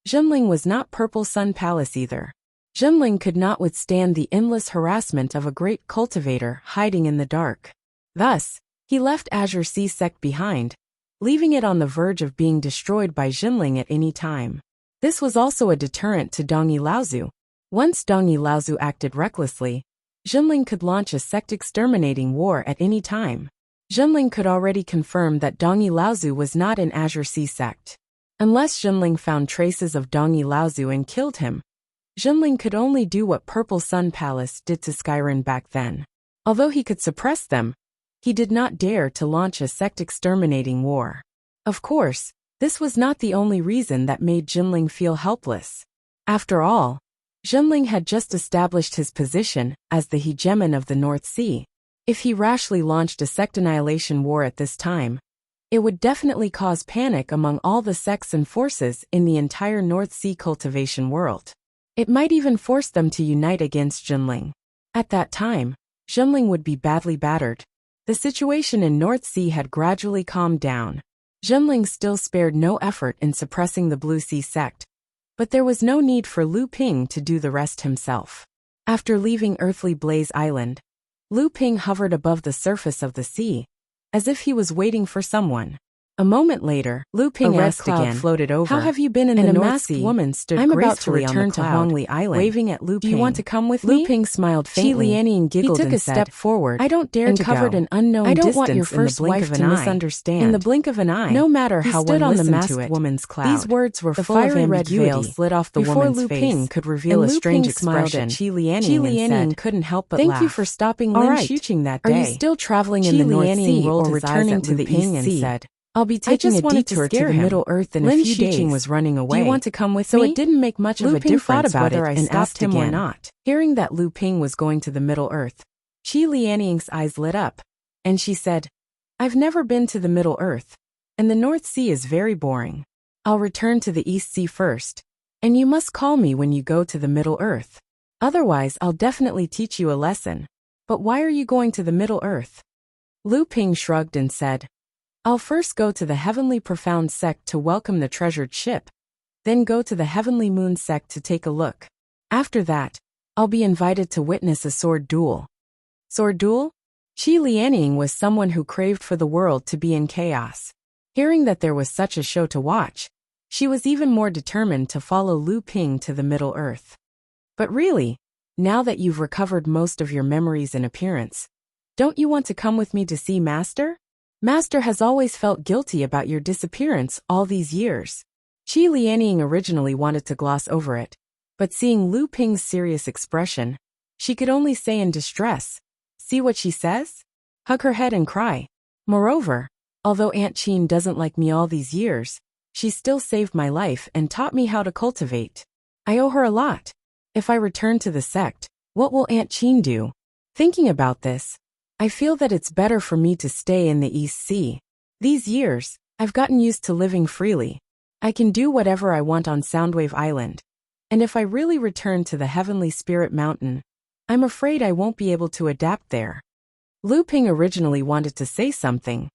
Jimling was not Purple Sun Palace either. Jimling could not withstand the endless harassment of a great cultivator hiding in the dark. Thus, he left Azure Sea sect behind, leaving it on the verge of being destroyed by Jimling at any time. This was also a deterrent to Dong Yilaozu. Once Dong Yilaozu acted recklessly, Jimling could launch a sect-exterminating war at any time. Jimling could already confirm that Dong Yilaozu was not in Azure Sea sect. Unless Jimling found traces of Dong Yilaozu and killed him, Jimling could only do what Purple Sun Palace did to Skyrend back then. Although he could suppress them, He did not dare to launch a sect-exterminating war. Of course, this was not the only reason that made Jinling feel helpless. After all, Jinling had just established his position as the hegemon of the North Sea. If he rashly launched a sect annihilation war at this time, it would definitely cause panic among all the sects and forces in the entire North Sea cultivation world. It might even force them to unite against Jinling. At that time, Jinling would be badly battered. The situation in North Sea had gradually calmed down. Jinling still spared no effort in suppressing the Blue Sea sect, but there was no need for Lu Ping to do the rest himself. After leaving Earthly Blaze Island, Lu Ping hovered above the surface of the sea, as if he was waiting for someone. A moment later, Lu Ping asked again, floated over. How have you been in the North Sea? And a masked woman stood gracefully on the cloud, I'm about to return to Huangli Island, waving at Lu Ping. Do you want to come with me? Lu Ping smiled faintly. Qi Lianying giggled and said, he took a step forward. I don't dare to covered an unknown distance. I don't want your first wife to misunderstand. In the blink of an eye, no matter how one listened to it, woman's cloud. These words were full of ambiguity. The fiery red veil slid off the woman's face. Before Lu Ping could reveal a strange expression, Qi Lianying couldn't help but laugh. Thank you for stopping Lin Xuqing that day. Are you still traveling in the North Sea or returning to the East Sea? I'll be taking a detour to the Middle Earth in a few days. Lin Xuqing was running away. Do you want to come with me? So it didn't make much of a difference whether I stopped him or not. Hearing that Lu Ping was going to the Middle Earth, Qi Lianying's eyes lit up, and she said, I've never been to the Middle Earth, and the North Sea is very boring. I'll return to the East Sea first, and you must call me when you go to the Middle Earth. Otherwise, I'll definitely teach you a lesson. But why are you going to the Middle Earth? Lu Ping shrugged and said, I'll first go to the Heavenly Profound sect to welcome the treasured ship, then go to the Heavenly Moon sect to take a look. After that, I'll be invited to witness a sword duel. Sword duel? Qi Lianying was someone who craved for the world to be in chaos. Hearing that there was such a show to watch, she was even more determined to follow Lu Ping to the Middle Earth. But really, now that you've recovered most of your memories and appearance, don't you want to come with me to see Master? Master has always felt guilty about your disappearance all these years. Qi Lianying originally wanted to gloss over it, but seeing Lu Ping's serious expression, she could only say in distress, see what she says? Hug her head and cry. Moreover, although Aunt Qin doesn't like me all these years, she still saved my life and taught me how to cultivate. I owe her a lot. If I return to the sect, what will Aunt Qin do? Thinking about this, I feel that it's better for me to stay in the East Sea. These years, I've gotten used to living freely. I can do whatever I want on Soundwave Island. And if I really return to the Heavenly Spirit Mountain, I'm afraid I won't be able to adapt there. Lu Ping originally wanted to say something,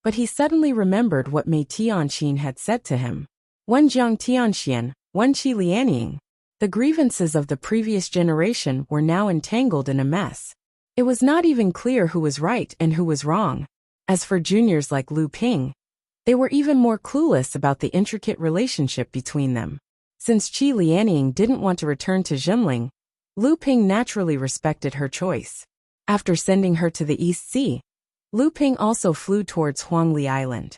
but he suddenly remembered what Mei Tianxian had said to him. Wen Jiang Tianxian, Wen Qi Lianying. The grievances of the previous generation were now entangled in a mess. It was not even clear who was right and who was wrong. As for juniors like Lu Ping, they were even more clueless about the intricate relationship between them. Since Qi Lianying didn't want to return to Jinling, Lu Ping naturally respected her choice. After sending her to the East Sea, Lu Ping also flew towards Huangli Island.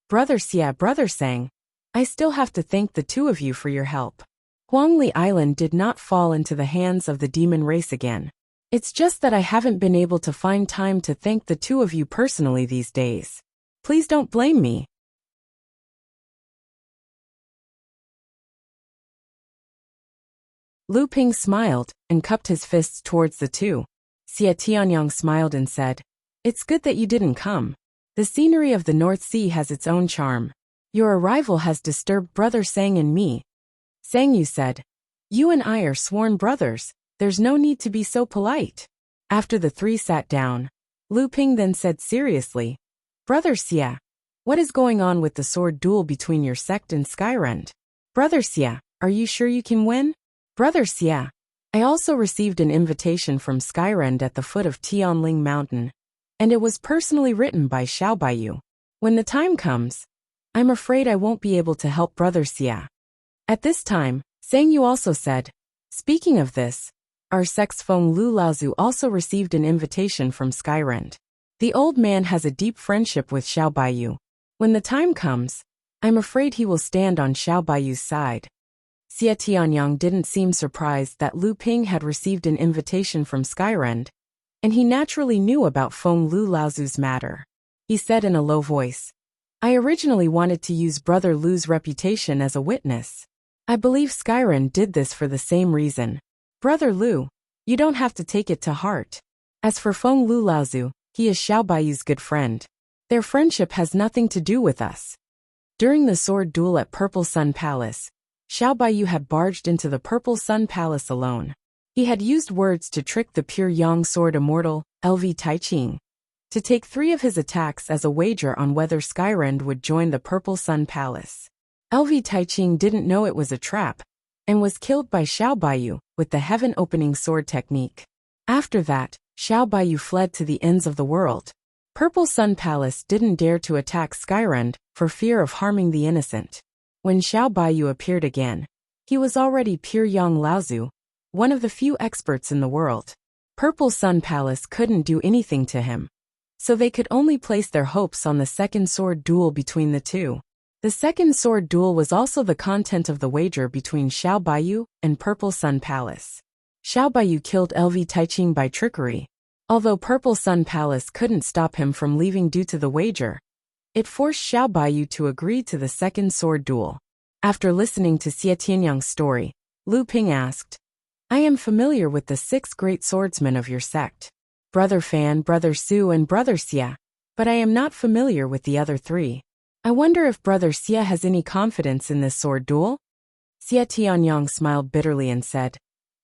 Brother Xia, Brother Sang, I still have to thank the two of you for your help. Huangli Island did not fall into the hands of the demon race again. It's just that I haven't been able to find time to thank the two of you personally these days. Please don't blame me. Lu Ping smiled and cupped his fists towards the two. Xia Tianyang smiled and said, It's good that you didn't come. The scenery of the North Sea has its own charm. Your arrival has disturbed Brother Sang and me. Sang Yu said, You and I are sworn brothers. There's no need to be so polite. After the three sat down, Lu Ping then said seriously, Brother Xia, what is going on with the sword duel between your sect and Skyrend? Brother Xia, are you sure you can win? Brother Xia, I also received an invitation from Skyrend at the foot of Tianling Mountain, and it was personally written by Xiao Baiyu. When the time comes, I'm afraid I won't be able to help Brother Xia. At this time, Sang Yu also said, Speaking of this, our sect's Feng Lu Laozu also received an invitation from Skyrend. The old man has a deep friendship with Xiao Baiyu. When the time comes, I'm afraid he will stand on Xiao Baiyu's side. Xia Tianyang didn't seem surprised that Lu Ping had received an invitation from Skyrend, and he naturally knew about Feng Lu Laozu's matter. He said in a low voice, I originally wanted to use Brother Lu's reputation as a witness. I believe Skyren did this for the same reason. Brother Lu, you don't have to take it to heart. As for Feng Lu Laozu, he is Xiao Baiyu's good friend. Their friendship has nothing to do with us. During the sword duel at Purple Sun Palace, Xiao Baiyu had barged into the Purple Sun Palace alone. He had used words to trick the pure Yang sword immortal, LV Taiching, to take 3 of his attacks as a wager on whether Skyrend would join the Purple Sun Palace. LV Taiching didn't know it was a trap, and was killed by Xiao Baiyu with the heaven-opening sword technique. After that, Xiao Baiyu fled to the ends of the world. Purple Sun Palace didn't dare to attack Skyrend for fear of harming the innocent. When Xiao Baiyu appeared again, he was already pure Yang Laozu, one of the few experts in the world. Purple Sun Palace couldn't do anything to him, so they could only place their hopes on the second sword duel between the two. The second sword duel was also the content of the wager between Xiao Baiyu and Purple Sun Palace. Xiao Baiyu killed LV Taiching by trickery. Although Purple Sun Palace couldn't stop him from leaving due to the wager, it forced Xiao Baiyu to agree to the second sword duel. After listening to Xie Tianyang's story, Lu Ping asked, I am familiar with the 6 great swordsmen of your sect, Brother Fan, Brother Su and Brother Xie, but I am not familiar with the other 3. I wonder if Brother Xie has any confidence in this sword duel? Xie Tianyang smiled bitterly and said,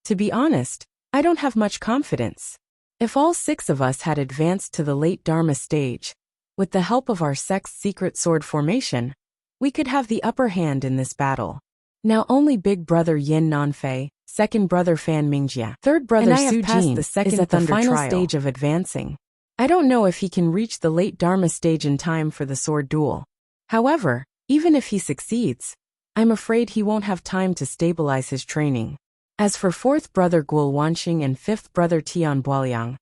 To be honest, I don't have much confidence. If all 6 of us had advanced to the late Dharma stage, with the help of our sect's secret sword formation, we could have the upper hand in this battle. Now only Big Brother Yin Nanfei, second brother Fan Mingjia, third brother Su Jin is at the final stage of advancing. I don't know if he can reach the late Dharma stage in time for the sword duel. However, even if he succeeds, I'm afraid he won't have time to stabilize his training. As for fourth brother Guo Wanxing and fifth brother Tian Boiliang,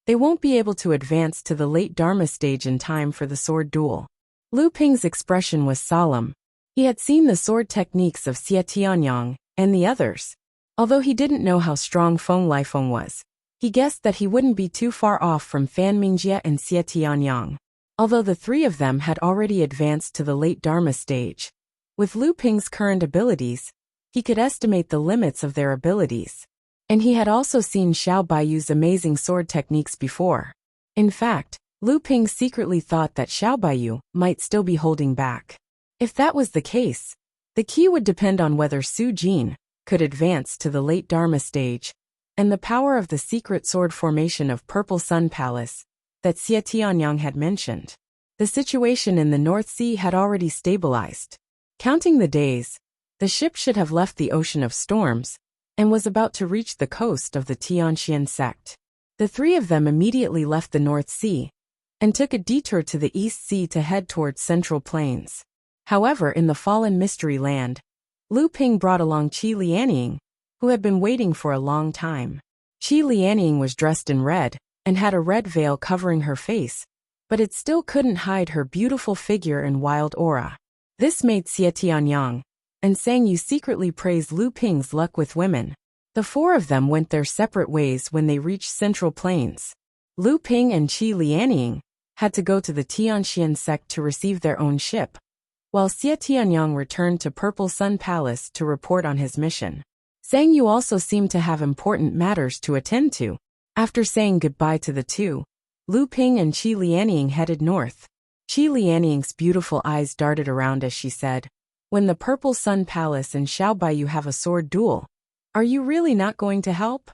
they won't be able to advance to the late Dharma stage in time for the sword duel. Lu Ping's expression was solemn. He had seen the sword techniques of Xie Tianyang and the others. Although he didn't know how strong Feng Lifeng was, he guessed that he wouldn't be too far off from Fan Mingjie and Xie Tianyang. Although the 3 of them had already advanced to the late Dharma stage, with Lu Ping's current abilities, he could estimate the limits of their abilities. And he had also seen Xiao Baiyu's amazing sword techniques before. In fact, Lu Ping secretly thought that Xiao Baiyu might still be holding back. If that was the case, the key would depend on whether Su Jin could advance to the late Dharma stage, and the power of the secret sword formation of Purple Sun Palace that Xie Tianyang had mentioned. The situation in the North Sea had already stabilized. Counting the days, the ship should have left the Ocean of Storms and was about to reach the coast of the Tianxian sect. The 3 of them immediately left the North Sea and took a detour to the East Sea to head towards Central Plains. However, in the fallen mystery land, Lu Ping brought along Qi Lianying, who had been waiting for a long time. Qi Lianying was dressed in red and had a red veil covering her face, but it still couldn't hide her beautiful figure and wild aura. This made Xie Tianyang and Sang Yu secretly praise Lu Ping's luck with women. The 4 of them went their separate ways when they reached Central Plains. Lu Ping and Qi Lianying had to go to the Tianxian sect to receive their own ship, while Xie Tianyang returned to Purple Sun Palace to report on his mission. Sang Yu also seemed to have important matters to attend to. After saying goodbye to the 2, Lu Ping and Qi Lianying headed north. Qi Lianying's beautiful eyes darted around as she said, When the Purple Sun Palace and Xiao Baiyu have a sword duel, are you really not going to help?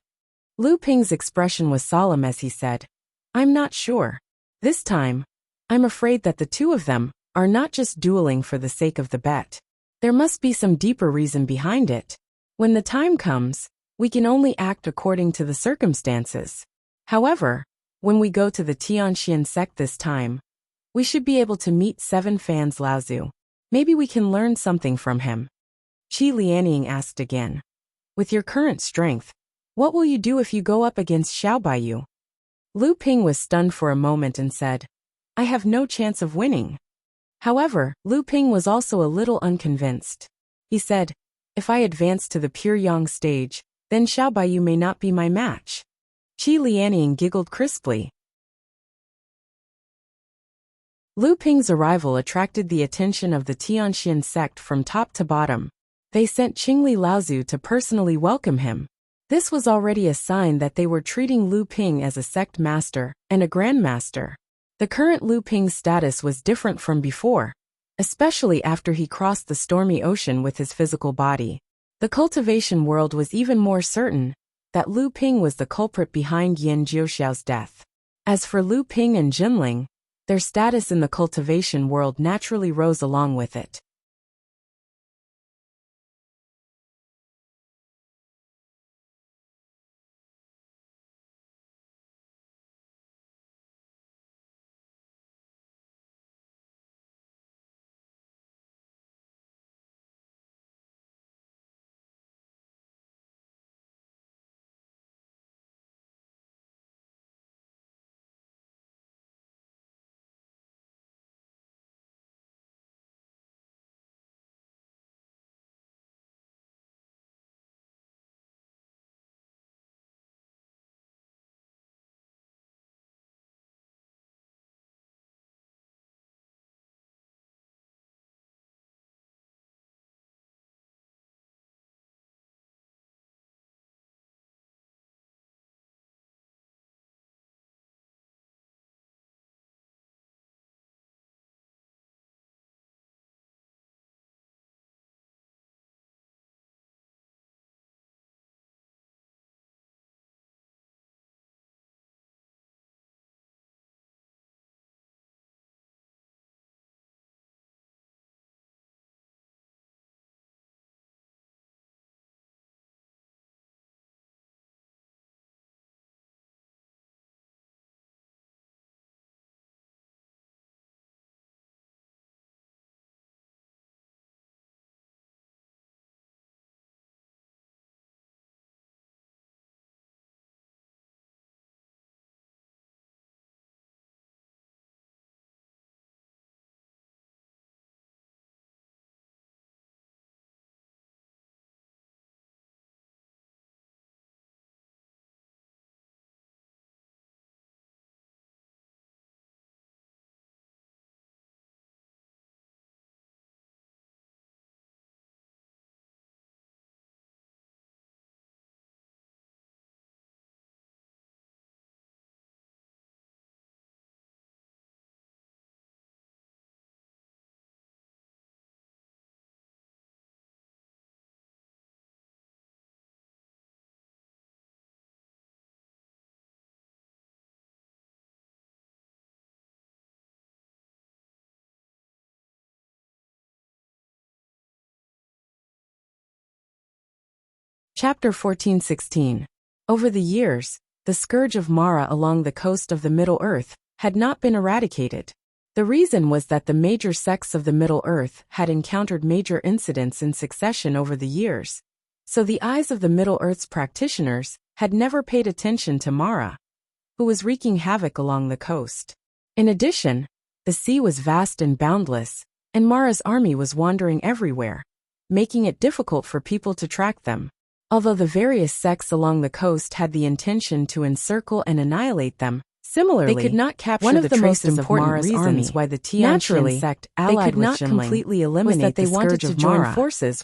Lu Ping's expression was solemn as he said, I'm not sure. This time, I'm afraid that the 2 of them are not just dueling for the sake of the bet. There must be some deeper reason behind it. When the time comes, we can only act according to the circumstances. However, when we go to the Tianxian sect this time, we should be able to meet 7 Fans Laozu. Maybe we can learn something from him. Qi Lianying asked again. With your current strength, what will you do if you go up against Xiao Baiyu? Lu Ping was stunned for a moment and said, I have no chance of winning. However, Lu Ping was also a little unconvinced. He said, If I advance to the pure Yang stage, then Xiao Baiyu may not be my match. Qi Lianying giggled crisply. Lu Ping's arrival attracted the attention of the Tianxian sect from top to bottom. They sent Qingli Laozu to personally welcome him. This was already a sign that they were treating Lu Ping as a sect master and a grandmaster. The current Lu Ping's status was different from before, especially after he crossed the stormy ocean with his physical body. The cultivation world was even more certain that Lu Ping was the culprit behind Yan Jiuxiao's death. As for Lu Ping and Jinling, their status in the cultivation world naturally rose along with it. Chapter 14:16. Over the years, the scourge of Mara along the coast of the Middle Earth had not been eradicated. The reason was that the major sects of the Middle Earth had encountered major incidents in succession over the years, so the eyes of the Middle Earth's practitioners had never paid attention to Mara, who was wreaking havoc along the coast. In addition, the sea was vast and boundless, and Mara's army was wandering everywhere, making it difficult for people to track them. Although the various sects along the coast had the intention to encircle and annihilate them, similarly, they could not capture one of the most important reasons why the Tianxian sect allied with Jinling completely eliminate the scourge of Mara.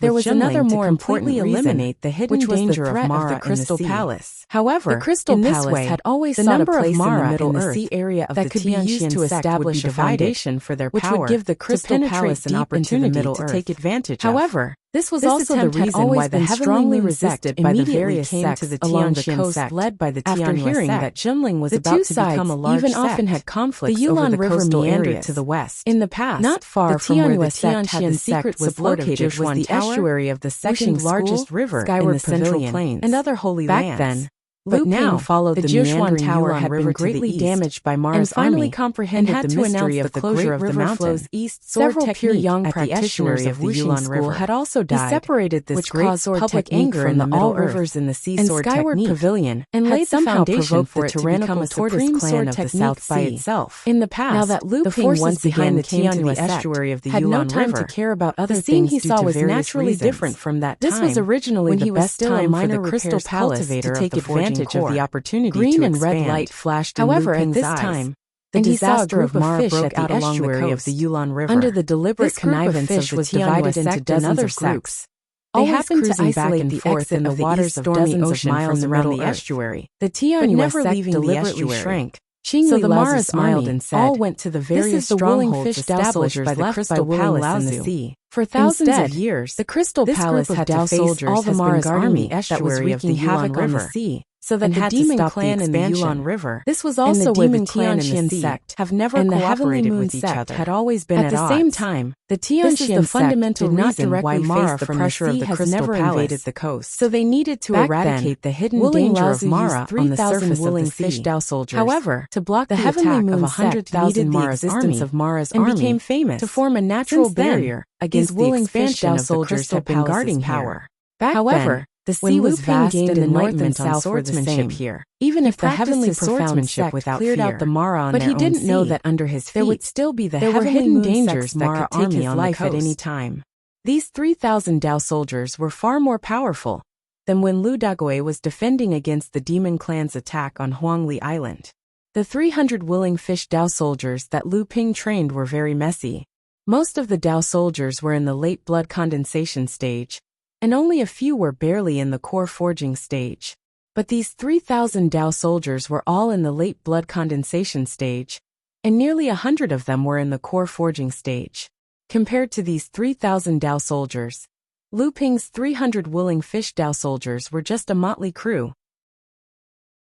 There was another more important reason, eliminate the hidden danger of Mara of the Crystal Palace. However, the Crystal Palace had always sought a place in the Middle Earth sea area of that could be used to establish a foundation for their power, which would give the Crystal Palace an opportunity to take advantage of. However, this was also the reason why the strongly resisted by the various sects along the coast led by the Tianhui sect. After hearing that Jinling was about to become a large sect, often had conflicts over the coastal area to the west. In the past, not far from where the Tianxian sect was located was the estuary of the second largest river in the Central Plains and other holy lands. Back then, but now followed the Jiushuan Tower had been greatly damaged by Mara's army comprehended and had to announce the closure of the mountain. Several pure young practitioners of the Yulan School had also died. He separated this great public anger in the all rivers in the sea sword Skyward Pavilion and laid the foundation for it to become a supreme clan of the South by itself. In the past, now that Lu Ping once behind the Tianhui estuary of the Yulan River, had no time to care about other things. The scene he saw was naturally different from that time. This was originally the best time for the Crystal Palace to take advantage advantage of the opportunity green to and red expand. light flashed However, in Lu at Ping's this eyes, time, and the he saw a disaster group of of Mara fish broke at the out along the estuary coast of the Yulon River. under the deliberate This group of connivance fish of the was Tianywa divided into sect dozens and other of groups. groups. They Always happened to cruising back isolate and the forth exit in the of the waters east of stormy dozens of ocean miles from the around Middle the Earth. estuary. The But Tianywa never sect leaving the deliberately estuary. shrank. Qingli So the Laozu Mara smiled army and said, all went to the "This various is the Wuling strongholds fish established by the left Crystal by Palace Wuling in the Laozu. sea. For thousands Instead, of years, the Crystal this Palace group of had Dao to face soldiers all the has been Mara's guarding army the that was estuary of the wreaking havoc Yulon on the River, sea, so that and the had to Demon stop Clan the and the expansion. Yulon River. This was And also the where Demon the Clan and the Tianxian Sea sect have never and the Heavenly cooperated Moon with each sect other. had always been At the odds. same time, the This is the Tianxian sect fundamental did not reason directly why Mara face the from pressure the of sea the has Crystal never Palace, invaded the coast. so they needed to Back eradicate then, the hidden Wuling danger Laozu of Mara used on the 3,000 surface of the Wuling fish sea. Dao soldiers. However, To block the the Heavenly attack Moon of sect 100,000 needed the Mara's existence army of Mara's and army became famous to form a natural Since then, barrier these against the Wuling fish expansion Dao of the soldiers Crystal have been Palace's guarding power. here. Back However, then, the when sea Lu was Ping vast gained and the enlightenment North and on South were the swordsmanship same. here, Even he if the practiced heavenly his swordsmanship profound without cleared fear. out the Mara on But their he didn't own know sea, that under his there would feet still be the there were Heavenly hidden Moon dangers sect's that Mara could take army his on the life at any coast. time. These 3,000 Dao soldiers were far more powerful than when Lu Dagui was defending against the Demon Clan's attack on Huangli Island. The 300 willing fish Dao soldiers that Lu Ping trained were very messy. Most of the Dao soldiers were in the late blood condensation stage, and only a few were barely in the core forging stage. But these 3,000 Dao soldiers were all in the late blood condensation stage, and nearly 100 of them were in the core forging stage. Compared to these 3,000 Dao soldiers, Lu Ping's 300 willing fish Dao soldiers were just a motley crew.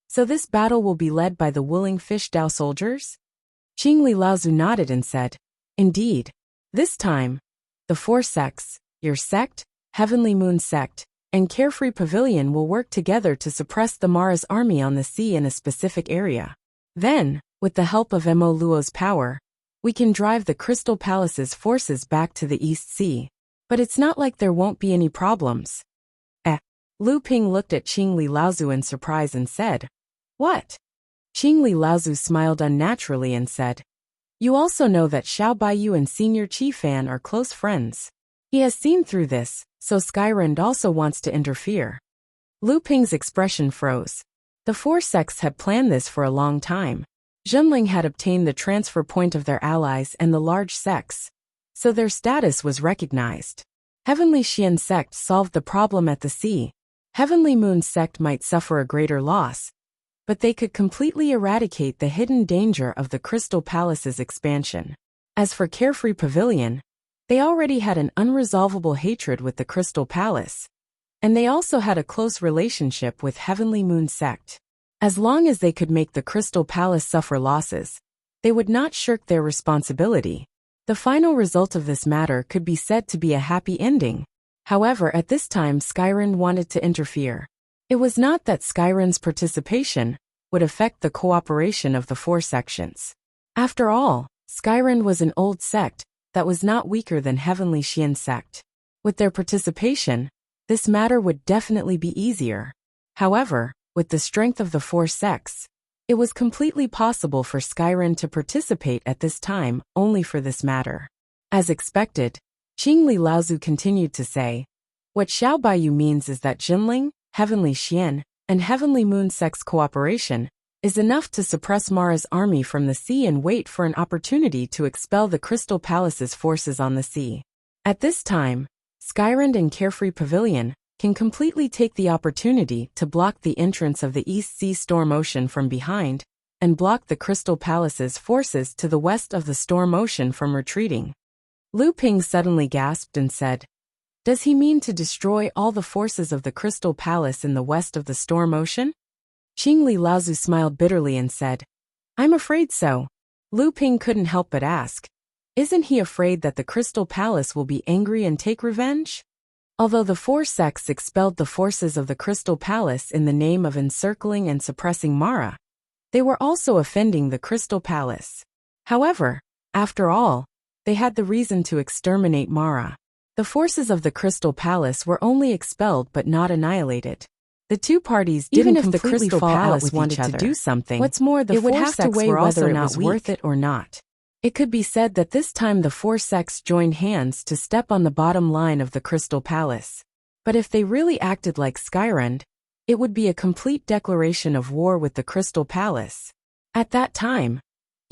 So this battle will be led by the willing fish Dao soldiers? Qingli Laozu nodded and said, "Indeed. This time, the four sects, your sect, Heavenly Moon sect, and Carefree Pavilion will work together to suppress the Mara's army on the sea in a specific area. Then, with the help of Mo Luo's power, we can drive the Crystal Palace's forces back to the East Sea. But it's not like there won't be any problems." Lu Ping looked at Qingli Laozu in surprise and said, "What?" Qingli Laozu smiled unnaturally and said, "You also know that Xiao Baiyu and Senior Qi Fan are close friends. He has seen through this, so Skyrend also wants to interfere." Lu Ping's expression froze. The four sects had planned this for a long time. Zhenling had obtained the transfer point of their allies and the large sects, so their status was recognized. Heavenly Xian sect solved the problem at the sea. Heavenly Moon sect might suffer a greater loss, but they could completely eradicate the hidden danger of the Crystal Palace's expansion. As for Carefree Pavilion, they already had an unresolvable hatred with the Crystal Palace, and they also had a close relationship with Heavenly Moon sect. As long as they could make the Crystal Palace suffer losses, they would not shirk their responsibility. The final result of this matter could be said to be a happy ending. However, at this time Skyrend wanted to interfere. It was not that Skyrend's participation would affect the cooperation of the four sections. After all, Skyrend was an old sect that was not weaker than Heavenly Xian sect. With their participation, this matter would definitely be easier. However, with the strength of the four sects, it was completely possible for Skyrend to participate at this time only for this matter. As expected, Qingli Laozu continued to say, "What Xiao Baiyu means is that Jinling, Heavenly Xian, and Heavenly Moon sect's cooperation is enough to suppress Mara's army from the sea and wait for an opportunity to expel the Crystal Palace's forces on the sea. At this time, Skyrend and Carefree Pavilion can completely take the opportunity to block the entrance of the East Sea Storm Ocean from behind and block the Crystal Palace's forces to the west of the Storm Ocean from retreating." Lu Ping suddenly gasped and said, "Does he mean to destroy all the forces of the Crystal Palace in the west of the Storm Ocean?" Qingli Laozu smiled bitterly and said, "I'm afraid so." Lu Ping couldn't help but ask, "Isn't he afraid that the Crystal Palace will be angry and take revenge?" Although the four sects expelled the forces of the Crystal Palace in the name of encircling and suppressing Mara, they were also offending the Crystal Palace. However, after all, they had the reason to exterminate Mara. The forces of the Crystal Palace were only expelled but not annihilated. The two parties didn't Even if the completely Crystal fall out Palace with wanted each other. to do something, What's more, the it would four have to sects weigh were whether also it not was weak. worth it or not. It could be said that this time the four sects joined hands to step on the bottom line of the Crystal Palace. But if they really acted like Skyrend, It would be a complete declaration of war with the Crystal Palace. At that time,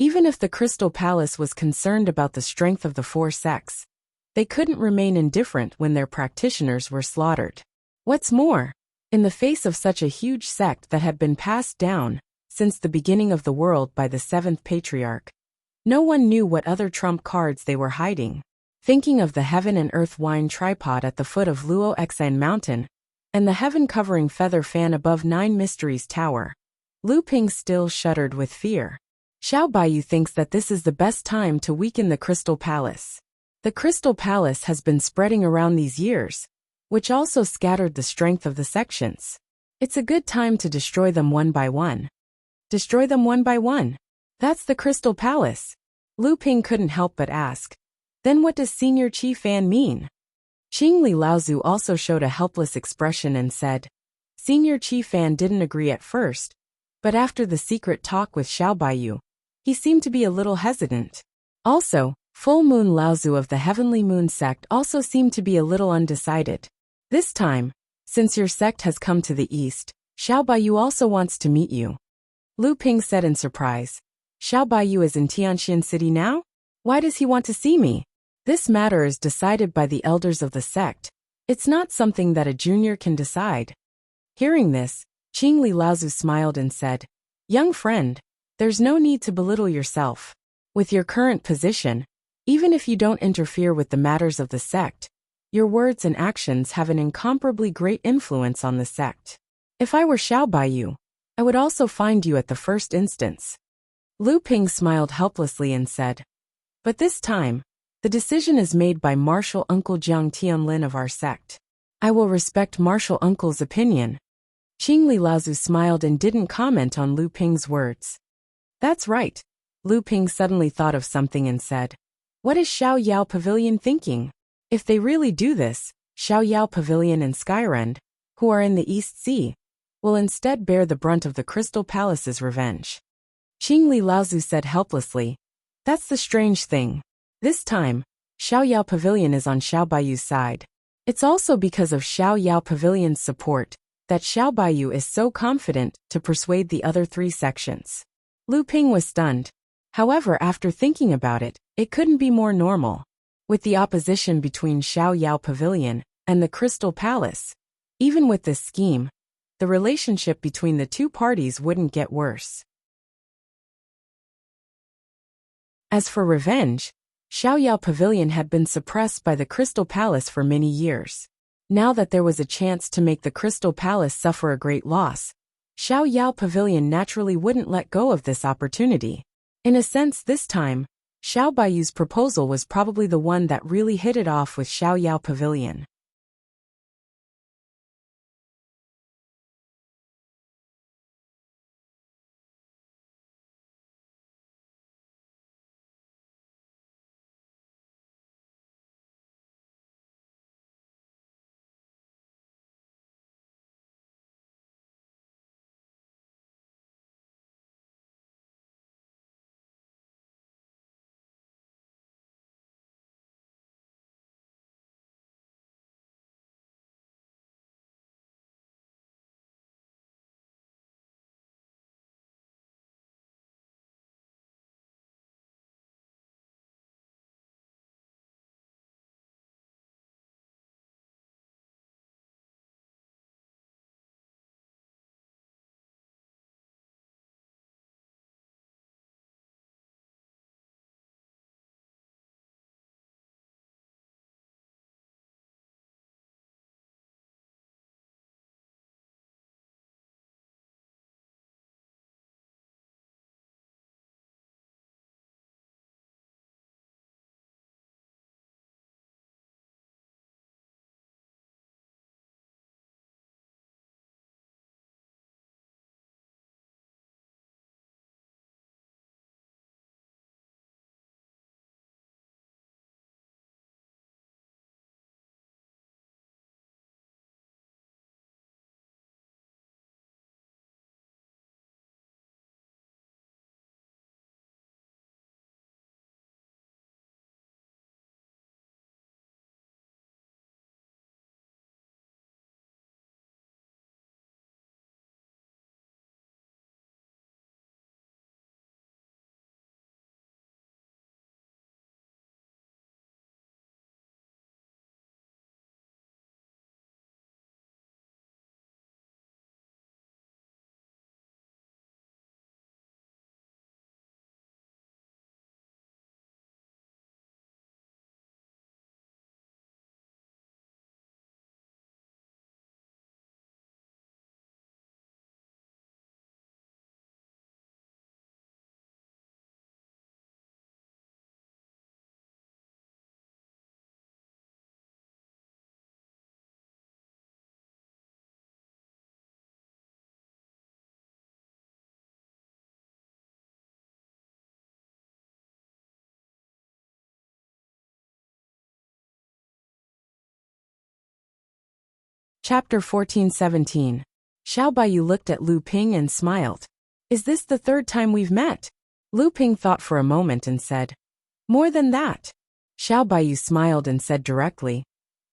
even if the Crystal Palace was concerned about the strength of the four sects, they couldn't remain indifferent when their practitioners were slaughtered. What's more, in the face of such a huge sect that had been passed down since the beginning of the world by the seventh patriarch, no one knew what other trump cards they were hiding. Thinking of the heaven and earth wine tripod at the foot of Luo Xan Mountain, and the heaven-covering feather fan above Nine Mysteries Tower, Lu Ping still shuddered with fear. Xiao Baiyu thinks that this is the best time to weaken the Crystal Palace. The Crystal Palace has been spreading around these years, which also scattered the strength of the sections. It's a good time to destroy them one by one. Destroy them one by one? That's the Crystal Palace. Lu Ping couldn't help but ask. Then what does Senior Qi Fan mean? Qingli Laozu also showed a helpless expression and said, Senior Qi Fan didn't agree at first, but after the secret talk with Xiao Baiyu, he seemed to be a little hesitant. Also, Full Moon Laozu of the Heavenly Moon sect also seemed to be a little undecided. This time, since your sect has come to the east, Xiao Baiyu also wants to meet you. Lu Ping said in surprise. Xiao Baiyu is in Tianxian City now? Why does he want to see me? This matter is decided by the elders of the sect. It's not something that a junior can decide. Hearing this, Qingli Laozu smiled and said, Young friend, there's no need to belittle yourself. With your current position, even if you don't interfere with the matters of the sect, your words and actions have an incomparably great influence on the sect. If I were Xiao Baiyu, I would also find you at the first instance. Lu Ping smiled helplessly and said, But this time, the decision is made by Martial Uncle Jiang Tianlin of our sect. I will respect Martial Uncle's opinion. Qingli Laozu smiled and didn't comment on Lu Ping's words. That's right. Lu Ping suddenly thought of something and said, What is Xiao Yao Pavilion thinking? If they really do this, Xiao Yao Pavilion and Skyrend, who are in the East Sea, will instead bear the brunt of the Crystal Palace's revenge. Qingli Laozu said helplessly, That's the strange thing. This time, Xiao Yao Pavilion is on Xiao Baiyu's side. It's also because of Xiao Yao Pavilion's support that Xiao Baiyu is so confident to persuade the other three sections. Lu Ping was stunned. However, after thinking about it, it couldn't be more normal. With the opposition between Xiao Yao Pavilion and the Crystal Palace, even with this scheme, the relationship between the two parties wouldn't get worse. As for revenge, Xiao Yao Pavilion had been suppressed by the Crystal Palace for many years. Now that there was a chance to make the Crystal Palace suffer a great loss, Xiao Yao Pavilion naturally wouldn't let go of this opportunity. In a sense, this time, Xiao Baiyu's proposal was probably the one that really hit it off with Xiao Yao Pavilion. Chapter 14-17. Xiao Baiyu looked at Lu Ping and smiled. Is this the third time we've met? Lu Ping thought for a moment and said, more than that. Xiao Baiyu smiled and said directly,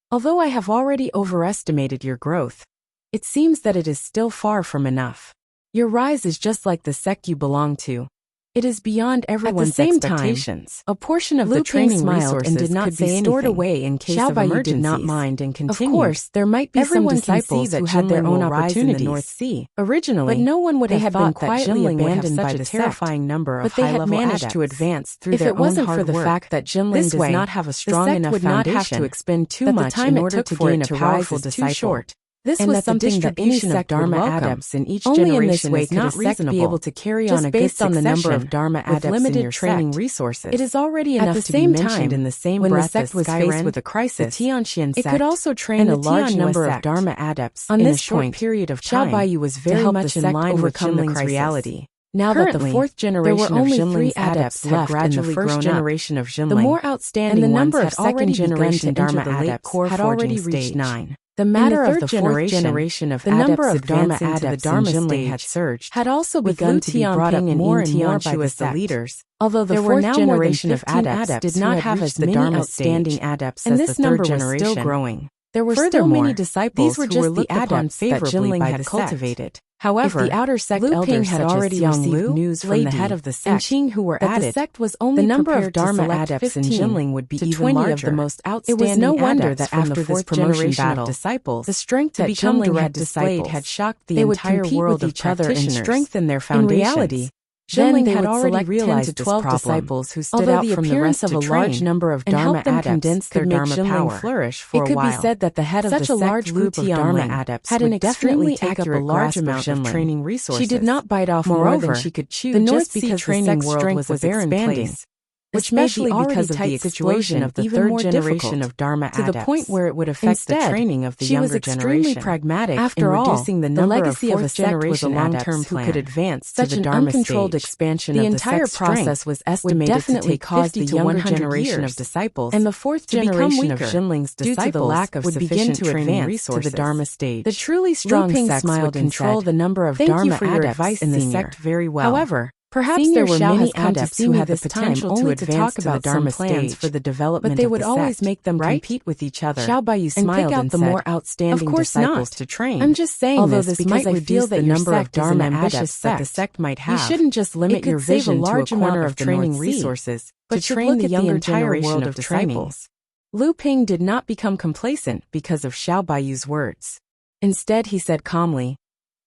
although I have already overestimated your growth, it seems that it is still far from enough. Your rise is just like the sect you belong to. It is beyond everyone's expectations. A portion of the training resources did not could be stored away in case of emergencies. Did not mind and continued. Of course, there might be some disciples who had their own opportunities in the North Sea originally, but no one would have thought that quietly abandoned by the terrifying number of high-level adepts. But they had managed to advance through their own hard work. If it wasn't for the fact that Jinling does not have a strong enough foundation, would not have to expend too much in order to gain a powerful disciple. This was something that any sect Dharma adepts in each generation is not reasonable. Be able to carry on a based on the number of Dharma adepts with limited training resources. It is already enough to be mentioned in the same breath. When the sect was faced with a crisis, the Tianxian sect, it could also train a large number of Dharma adepts in a short period of time. Xiao Baiyu was very much in line with Jinling's reality. Now that the fourth generation of Jinling's adepts had gradually grown up, the more outstanding ones had already begun to enter the late core forging stage. The matter of the fourth generation of the number of Dharma adepts the Dharma stage had surged, had also begun to be brought up more and more by the leaders. Although the fourth generation of adepts did not have as many outstanding adepts as the third generation, still growing. There were still many disciples who were looked upon favorably by the cultivated. However, the outer sect elders had already received news from the head of the sect and Qing who were added. The sect was only the number of Dharma adepts in Jinling would be even 20 larger. Of the most outstanding. It was no wonder that after this promotion battle, disciples, the strength that Jinling had displayed had shocked the entire world of each other and strengthened their foundations. In reality, Jinling had already realized 12 disciples who stood out from the rest of a large number of Dharma adepts could make Jinling flourish for a while. It could be said that the head of such a large group of Dharma adepts had an extremely take up a large amount of training resources. She did not bite off more than she could chew. The North Sea training world was a barren place, which may be because of the explosion of the third generation of Dharma adepts, to the point where it would affect the training of the younger generation. She was extremely pragmatic in reducing the number of fourth generation adepts who could advance to the Dharma stage. Such an uncontrolled expansion of the entire process was estimated to take 50 to 100 generation of disciples, and the fourth generation of Jinling's disciples due to the lack of sufficient training resources to the Dharma stage. The truly strong sects would control the number of Dharma adepts in the sect very well. However, perhaps there were many adepts who had the potential to advance to the Dharma plans for the development, but they would always make them compete with each other. Xiao Baiyu smiled and pick out the more outstanding disciples to train. I'm just saying this might reduce the number of Dharma adepts that the sect might have. You shouldn't just limit your vision to a corner of training resources, but to train the younger generation of disciples. Lu Ping did not become complacent because of Xiao Baiyu's words. Instead, he said calmly,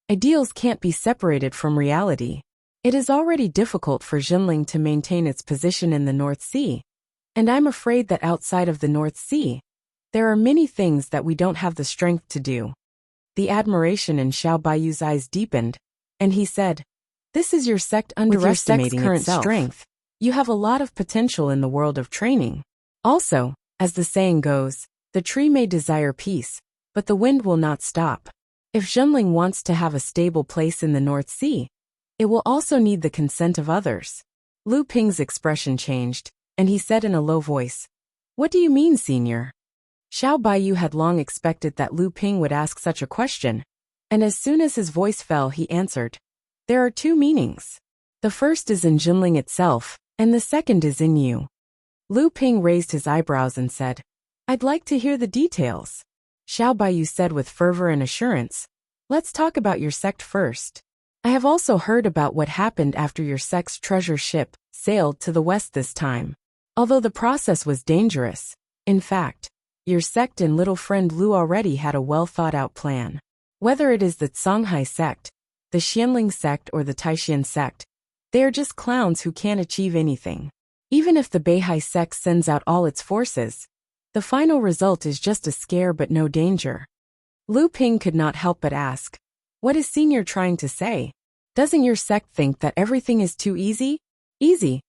ideals can't be separated from reality. It is already difficult for Jinling to maintain its position in the North Sea, and I'm afraid that outside of the North Sea, there are many things that we don't have the strength to do. The admiration in Xiao Baiyu's eyes deepened, and he said, this is your sect underestimating current strength. You have a lot of potential in the world of training. Also, as the saying goes, the tree may desire peace, but the wind will not stop. If Jinling wants to have a stable place in the North Sea, it will also need the consent of others. Lu Ping's expression changed, and he said in a low voice, what do you mean, senior? Xiao Baiyu had long expected that Lu Ping would ask such a question, and as soon as his voice fell he answered, there are two meanings. The first is in Jinling itself, and the second is in you. Lu Ping raised his eyebrows and said, I'd like to hear the details. Xiao Baiyu said with fervor and assurance, let's talk about your sect first. I have also heard about what happened after your sect's treasure ship sailed to the west this time. Although the process was dangerous, in fact, your sect and little friend Lu already had a well-thought-out plan. Whether it is the Songhai sect, the Xianling sect or the Taishan sect, they are just clowns who can't achieve anything. Even if the Beihai sect sends out all its forces, the final result is just a scare but no danger. Lu Ping could not help but ask, what is senior trying to say? Doesn't your sect think that everything is too easy? Easy.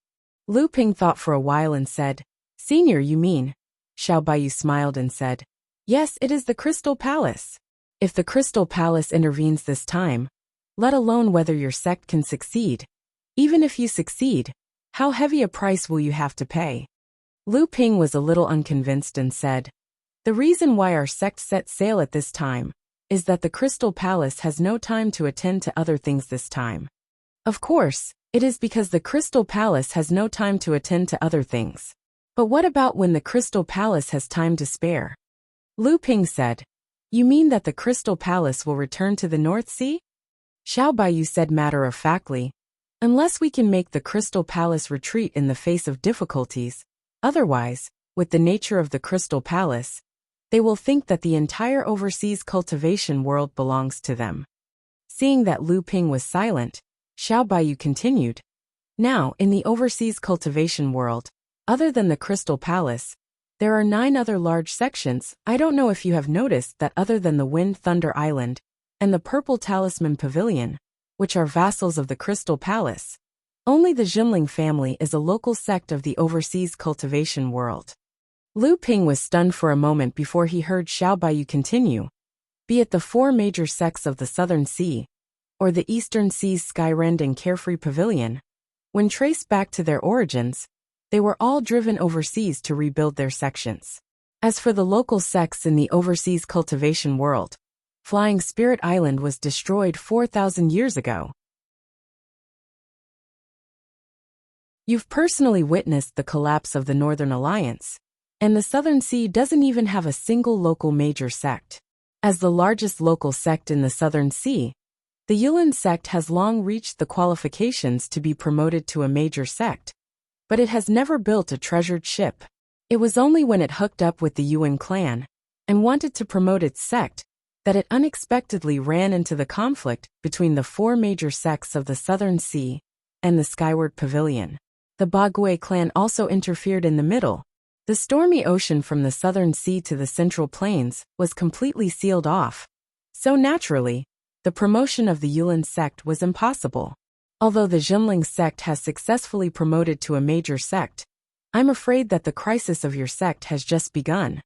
Lu Ping thought for a while and said, senior, you mean? Xiao Baiyu smiled and said, yes, it is the Crystal Palace. If the Crystal Palace intervenes this time, let alone whether your sect can succeed. Even if you succeed, how heavy a price will you have to pay? Lu Ping was a little unconvinced and said, the reason why our sect set sail at this time is that the Crystal Palace has no time to attend to other things this time. Of course, it is because the Crystal Palace has no time to attend to other things. But what about when the Crystal Palace has time to spare? Lu Ping said. You mean that the Crystal Palace will return to the North Sea? Xiao Baiyu said matter-of-factly. Unless we can make the Crystal Palace retreat in the face of difficulties, otherwise, with the nature of the Crystal Palace, they will think that the entire overseas cultivation world belongs to them. Seeing that Lu Ping was silent, Xiao Baiyu continued. Now, in the overseas cultivation world, other than the Crystal Palace, there are 9 other large sections. I don't know if you have noticed that other than the Wind Thunder Island and the Purple Talisman Pavilion, which are vassals of the Crystal Palace, only the Jimling family is a local sect of the overseas cultivation world. Lu Ping was stunned for a moment before he heard Xiao Baiyu continue. Be it the 4 major sects of the Southern Sea, or the Eastern Sea's Skyrend and Carefree Pavilion, when traced back to their origins, they were all driven overseas to rebuild their sections. As for the local sects in the overseas cultivation world, Flying Spirit Island was destroyed 4,000 years ago. You've personally witnessed the collapse of the Northern Alliance, and the Southern Sea doesn't even have a single local major sect. As the largest local sect in the Southern Sea, the Yulin sect has long reached the qualifications to be promoted to a major sect, but it has never built a treasured ship. It was only when it hooked up with the Yuan clan and wanted to promote its sect that it unexpectedly ran into the conflict between the 4 major sects of the Southern Sea and the Skyward Pavilion. The Bagui clan also interfered in the middle. The stormy ocean from the Southern Sea to the Central Plains was completely sealed off. So naturally, the promotion of the Yulin sect was impossible. Although the Jimling sect has successfully promoted to a major sect, I'm afraid that the crisis of your sect has just begun.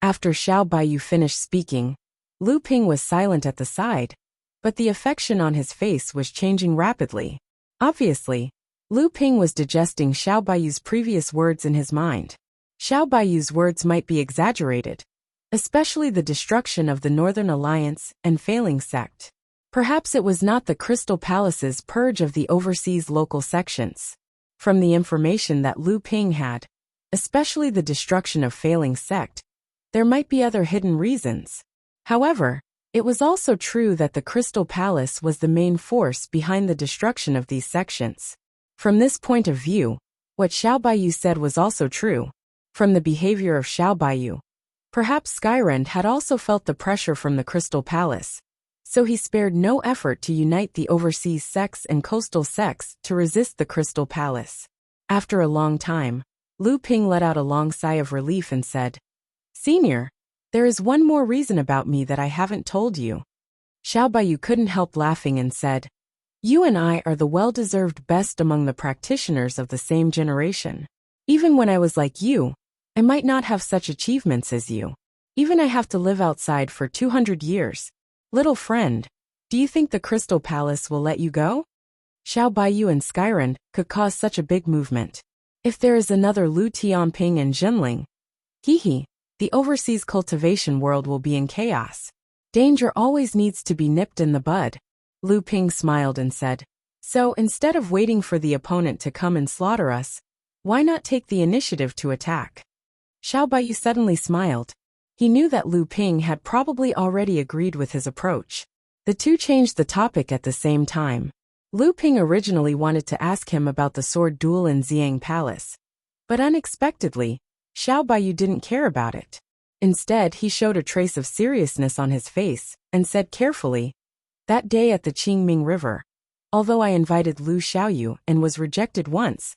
After Xiao Baiyu finished speaking, Lu Ping was silent at the side, but the affection on his face was changing rapidly. Obviously, Lu Ping was digesting Xiao Baiyu's previous words in his mind. Xiao Baiyu's words might be exaggerated, especially the destruction of the Northern Alliance and failing sect. Perhaps it was not the Crystal Palace's purge of the overseas local sections. From the information that Lu Ping had, especially the destruction of failing sect, there might be other hidden reasons. However, it was also true that the Crystal Palace was the main force behind the destruction of these sections. From this point of view, what Xiao Baiyu said was also true. From the behavior of Xiao Baiyu, perhaps Skyrend had also felt the pressure from the Crystal Palace, so he spared no effort to unite the overseas sects and coastal sects to resist the Crystal Palace. After a long time, Lu Ping let out a long sigh of relief and said, Senior, there is one more reason about me that I haven't told you. Xiao Baiyu couldn't help laughing and said, You and I are the well-deserved best among the practitioners of the same generation. Even when I was like you, I might not have such achievements as you. Even I have to live outside for 200 years. Little friend, do you think the Crystal Palace will let you go? Xiao Baiyu and Skyrend could cause such a big movement. If there is another Lu Tianping and Jinling, the overseas cultivation world will be in chaos. Danger always needs to be nipped in the bud. Lu Ping smiled and said, So instead of waiting for the opponent to come and slaughter us, why not take the initiative to attack? Xiao Baiyu suddenly smiled. He knew that Lu Ping had probably already agreed with his approach. The two changed the topic at the same time. Lu Ping originally wanted to ask him about the sword duel in Xiang Palace, but unexpectedly, Xiao Baiyu didn't care about it. Instead, he showed a trace of seriousness on his face and said carefully, That day at the Qingming River, although I invited Lu Xiaoyu and was rejected once,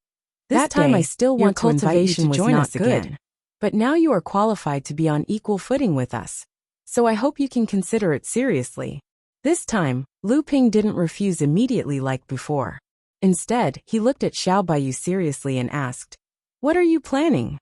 this time I still want to invite you to join us again. But now you are qualified to be on equal footing with us, so I hope you can consider it seriously. This time, Lu Ping didn't refuse immediately like before. Instead, he looked at Xiao Baiyu seriously and asked, What are you planning?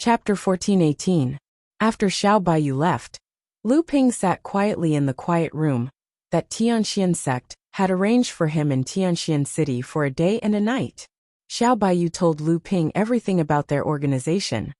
Chapter 1418. After Xiao Baiyu left, Lu Ping sat quietly in the quiet room that Tianxian sect had arranged for him in Tianxian City for a day and a night. Xiao Baiyu told Lu Ping everything about their organization,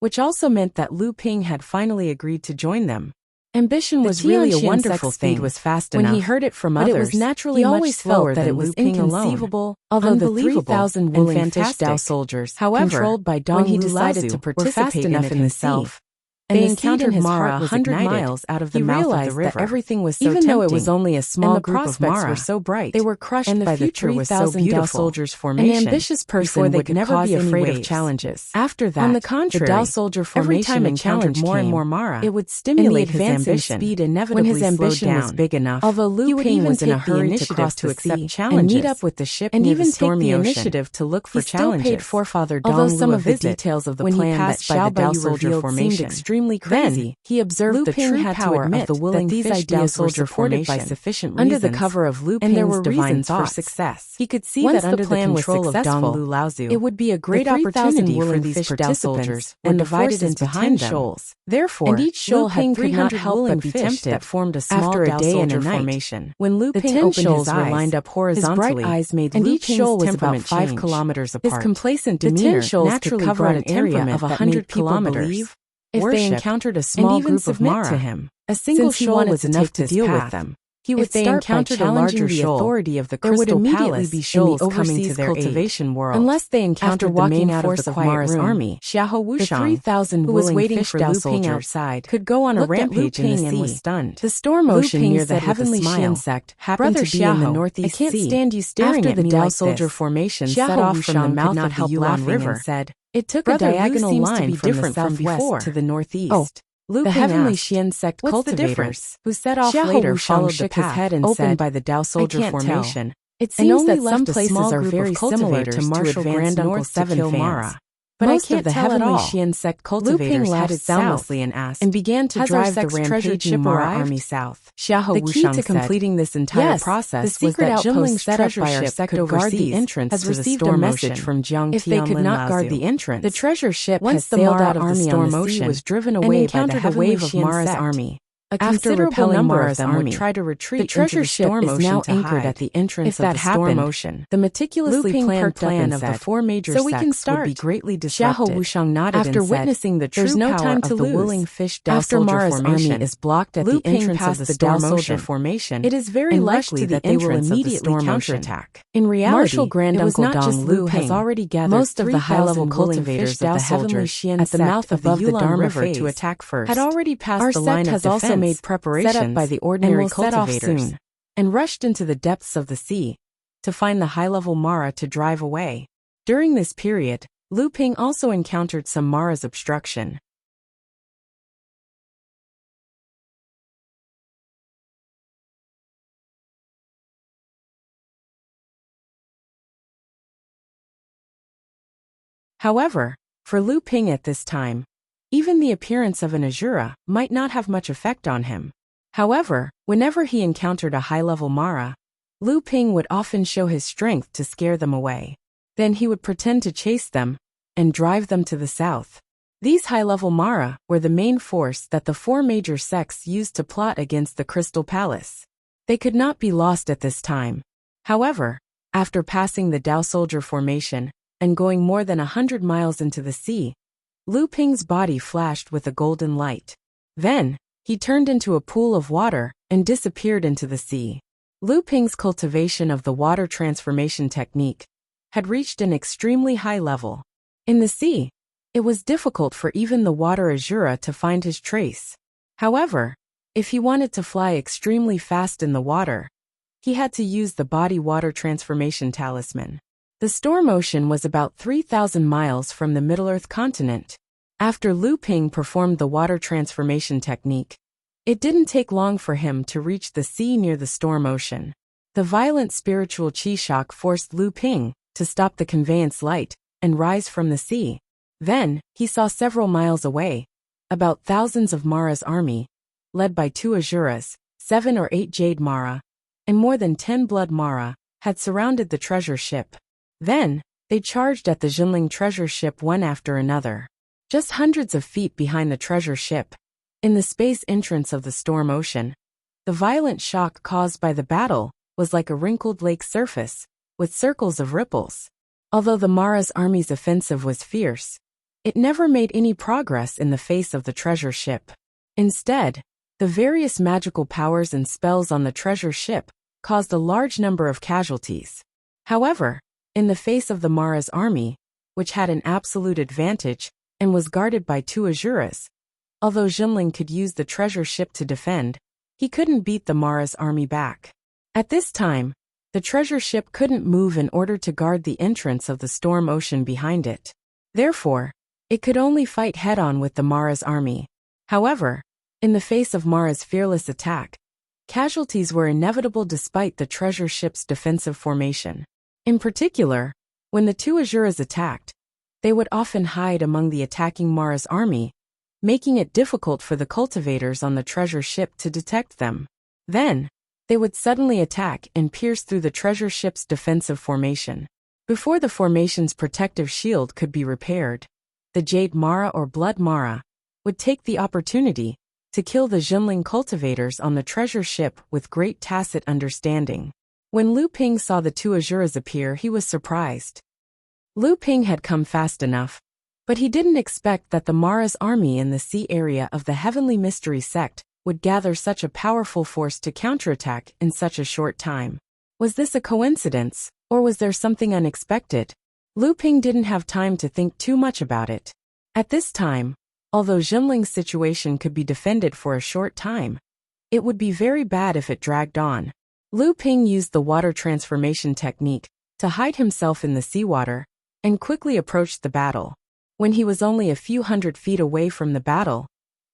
which also meant that Lu Ping had finally agreed to join them. Ambition was really a wonderful thing. Was fast enough. When he heard it from others, it was naturally he always felt that it was inconceivable, although the 3,000 willing fish Dao soldiers, however, controlled by Dong when he decided to participate in it himself. They encountered Mara 100 miles out of the mouth of the river. That everything was so tempting, though it was only a small group of Mara, were so bright. They were crushed by the 3,000 Dao soldiers formation. An ambitious person would never be afraid of challenges. After that, on the contrary, the Dao soldier formation encountered more and more Mara. It would stimulate his ambition. Speed inevitably when his ambition was big enough. Although Lu Ping was in a hurry to cross to accept challenges and meet up with the ship and even take the initiative to look for challenges. He still paid forefather Dong Lu some of the details of the plan that Xiao Baiyu soldier formation extremely crazy. Then, he observed the true power of the willing these ideas were supported by sufficient reasons under the cover of Lu Ping's and there were divine thoughts for success. He could see that under the plan control of Dong Lu Laozu, it would be a great opportunity for these participants and divided into behind shoals. Therefore, and each shoal had 300 help but be tempted that formed a small Dao soldier formation. When Lu Ping opened his eyes, were lined up horizontally, his bright eyes made and each shoal was about 5 kilometers apart. His complacent demeanor naturally covered an area of 100 kilometers. If they encountered a small group of Mara to him, a single shoal was enough to deal with them. He would start by challenging the authority of the crystal palace be shoals in the overseas cultivation world. Unless they encountered the main force of Mara's army, Xiahou Wuxiang, the 3,000 who was waiting for Lu Ping outside, could go on a rampage in the sea and was stunned. The storm ocean near the heavenly Xian sect happened to be in the northeast sea. I can't stand you staring at me like this. After the Dao soldier formation set off from the mouth of the Yuan River, said, it took a diagonal line from the southwest to the northeast. Oh. The heavenly Xian sect cultivators, who set off later, followed the path opened by the Dao soldier formation. It seems that some places are very similar to Marshal Grand Uncle 7 Mara. But most I can't of the heavenly Xian sect cultivators headed soundlessly and asked, and began to drive the rampaging Mara army south. The key to completing this entire process was that Jimling's treasure ship could guard the entrance has received a message from Jiang Tianlin. If they could not guard the entrance, the treasure ship once the sailed out of the storm ocean was driven away by the wave of Mara's army. A considerable number of them would try to retreat. The treasure ship is now anchored at the entrance of the storm ocean. The meticulously planned plan of the 4 major sects would be greatly disrupted. Xiahou Wuxiang nodded after witnessing the true power of the willing fish Dao soldier formation is blocked at the entrance of the Dao soldier formation. It is very likely that they will immediately counterattack. In reality, Marshal Grand Uncle Dong Lu has already gathered most of the high-level cultivators of the heavenly Xian at the mouth of the Yuan River to attack first. Had already passed the line of defense made preparations set up by the ordinary cultivators and rushed into the depths of the sea to find the high-level Mara to drive away. During this period, Lu Ping also encountered some Mara's obstruction. However, for Lu Ping at this time, even the appearance of an Azura might not have much effect on him. However, whenever he encountered a high-level Mara, Lu Ping would often show his strength to scare them away. Then he would pretend to chase them and drive them to the south. These high-level Mara were the main force that the 4 major sects used to plot against the Crystal Palace. They could not be lost at this time. However, after passing the Dao soldier formation and going more than 100 miles into the sea, Lu Ping's body flashed with a golden light. Then, he turned into a pool of water and disappeared into the sea. Lu Ping's cultivation of the water transformation technique had reached an extremely high level. In the sea, it was difficult for even the water Azura to find his trace. However, if he wanted to fly extremely fast in the water, he had to use the body water transformation talisman. The storm ocean was about 3,000 miles from the Middle-earth continent. After Lu Ping performed the water transformation technique, it didn't take long for him to reach the sea near the storm ocean. The violent spiritual qi shock forced Lu Ping to stop the conveyance light and rise from the sea. Then, he saw several miles away, about thousands of Mara's army, led by 2 Azuras, 7 or 8 Jade Mara, and more than 10 Blood Mara, had surrounded the treasure ship. Then, they charged at the Jinling treasure ship one after another. Just hundreds of feet behind the treasure ship, in the space entrance of the storm ocean, the violent shock caused by the battle was like a wrinkled lake surface, with circles of ripples. Although the Mara's army's offensive was fierce, it never made any progress in the face of the treasure ship. Instead, the various magical powers and spells on the treasure ship caused a large number of casualties. However, in the face of the Mara's army, which had an absolute advantage and was guarded by two Azuras, although Jinling could use the treasure ship to defend, he couldn't beat the Mara's army back. At this time, the treasure ship couldn't move in order to guard the entrance of the storm ocean behind it. Therefore, it could only fight head-on with the Mara's army. However, in the face of Mara's fearless attack, casualties were inevitable despite the treasure ship's defensive formation. In particular, when the two Azuras attacked, they would often hide among the attacking Mara's army, making it difficult for the cultivators on the treasure ship to detect them. Then, they would suddenly attack and pierce through the treasure ship's defensive formation. Before the formation's protective shield could be repaired, the Jade Mara or Blood Mara would take the opportunity to kill the Jinling cultivators on the treasure ship with great tacit understanding. When Lu Ping saw the two Azuras appear, he was surprised. Lu Ping had come fast enough, but he didn't expect that the Mara's army in the sea area of the Heavenly Mystery Sect would gather such a powerful force to counterattack in such a short time. Was this a coincidence, or was there something unexpected? Lu Ping didn't have time to think too much about it. At this time, although Jinling's situation could be defended for a short time, it would be very bad if it dragged on. Lu Ping used the water transformation technique to hide himself in the seawater and quickly approached the battle. When he was only a few hundred feet away from the battle,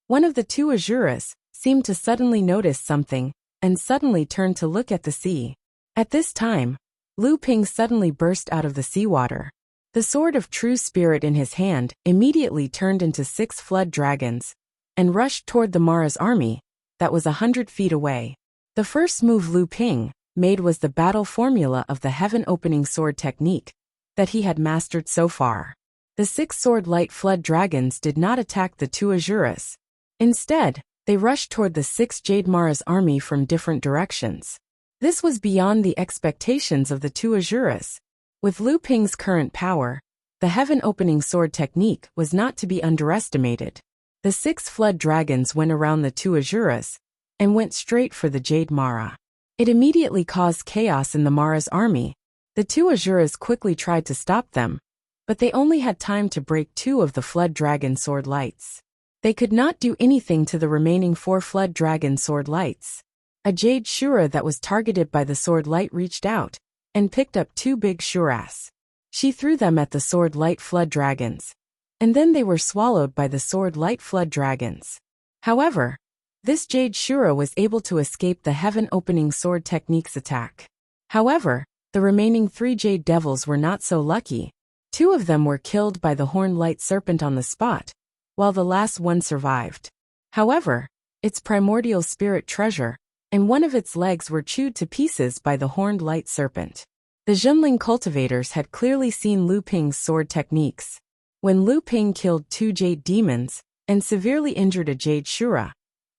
one of the two Azuras seemed to suddenly notice something and suddenly turned to look at the sea. At this time, Lu Ping suddenly burst out of the seawater. The sword of true spirit in his hand immediately turned into 6 flood dragons and rushed toward the Mara's army that was 100 feet away. The first move Lu Ping made was the battle formula of the heaven-opening sword technique that he had mastered so far. The 6 sword light flood dragons did not attack the two Azuras. Instead, they rushed toward the 6 Jade Mara's army from different directions. This was beyond the expectations of the two Azuras. With Lu Ping's current power, the heaven-opening sword technique was not to be underestimated. The 6 flood dragons went around the two Azuras and went straight for the Jade Mara. It immediately caused chaos in the Mara's army. The two Azuras quickly tried to stop them, but they only had time to break 2 of the flood dragon sword lights. They could not do anything to the remaining 4 flood dragon sword lights. A Jade Shura that was targeted by the sword light reached out and picked up 2 big Shuras. She threw them at the sword light flood dragons, and then they were swallowed by the sword light flood dragons. However, this Jade Shura was able to escape the heaven-opening sword technique's attack. However, the remaining 3 Jade Devils were not so lucky. 2 of them were killed by the horned light serpent on the spot, while the last one survived. However, its primordial spirit treasure and one of its legs were chewed to pieces by the horned light serpent. The Jinling cultivators had clearly seen Lu Ping's sword techniques. When Lu Ping killed 2 Jade Demons and severely injured a Jade Shura,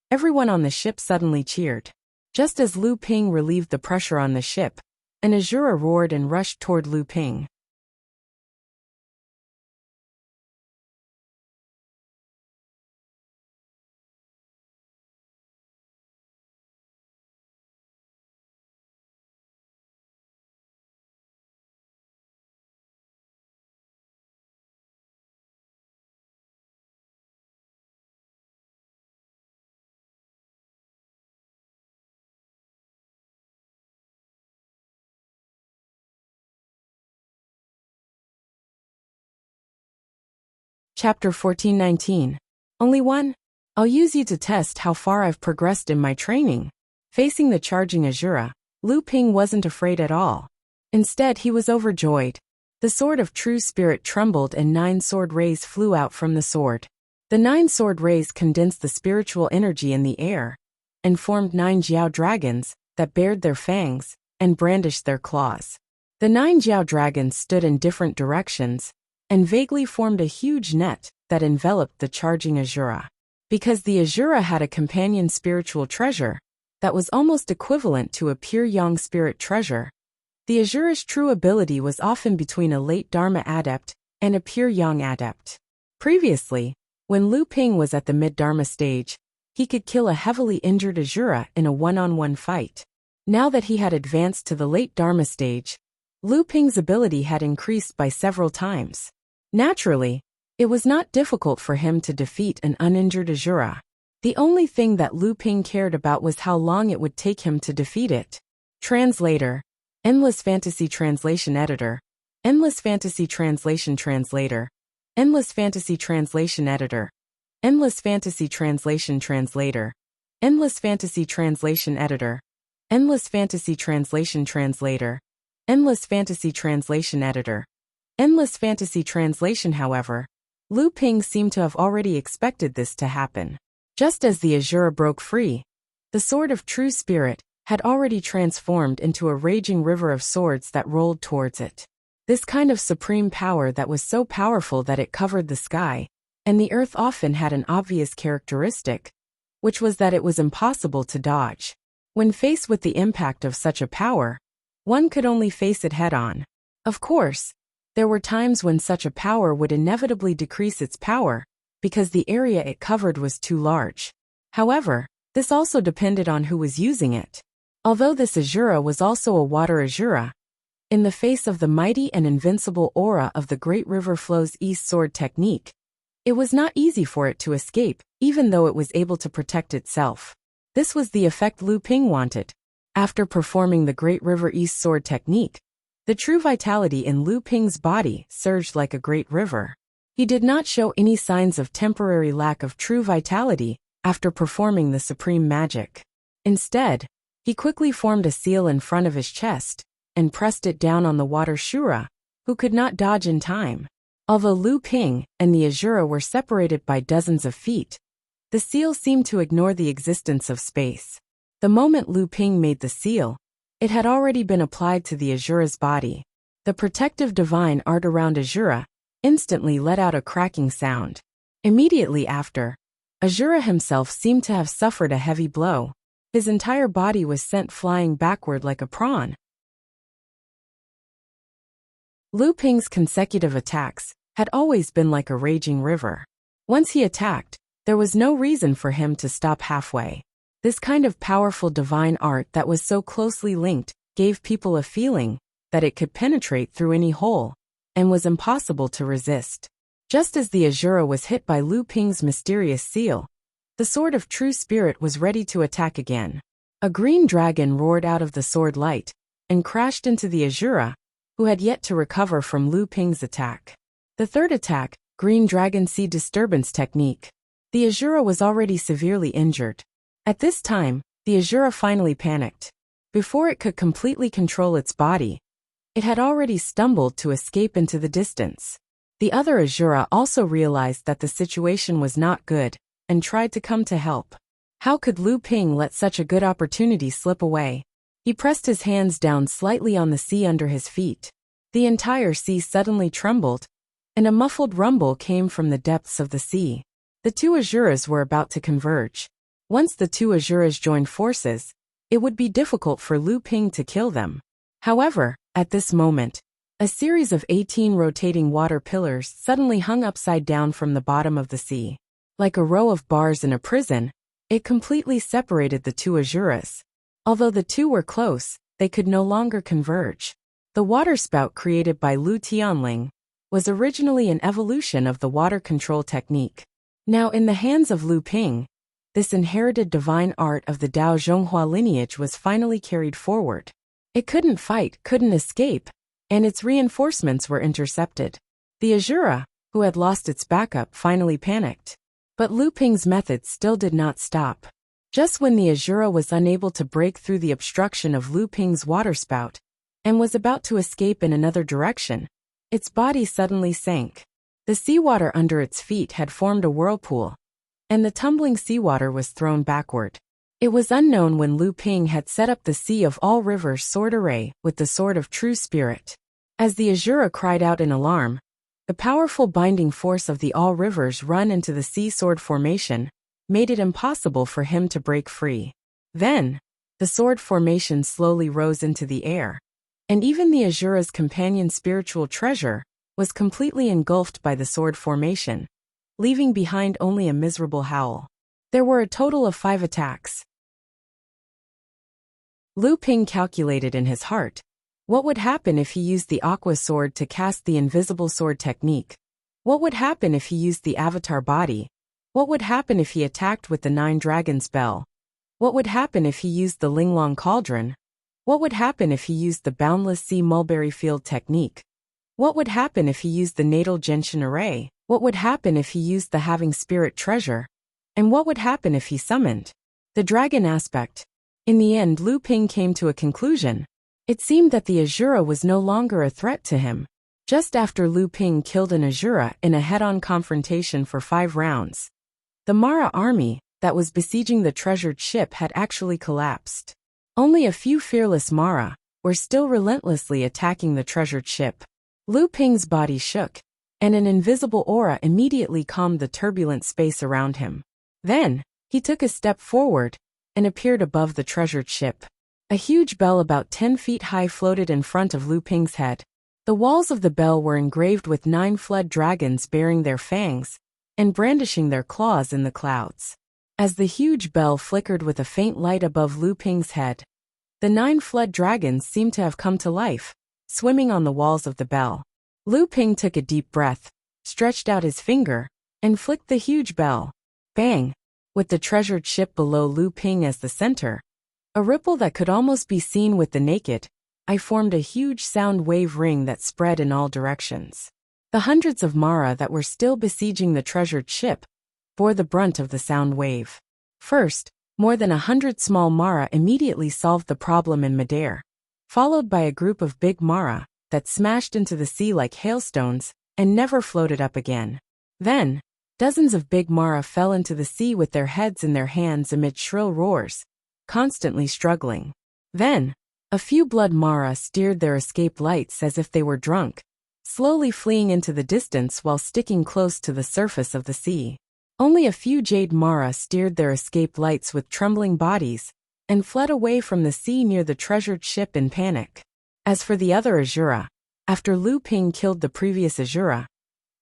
everyone on the ship suddenly cheered. Just as Lu Ping relieved the pressure on the ship, an Azura roared and rushed toward Lu Ping. Chapter 1419. Only one? I'll use you to test how far I've progressed in my training. Facing the charging Azura, Lu Ping wasn't afraid at all. Instead, he was overjoyed. The sword of true spirit trembled and 9 sword rays flew out from the sword. The 9 sword rays condensed the spiritual energy in the air and formed 9 Jiao dragons that bared their fangs and brandished their claws. The 9 Jiao dragons stood in different directions and vaguely formed a huge net that enveloped the charging Azura. Because the Azura had a companion spiritual treasure that was almost equivalent to a pure yang spirit treasure, the Azura's true ability was often between a late Dharma adept and a pure yang adept. Previously, when Lu Ping was at the mid-Dharma stage, he could kill a heavily injured Azura in a one-on-one fight. Now that he had advanced to the late Dharma stage, Lu Ping's ability had increased by several times. Naturally, it was not difficult for him to defeat an uninjured Azura. The only thing that Lu Ping cared about was how long it would take him to defeat it. Translator. Endless Fantasy Translation Editor. Endless Fantasy Translation Translator. Endless Fantasy Translation Editor. Endless Fantasy Translation Translator. Endless Fantasy Translation Editor. Endless Fantasy Translation Translator. Endless Fantasy Translation Editor. Endless Fantasy Translation. However, Lu Ping seemed to have already expected this to happen. Just as the Azura broke free, the Sword of True Spirit had already transformed into a raging river of swords that rolled towards it. This kind of supreme power that was so powerful that it covered the sky and the earth often had an obvious characteristic, which was that it was impossible to dodge. When faced with the impact of such a power, one could only face it head-on. Of course, there were times when such a power would inevitably decrease its power because the area it covered was too large. However, this also depended on who was using it. Although this Azura was also a water Azura, in the face of the mighty and invincible aura of the Great River Flows East sword technique, it was not easy for it to escape, even though it was able to protect itself. This was the effect Lu Ping wanted. After performing the Great River East sword technique, the true vitality in Lu Ping's body surged like a great river. He did not show any signs of temporary lack of true vitality after performing the supreme magic. Instead, he quickly formed a seal in front of his chest and pressed it down on the water Shura, who could not dodge in time. Although Lu Ping and the Azura were separated by dozens of feet, the seal seemed to ignore the existence of space. The moment Lu Ping made the seal, it had already been applied to the Azura's body. The protective divine art around Azura instantly let out a cracking sound. Immediately after, Azura himself seemed to have suffered a heavy blow. His entire body was sent flying backward like a prawn. Lu Ping's consecutive attacks had always been like a raging river. Once he attacked, there was no reason for him to stop halfway. This kind of powerful divine art that was so closely linked gave people a feeling that it could penetrate through any hole and was impossible to resist. Just as the Azura was hit by Lu Ping's mysterious seal, the Sword of True Spirit was ready to attack again. A green dragon roared out of the sword light and crashed into the Azura, who had yet to recover from Lu Ping's attack. The third attack, Green Dragon Sea Disturbance Technique. The Azura was already severely injured. At this time, the Azura finally panicked. Before it could completely control its body, it had already stumbled to escape into the distance. The other Azura also realized that the situation was not good and tried to come to help. How could Lu Ping let such a good opportunity slip away? He pressed his hands down slightly on the sea under his feet. The entire sea suddenly trembled, and a muffled rumble came from the depths of the sea. The two Azuras were about to converge. Once the two Azuras joined forces, it would be difficult for Lu Ping to kill them. However, at this moment, a series of 18 rotating water pillars suddenly hung upside down from the bottom of the sea. Like a row of bars in a prison, it completely separated the two Azuras. Although the two were close, they could no longer converge. The waterspout created by Lu Tianling was originally an evolution of the water control technique. Now in the hands of Lu Ping, this inherited divine art of the Dao Zhonghua lineage was finally carried forward. It couldn't fight, couldn't escape, and its reinforcements were intercepted. The Azura, who had lost its backup, finally panicked. But Lu Ping's methods still did not stop. Just when the Azura was unable to break through the obstruction of Lu Ping's waterspout and was about to escape in another direction, its body suddenly sank. The seawater under its feet had formed a whirlpool, and the tumbling seawater was thrown backward. It was unknown when Lu Ping had set up the Sea of All Rivers sword array with the Sword of True Spirit. As the Azura cried out in alarm, The powerful binding force of the all rivers run into the sea sword formation made it impossible for him to break free. Then, the sword formation slowly rose into the air, and even the Asura's companion spiritual treasure was completely engulfed by the sword formation, leaving behind only a miserable howl. There were a total of 5 attacks. Lu Ping calculated in his heart, what would happen if he used the aqua sword to cast the invisible sword technique? What would happen if he used the avatar body? What would happen if he attacked with the 9 dragons bell? What would happen if he used the Linglong cauldron? What would happen if he used the boundless sea mulberry field technique? What would happen if he used the natal gentian array? What would happen if he used the having spirit treasure? And what would happen if he summoned the dragon aspect? In the end, Lu Ping came to a conclusion. It seemed that the Asura was no longer a threat to him. Just after Lu Ping killed an Asura in a head-on confrontation for 5 rounds, the Mara army that was besieging the treasured ship had actually collapsed. Only a few fearless Mara were still relentlessly attacking the treasured ship. Lu Ping's body shook, and an invisible aura immediately calmed the turbulent space around him. Then, he took a step forward and appeared above the treasured ship. A huge bell about 10 feet high floated in front of Lu Ping's head. The walls of the bell were engraved with 9 fled dragons bearing their fangs and brandishing their claws in the clouds. As the huge bell flickered with a faint light above Lu Ping's head, the 9 fled dragons seemed to have come to life, swimming on the walls of the bell. Lu Ping took a deep breath, stretched out his finger, and flicked the huge bell. Bang! With the treasured ship below Lu Ping as the center, a ripple that could almost be seen with the naked eye formed a huge sound wave ring that spread in all directions. The hundreds of Mara that were still besieging the treasured ship bore the brunt of the sound wave. First, more than 100 small Mara immediately solved the problem in midair, followed by a group of big Mara that smashed into the sea like hailstones and never floated up again. Then, dozens of big Mara fell into the sea with their heads in their hands amid shrill roars, constantly struggling. Then, a few blood Mara steered their escape lights as if they were drunk, slowly fleeing into the distance while sticking close to the surface of the sea. Only a few jade Mara steered their escape lights with trembling bodies and fled away from the sea near the treasured ship in panic. As for the other Asura, after Lu Ping killed the previous Asura,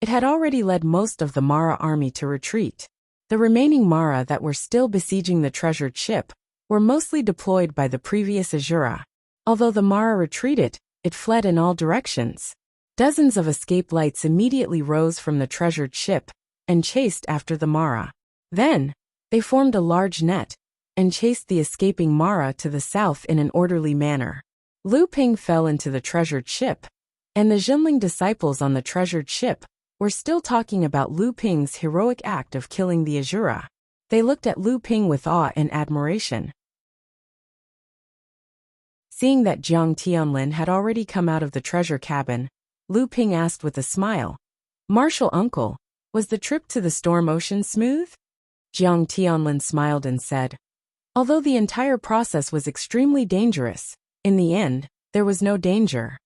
it had already led most of the Mara army to retreat. The remaining Mara that were still besieging the treasured ship were mostly deployed by the previous Asura. Although the Mara retreated, it fled in all directions. Dozens of escape lights immediately rose from the treasured ship and chased after the Mara. Then, they formed a large net and chased the escaping Mara to the south in an orderly manner. Lu Ping fell into the treasured ship, and the Jinling disciples on the treasured ship were still talking about Lu Ping's heroic act of killing the Asura. They looked at Lu Ping with awe and admiration. Seeing that Jiang Tianlin had already come out of the treasure cabin, Lu Ping asked with a smile, "Martial uncle, was the trip to the storm ocean smooth?" Jiang Tianlin smiled and said, "Although the entire process was extremely dangerous, in the end, there was no danger."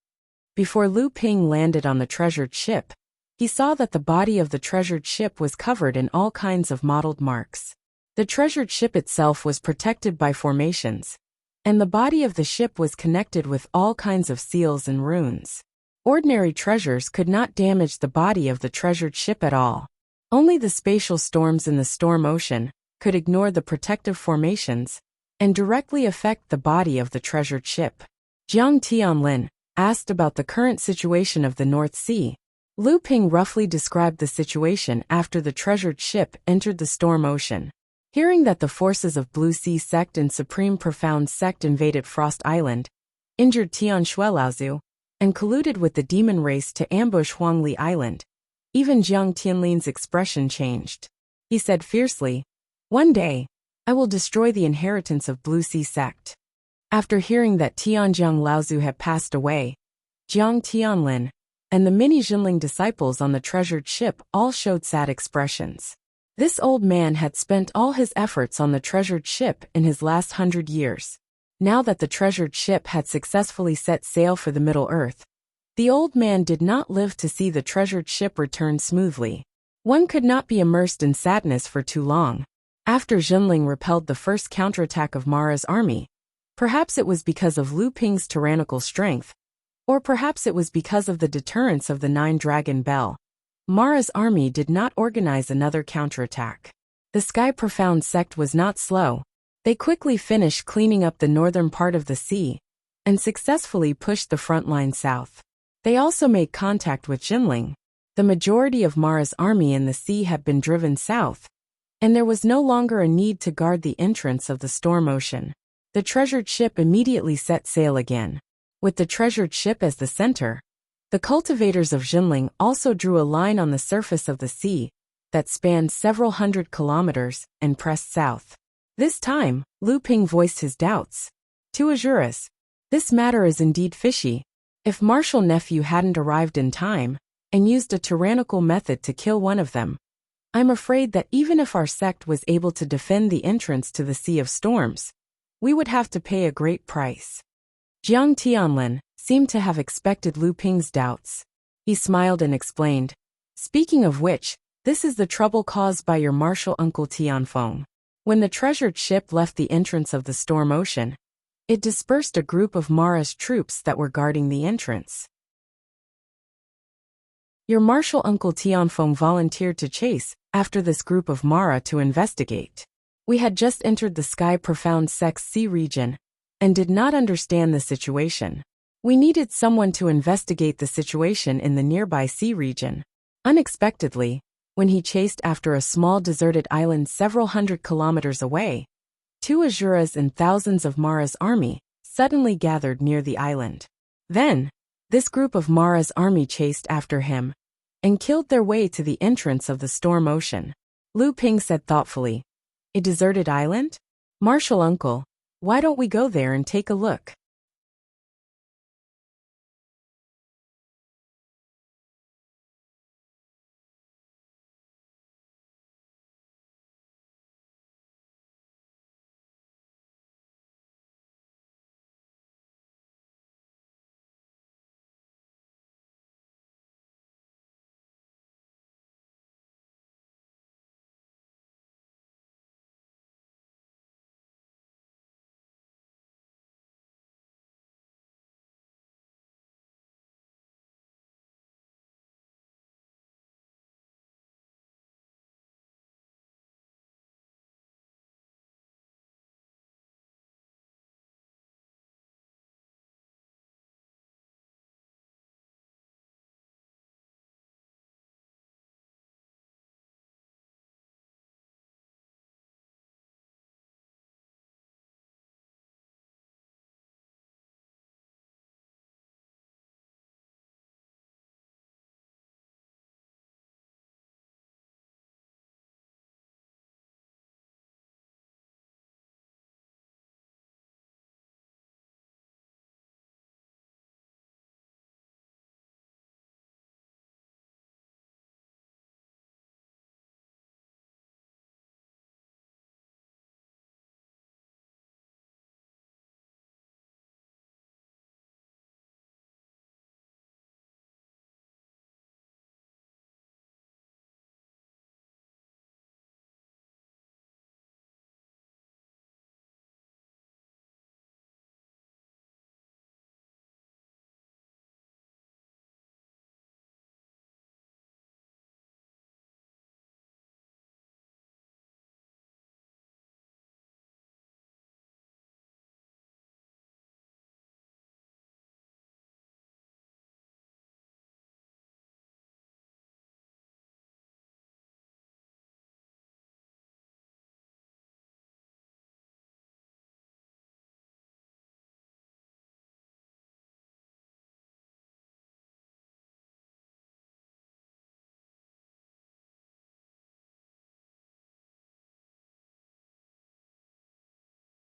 Before Lu Ping landed on the treasured ship, he saw that the body of the treasured ship was covered in all kinds of mottled marks. The treasured ship itself was protected by formations, and the body of the ship was connected with all kinds of seals and runes. Ordinary treasures could not damage the body of the treasured ship at all. Only the spatial storms in the storm ocean could ignore the protective formations and directly affect the body of the treasured ship. Jiang Tianlin asked about the current situation of the North Sea. Lu Ping roughly described the situation after the treasured ship entered the storm ocean. Hearing that the forces of Blue Sea Sect and Supreme Profound Sect invaded Frost Island, injured Tian Shuelaozu, and colluded with the demon race to ambush Huangli Island, even Jiang Tianlin's expression changed. He said fiercely, "One day, I will destroy the inheritance of Blue Sea Sect." After hearing that Tianjiang Laozu had passed away, Jiang Tianlin and the many Jinling disciples on the treasured ship all showed sad expressions. This old man had spent all his efforts on the treasured ship in his last 100 years. Now that the treasured ship had successfully set sail for the Middle Earth, The old man did not live to see the treasured ship return smoothly. One could not be immersed in sadness for too long. After Jinling repelled the first counterattack of Mara's army, perhaps it was because of Lu Ping's tyrannical strength, or perhaps it was because of the deterrence of the Nine-Dragon Bell, Mara's army did not organize another counterattack. The Sky Profound sect was not slow. They quickly finished cleaning up the northern part of the sea and successfully pushed the front line south. They also made contact with Jinling. The majority of Mara's army in the sea had been driven south, and there was no longer a need to guard the entrance of the storm ocean. The treasured ship immediately set sail again. With the treasured ship as the center, the cultivators of Jinling also drew a line on the surface of the sea that spanned several hundred kilometers and pressed south. This time, Lu Ping voiced his doubts. To Azuris, this matter is indeed fishy. If Marshal Nephew hadn't arrived in time and used a tyrannical method to kill one of them, I'm afraid that even if our sect was able to defend the entrance to the Sea of Storms, we would have to pay a great price. Jiang Tianlin seemed to have expected Lu Ping's doubts. He smiled and explained, "Speaking of which, this is the trouble caused by your martial uncle Tianfeng. When the treasured ship left the entrance of the storm ocean, it dispersed a group of Mara's troops that were guarding the entrance. Your martial uncle Tianfeng volunteered to chase after this group of Mara to investigate. We had just entered the Sky Profound sect's sea region and did not understand the situation. We needed someone to investigate the situation in the nearby sea region. Unexpectedly, when he chased after a small deserted island several hundred kilometers away, 2 Azuras and thousands of Mara's army suddenly gathered near the island. Then, this group of Mara's army chased after him and killed their way to the entrance of the storm ocean." Lu Ping said thoughtfully, "A deserted island? Martial uncle, why don't we go there and take a look?"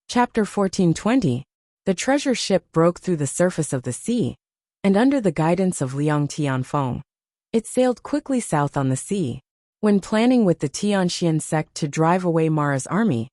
Chapter 1420. The treasure ship broke through the surface of the sea, and under the guidance of Liang Tianfeng, it sailed quickly south on the sea. When planning with the Tianxian sect to drive away Mara's army,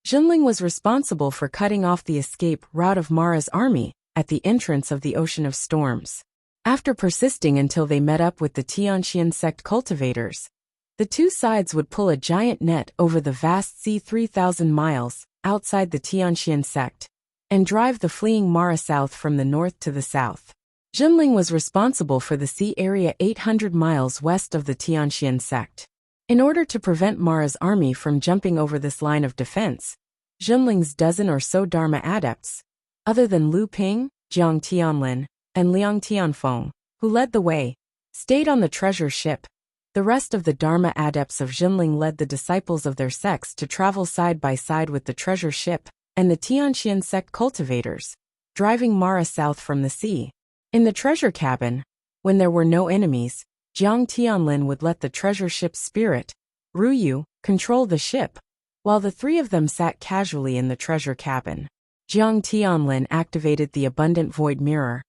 Jinling was responsible for cutting off the escape route of Mara's army at the entrance of the Ocean of Storms. After persisting until they met up with the Tianxian sect cultivators, the two sides would pull a giant net over the vast sea 3,000 miles outside the Tianxian sect and drive the fleeing Mara south from the north to the south. Jinling was responsible for the sea area 800 miles west of the Tianxian sect. In order to prevent Mara's army from jumping over this line of defense, Jinling's dozen or so Dharma adepts, other than Lu Ping, Jiang Tianlin, and Liang Tianfeng, who led the way, stayed on the treasure ship. The rest of the Dharma adepts of Jinling led the disciples of their sects to travel side by side with the treasure ship and the Tianxian sect cultivators, driving Mara south from the sea. In the treasure cabin, when there were no enemies, Jiang Tianlin would let the treasure ship's spirit, Ruyu, control the ship, while the three of them sat casually in the treasure cabin. Jiang Tianlin activated the abundant void mirror,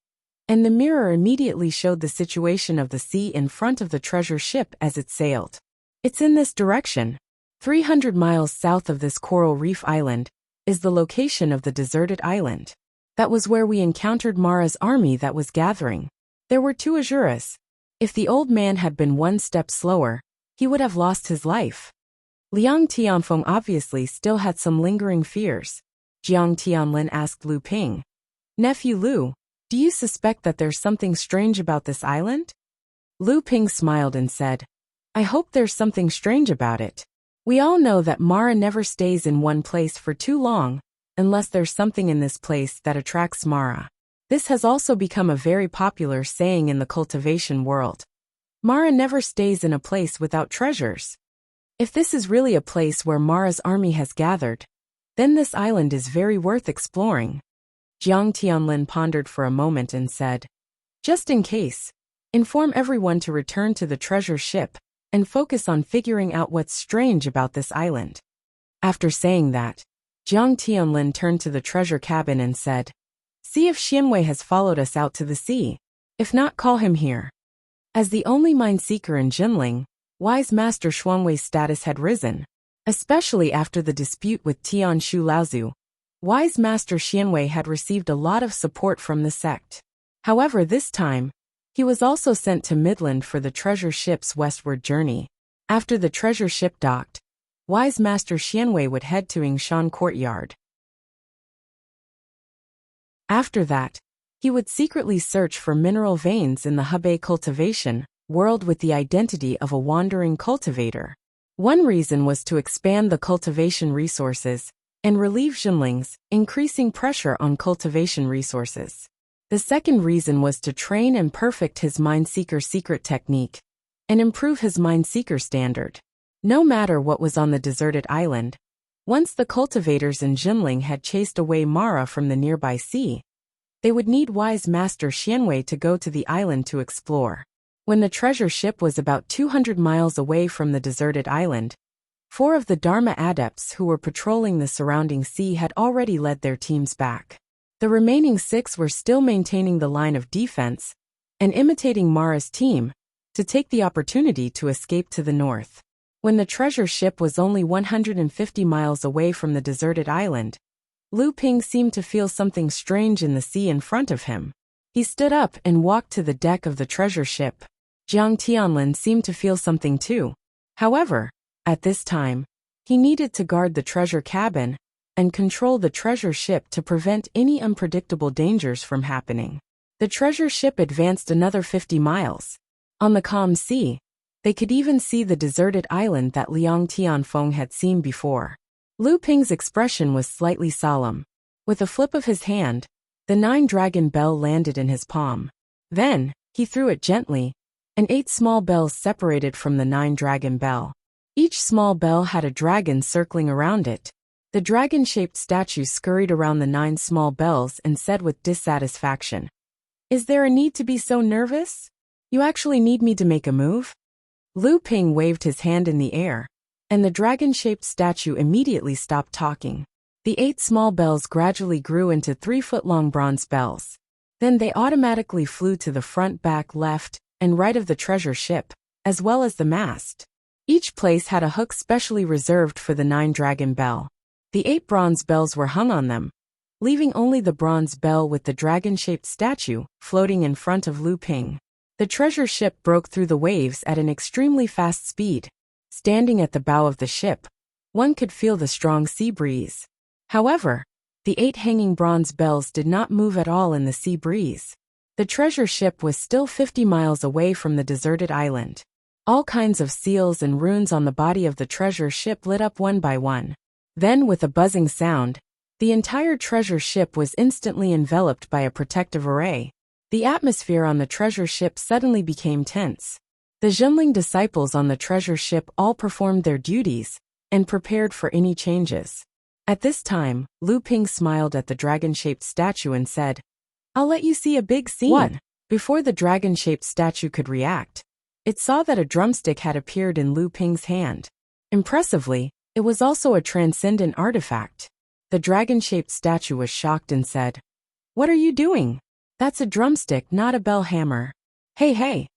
and the mirror immediately showed the situation of the sea in front of the treasure ship as it sailed. It's in this direction. 300 miles south of this coral reef island is the location of the deserted island. That was where we encountered Mara's army that was gathering. There were two Azuras. If the old man had been one step slower, he would have lost his life. Liang Tianfeng obviously still had some lingering fears. Jiang Tianlin asked Lu Ping, "Nephew Lu, do you suspect that there's something strange about this island?" Lu Ping smiled and said, "I hope there's something strange about it. We all know that Mara never stays in one place for too long, unless there's something in this place that attracts Mara. This has also become a very popular saying in the cultivation world. Mara never stays in a place without treasures. If this is really a place where Mara's army has gathered, then this island is very worth exploring." Jiang Tianlin pondered for a moment and said, "Just in case, inform everyone to return to the treasure ship and focus on figuring out what's strange about this island." After saying that, Jiang Tianlin turned to the treasure cabin and said, "See if Xianwei has followed us out to the sea. If not, call him here." As the only mind seeker in Jinling, Wise Master Xuanwei's status had risen, especially after the dispute with Tian Shu Laozu. Wise Master Xianwei had received a lot of support from the sect. However, this time, he was also sent to Midland for the treasure ship's westward journey. After the treasure ship docked, Wise Master Xianwei would head to Yingshan Courtyard. After that, he would secretly search for mineral veins in the Hebei cultivation world with the identity of a wandering cultivator. One reason was to expand the cultivation resources and relieve Jinling's increasing pressure on cultivation resources. The second reason was to train and perfect his Mindseeker secret technique and improve his Mindseeker standard. No matter what was on the deserted island, once the cultivators in Jinling had chased away Mara from the nearby sea, they would need Wise Master Xianwei to go to the island to explore. When the treasure ship was about 200 miles away from the deserted island, 4 of the Dharma adepts who were patrolling the surrounding sea had already led their teams back. The remaining 6 were still maintaining the line of defense and imitating Mara's team to take the opportunity to escape to the north. When the treasure ship was only 150 miles away from the deserted island, Lu Ping seemed to feel something strange in the sea in front of him. He stood up and walked to the deck of the treasure ship. Jiang Tianlin seemed to feel something too. However, at this time, he needed to guard the treasure cabin and control the treasure ship to prevent any unpredictable dangers from happening. The treasure ship advanced another 50 miles. On the calm sea, they could even see the deserted island that Liang Tianfeng had seen before. Lu Ping's expression was slightly solemn. With a flip of his hand, the 9-dragon bell landed in his palm. Then, he threw it gently, and 8 small bells separated from the 9-dragon bell. Each small bell had a dragon circling around it. The dragon-shaped statue scurried around the 9 small bells and said with dissatisfaction, "Is there a need to be so nervous? You actually need me to make a move?" Lu Ping waved his hand in the air, and the dragon-shaped statue immediately stopped talking. The 8 small bells gradually grew into 3-foot-long bronze bells. Then they automatically flew to the front, back, left, and right of the treasure ship, as well as the mast. Each place had a hook specially reserved for the 9-dragon bell. The 8 bronze bells were hung on them, leaving only the bronze bell with the dragon-shaped statue floating in front of Lu Ping. The treasure ship broke through the waves at an extremely fast speed. Standing at the bow of the ship, one could feel the strong sea breeze. However, the 8 hanging bronze bells did not move at all in the sea breeze. The treasure ship was still 50 miles away from the deserted island. All kinds of seals and runes on the body of the treasure ship lit up one by one. Then, with a buzzing sound, the entire treasure ship was instantly enveloped by a protective array. The atmosphere on the treasure ship suddenly became tense. The Zhenling disciples on the treasure ship all performed their duties and prepared for any changes. At this time, Lu Ping smiled at the dragon-shaped statue and said, "I'll let you see a big scene." What? Before the dragon-shaped statue could react, it saw that a drumstick had appeared in Lu Ping's hand. Impressively, it was also a transcendent artifact. The dragon-shaped statue was shocked and said, "What are you doing? That's a drumstick, not a bell hammer." Hey.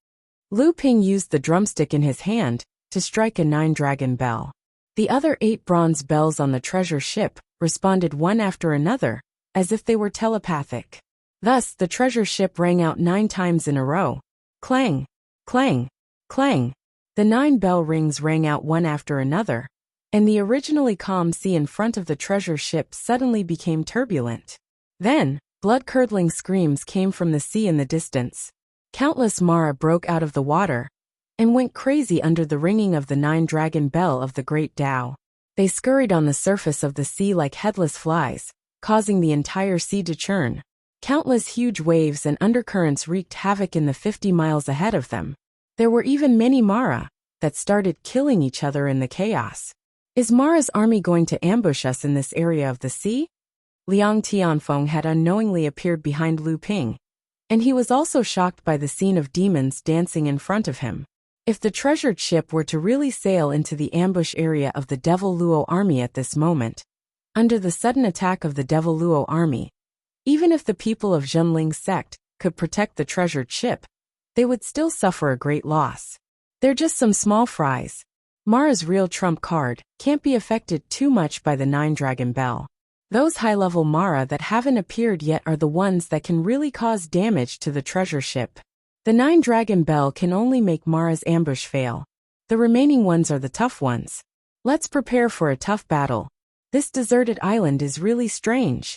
Lu Ping used the drumstick in his hand to strike a 9-dragon bell. The other 8 bronze bells on the treasure ship responded one after another, as if they were telepathic. Thus, the treasure ship rang out 9 times in a row. Clang, clang, clang. The 9 bell rings rang out one after another, and the originally calm sea in front of the treasure ship suddenly became turbulent. Then, blood-curdling screams came from the sea in the distance. Countless Mara broke out of the water and went crazy under the ringing of the 9-dragon bell of the Great Tao. They scurried on the surface of the sea like headless flies, causing the entire sea to churn. Countless huge waves and undercurrents wreaked havoc in the 50 miles ahead of them. There were even many Mara that started killing each other in the chaos. Is Mara's army going to ambush us in this area of the sea? Liang Tianfeng had unknowingly appeared behind Lu Ping, and he was also shocked by the scene of demons dancing in front of him. If the treasured ship were to really sail into the ambush area of the Devil Luo army at this moment, under the sudden attack of the Devil Luo army, even if the people of Zhenling's sect could protect the treasured ship, they would still suffer a great loss. They're just some small fries. Mara's real trump card can't be affected too much by the 9-dragon bell. Those high-level Mara that haven't appeared yet are the ones that can really cause damage to the treasure ship. The 9-dragon bell can only make Mara's ambush fail. The remaining ones are the tough ones. Let's prepare for a tough battle. This deserted island is really strange.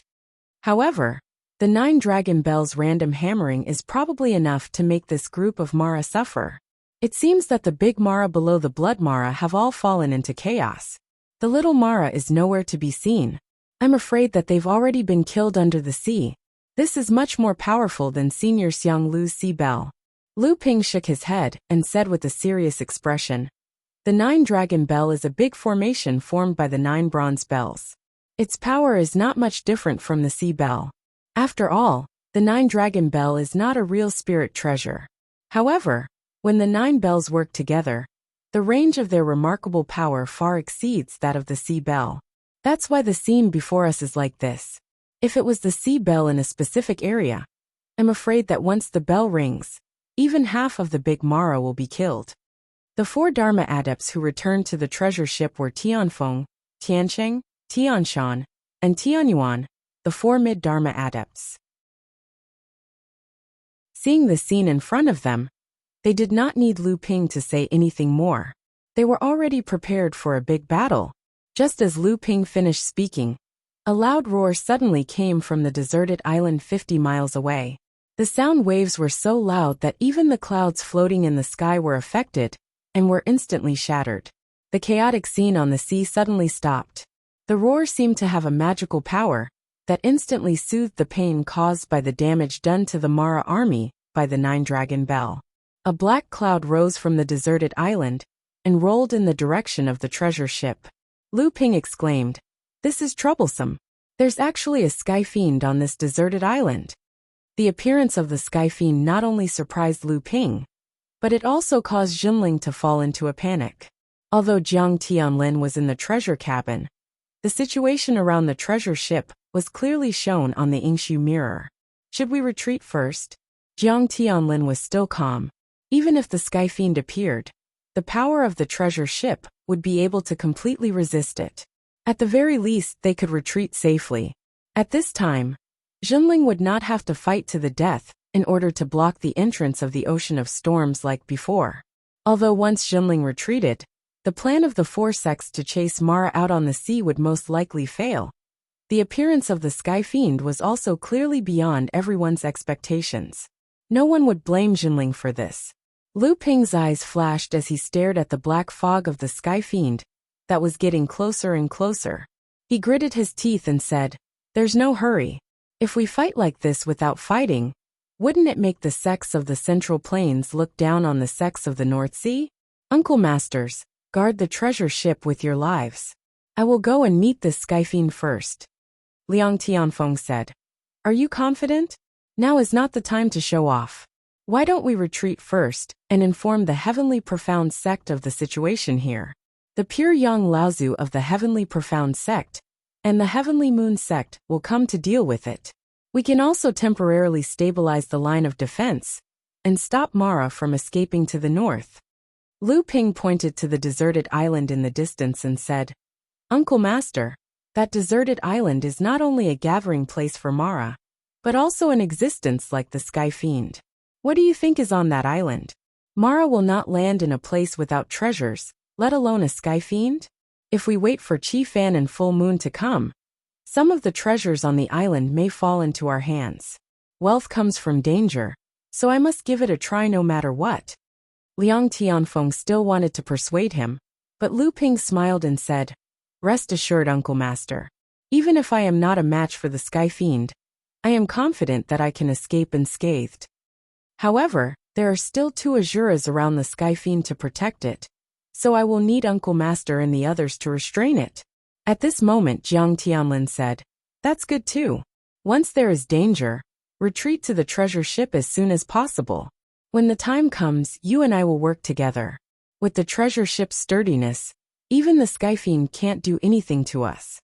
However, the 9-dragon bell's random hammering is probably enough to make this group of Mara suffer. It seems that the big Mara below the blood Mara have all fallen into chaos. The little Mara is nowhere to be seen. I'm afraid that they've already been killed under the sea. This is much more powerful than Senior Xiang Lu's sea bell. Lu Ping shook his head and said with a serious expression, "The 9-dragon bell is a big formation formed by the 9 bronze bells. Its power is not much different from the sea bell. After all, the 9-dragon bell is not a real spirit treasure. However, when the 9 bells work together, the range of their remarkable power far exceeds that of the sea bell. That's why the scene before us is like this. If it was the sea bell in a specific area, I'm afraid that once the bell rings, even half of the big Mara will be killed." The 4 Dharma adepts who returned to the treasure ship were Tianfeng, Tiancheng, Tianshan, and Tianyuan, the 4 mid-Dharma adepts. Seeing the scene in front of them, they did not need Lu Ping to say anything more. They were already prepared for a big battle. Just as Lu Ping finished speaking, a loud roar suddenly came from the deserted island 50 miles away. The sound waves were so loud that even the clouds floating in the sky were affected and were instantly shattered. The chaotic scene on the sea suddenly stopped. The roar seemed to have a magical power that instantly soothed the pain caused by the damage done to the Mara army by the 9-dragon bell. A black cloud rose from the deserted island and rolled in the direction of the treasure ship. Lu Ping exclaimed, "This is troublesome. There's actually a sky fiend on this deserted island." The appearance of the sky fiend not only surprised Lu Ping, but it also caused Zhenling to fall into a panic. Although Jiang Tianlin was in the treasure cabin, the situation around the treasure ship was clearly shown on the Yingshu mirror. Should we retreat first? Jiang Tianlin was still calm. Even if the sky fiend appeared, the power of the treasure ship would be able to completely resist it. At the very least, they could retreat safely. At this time, Junling would not have to fight to the death in order to block the entrance of the ocean of storms like before. Although once Junling retreated, the plan of the four sects to chase Mara out on the sea would most likely fail. The appearance of the Sky Fiend was also clearly beyond everyone's expectations. No one would blame Junling for this. Lu Ping's eyes flashed as he stared at the black fog of the Sky Fiend that was getting closer and closer. He gritted his teeth and said, "There's no hurry. If we fight like this without fighting, wouldn't it make the sects of the Central Plains look down on the sects of the North Sea? Uncle Masters, guard the treasure ship with your lives. I will go and meet this Sky Fiend first." Liang Tianfeng said. "Are you confident? Now is not the time to show off. Why don't we retreat first and inform the Heavenly Profound sect of the situation here? The pure Yang Laozu of the Heavenly Profound sect and the Heavenly Moon sect will come to deal with it. We can also temporarily stabilize the line of defense and stop Mara from escaping to the north." Lu Ping pointed to the deserted island in the distance and said, "Uncle Master, that deserted island is not only a gathering place for Mara, but also an existence like the Sky Fiend. What do you think is on that island? Mara will not land in a place without treasures, let alone a Sky Fiend. If we wait for Qi Fan and Full Moon to come, some of the treasures on the island may fall into our hands. Wealth comes from danger, so I must give it a try no matter what." Liang Tianfeng still wanted to persuade him, but Lu Ping smiled and said, "Rest assured, Uncle Master. Even if I am not a match for the Sky Fiend, I am confident that I can escape unscathed. However, there are still two Azuras around the Sky Fiend to protect it, so I will need Uncle Master and the others to restrain it." At this moment, Jiang Tianlin said, "That's good too. Once there is danger, retreat to the treasure ship as soon as possible. When the time comes, you and I will work together. With the treasure ship's sturdiness, even the Sky Fiend can't do anything to us."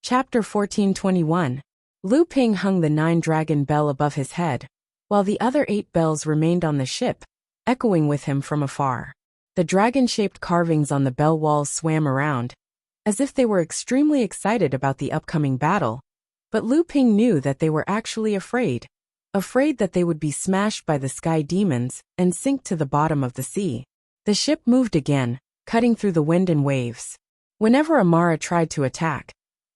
Chapter 1421. Lu Ping hung the 9-dragon bell above his head, while the other 8 bells remained on the ship, echoing with him from afar. The dragon-shaped carvings on the bell walls swam around, as if they were extremely excited about the upcoming battle, but Lu Ping knew that they were actually afraid that they would be smashed by the sky demons and sink to the bottom of the sea. The ship moved again, cutting through the wind and waves. Whenever Amara tried to attack,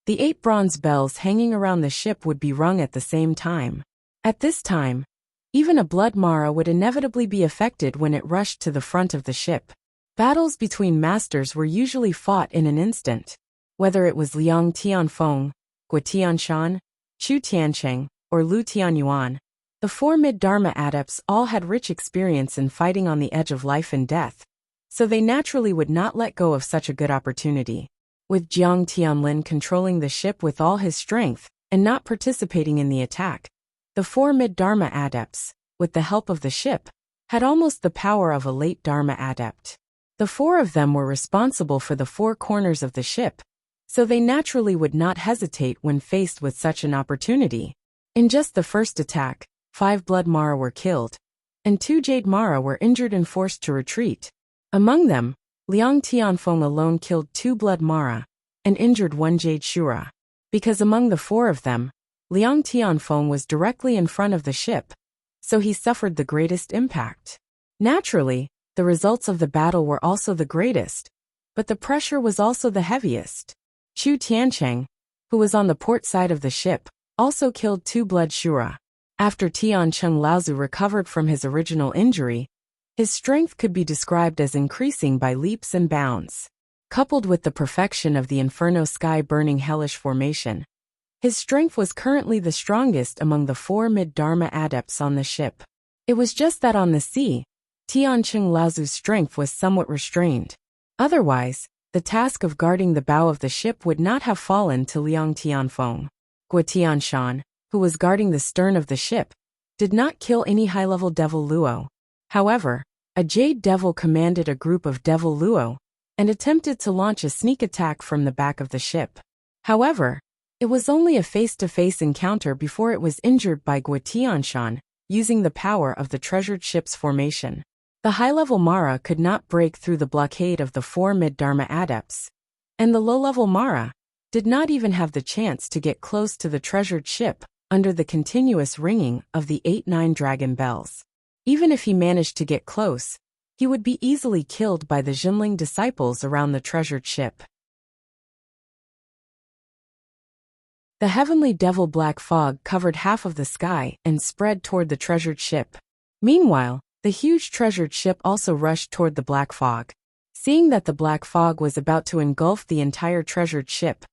the 8 bronze bells hanging around the ship would be rung at the same time. At this time, even a blood Mara would inevitably be affected when it rushed to the front of the ship. Battles between masters were usually fought in an instant. Whether it was Liang Tianfeng, Gua Tianshan, Chu Tiancheng, or Lu Tianyuan, the 4 mid-Dharma adepts all had rich experience in fighting on the edge of life and death, so they naturally would not let go of such a good opportunity. With Jiang Tianlin controlling the ship with all his strength and not participating in the attack, the 4 mid-Dharma adepts, with the help of the ship, had almost the power of a late Dharma adept. The 4 of them were responsible for the 4 corners of the ship, so they naturally would not hesitate when faced with such an opportunity. In just the first attack, 5 blood Mara were killed, and 2 jade Mara were injured and forced to retreat. Among them, Liang Tianfeng alone killed 2 blood Mara and injured 1 jade Shura. Because among the 4 of them, Liang Tianfeng was directly in front of the ship, so he suffered the greatest impact. Naturally, the results of the battle were also the greatest, but the pressure was also the heaviest. Chu Tiancheng, who was on the port side of the ship, also killed 2 blood Shura. After Tiancheng Laozu recovered from his original injury, his strength could be described as increasing by leaps and bounds. Coupled with the perfection of the Inferno sky-burning hellish formation, his strength was currently the strongest among the 4 mid-Dharma adepts on the ship. It was just that on the sea, Tiancheng Laozu's strength was somewhat restrained. Otherwise, the task of guarding the bow of the ship would not have fallen to Liang Tianfeng. Gua Tianshan, who was guarding the stern of the ship, did not kill any high-level Devil Luo. However, a Jade Devil commanded a group of Devil Luo and attempted to launch a sneak attack from the back of the ship. However, it was only a face-to-face encounter before it was injured by Gua Tianshan, using the power of the treasured ship's formation. The high-level Mara could not break through the blockade of the 4 mid-Dharma adepts, and the low-level Mara did not even have the chance to get close to the treasured ship under the continuous ringing of the 8-9 dragon bells. Even if he managed to get close, he would be easily killed by the Jinling disciples around the treasured ship. The heavenly devil black fog covered half of the sky and spread toward the treasured ship. Meanwhile, the huge treasured ship also rushed toward the black fog. Seeing that the black fog was about to engulf the entire treasured ship,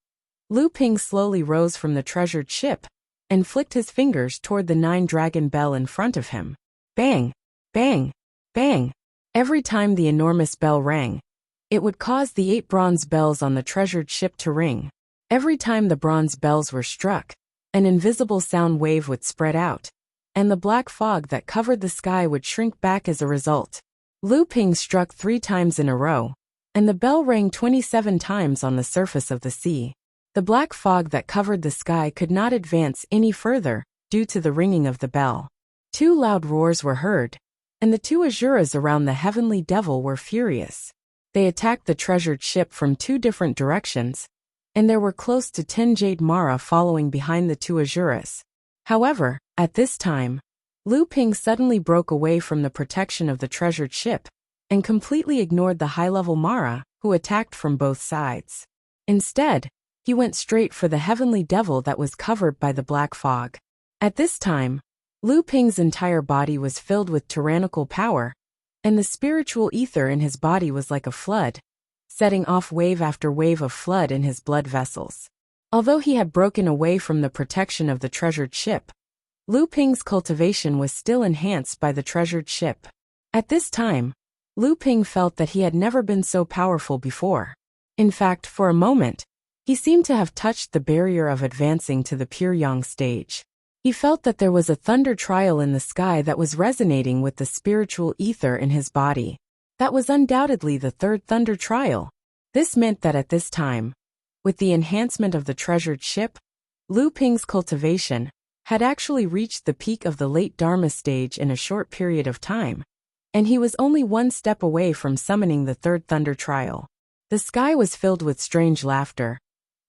Lu Ping slowly rose from the treasured ship and flicked his fingers toward the 9-dragon bell in front of him. Bang! Bang! Bang! Every time the enormous bell rang, it would cause the 8 bronze bells on the treasured ship to ring. Every time the bronze bells were struck, an invisible sound wave would spread out, and the black fog that covered the sky would shrink back as a result. Lu Ping struck 3 times in a row, and the bell rang 27 times on the surface of the sea. The black fog that covered the sky could not advance any further due to the ringing of the bell. 2 loud roars were heard, and the 2 Asuras around the heavenly devil were furious. They attacked the treasured ship from 2 different directions, and there were close to 10 Jade Mara following behind the 2 Asuras. However, at this time, Lu Ping suddenly broke away from the protection of the treasured ship and completely ignored the high-level Mara who attacked from both sides. Instead, he went straight for the heavenly devil that was covered by the black fog. At this time, Lu Ping's entire body was filled with tyrannical power, and the spiritual ether in his body was like a flood, setting off wave after wave of flood in his blood vessels. Although he had broken away from the protection of the treasured ship, Lu Ping's cultivation was still enhanced by the treasured ship. At this time, Lu Ping felt that he had never been so powerful before. In fact, for a moment, he seemed to have touched the barrier of advancing to the pure yang stage. He felt that there was a thunder trial in the sky that was resonating with the spiritual ether in his body. That was undoubtedly the 3rd thunder trial. This meant that at this time, with the enhancement of the treasured ship, Lu Ping's cultivation had actually reached the peak of the late Dharma stage in a short period of time, and he was only one step away from summoning the third thunder trial. The sky was filled with strange laughter,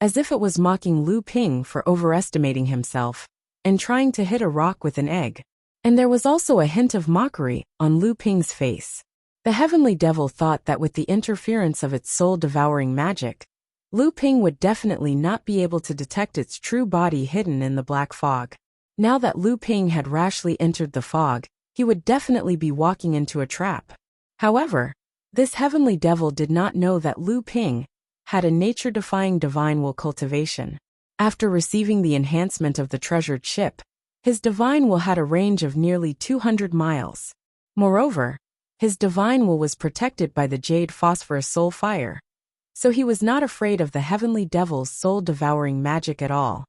as if it was mocking Lu Ping for overestimating himself and trying to hit a rock with an egg. And there was also a hint of mockery on Lu Ping's face. The heavenly devil thought that with the interference of its soul-devouring magic, Lu Ping would definitely not be able to detect its true body hidden in the black fog. Now that Lu Ping had rashly entered the fog, he would definitely be walking into a trap. However, this heavenly devil did not know that Lu Ping had a nature-defying divine will cultivation. After receiving the enhancement of the treasured ship, his divine will had a range of nearly 200 miles. Moreover, his divine will was protected by the jade phosphorus soul fire, so he was not afraid of the heavenly devil's soul-devouring magic at all.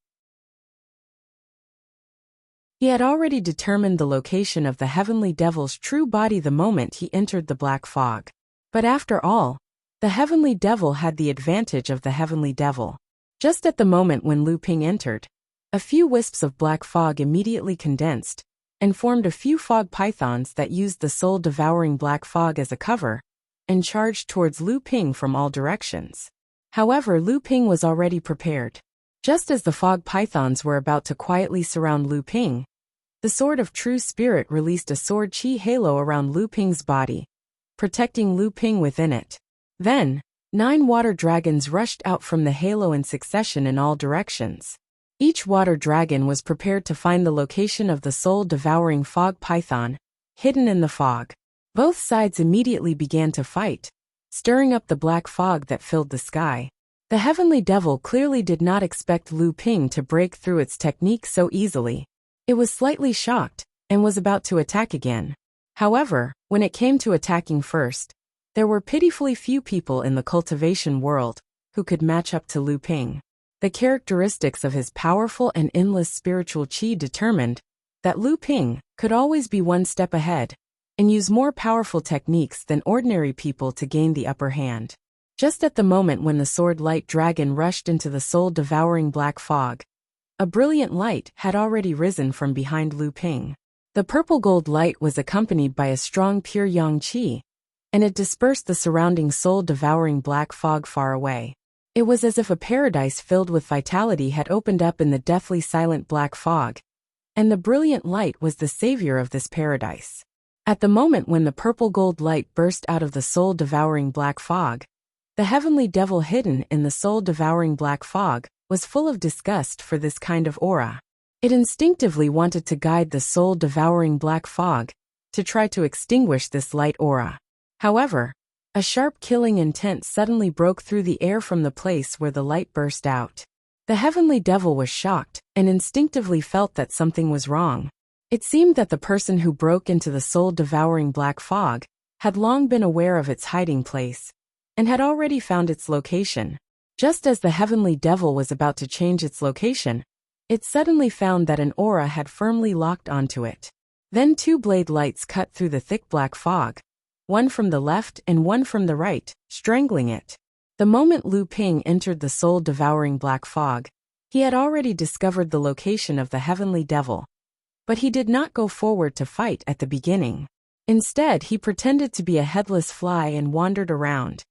He had already determined the location of the heavenly devil's true body the moment he entered the black fog. But after all, the heavenly devil had the advantage of the heavenly devil. Just at the moment when Lu Ping entered, a few wisps of black fog immediately condensed and formed a few fog pythons that used the soul-devouring black fog as a cover and charged towards Lu Ping from all directions. However, Lu Ping was already prepared. Just as the fog pythons were about to quietly surround Lu Ping, the Sword of True Spirit released a sword chi halo around Lu Ping's body, protecting Lu Ping within it. Then, 9 water dragons rushed out from the halo in succession in all directions. Each water dragon was prepared to find the location of the soul-devouring fog python, hidden in the fog. Both sides immediately began to fight, stirring up the black fog that filled the sky. The heavenly devil clearly did not expect Lu Ping to break through its technique so easily. It was slightly shocked, and was about to attack again. However, when it came to attacking first, there were pitifully few people in the cultivation world who could match up to Lu Ping. The characteristics of his powerful and endless spiritual qi determined that Lu Ping could always be one step ahead and use more powerful techniques than ordinary people to gain the upper hand. Just at the moment when the sword light dragon rushed into the soul-devouring black fog, a brilliant light had already risen from behind Lu Ping. The purple gold light was accompanied by a strong pure yang qi, and it dispersed the surrounding soul-devouring black fog far away. It was as if a paradise filled with vitality had opened up in the deathly silent black fog, and the brilliant light was the savior of this paradise. At the moment when the purple gold light burst out of the soul-devouring black fog, the heavenly devil hidden in the soul-devouring black fog was full of disgust for this kind of aura. It instinctively wanted to guide the soul-devouring black fog to try to extinguish this light aura. However, a sharp killing intent suddenly broke through the air from the place where the light burst out. The heavenly devil was shocked and instinctively felt that something was wrong. It seemed that the person who broke into the soul-devouring black fog had long been aware of its hiding place and had already found its location. Just as the heavenly devil was about to change its location, it suddenly found that an aura had firmly locked onto it. Then 2 blade lights cut through the thick black fog, one from the left and one from the right, strangling it. The moment Lu Ping entered the soul-devouring black fog, he had already discovered the location of the heavenly devil. But he did not go forward to fight at the beginning. Instead, he pretended to be a headless fly and wandered around.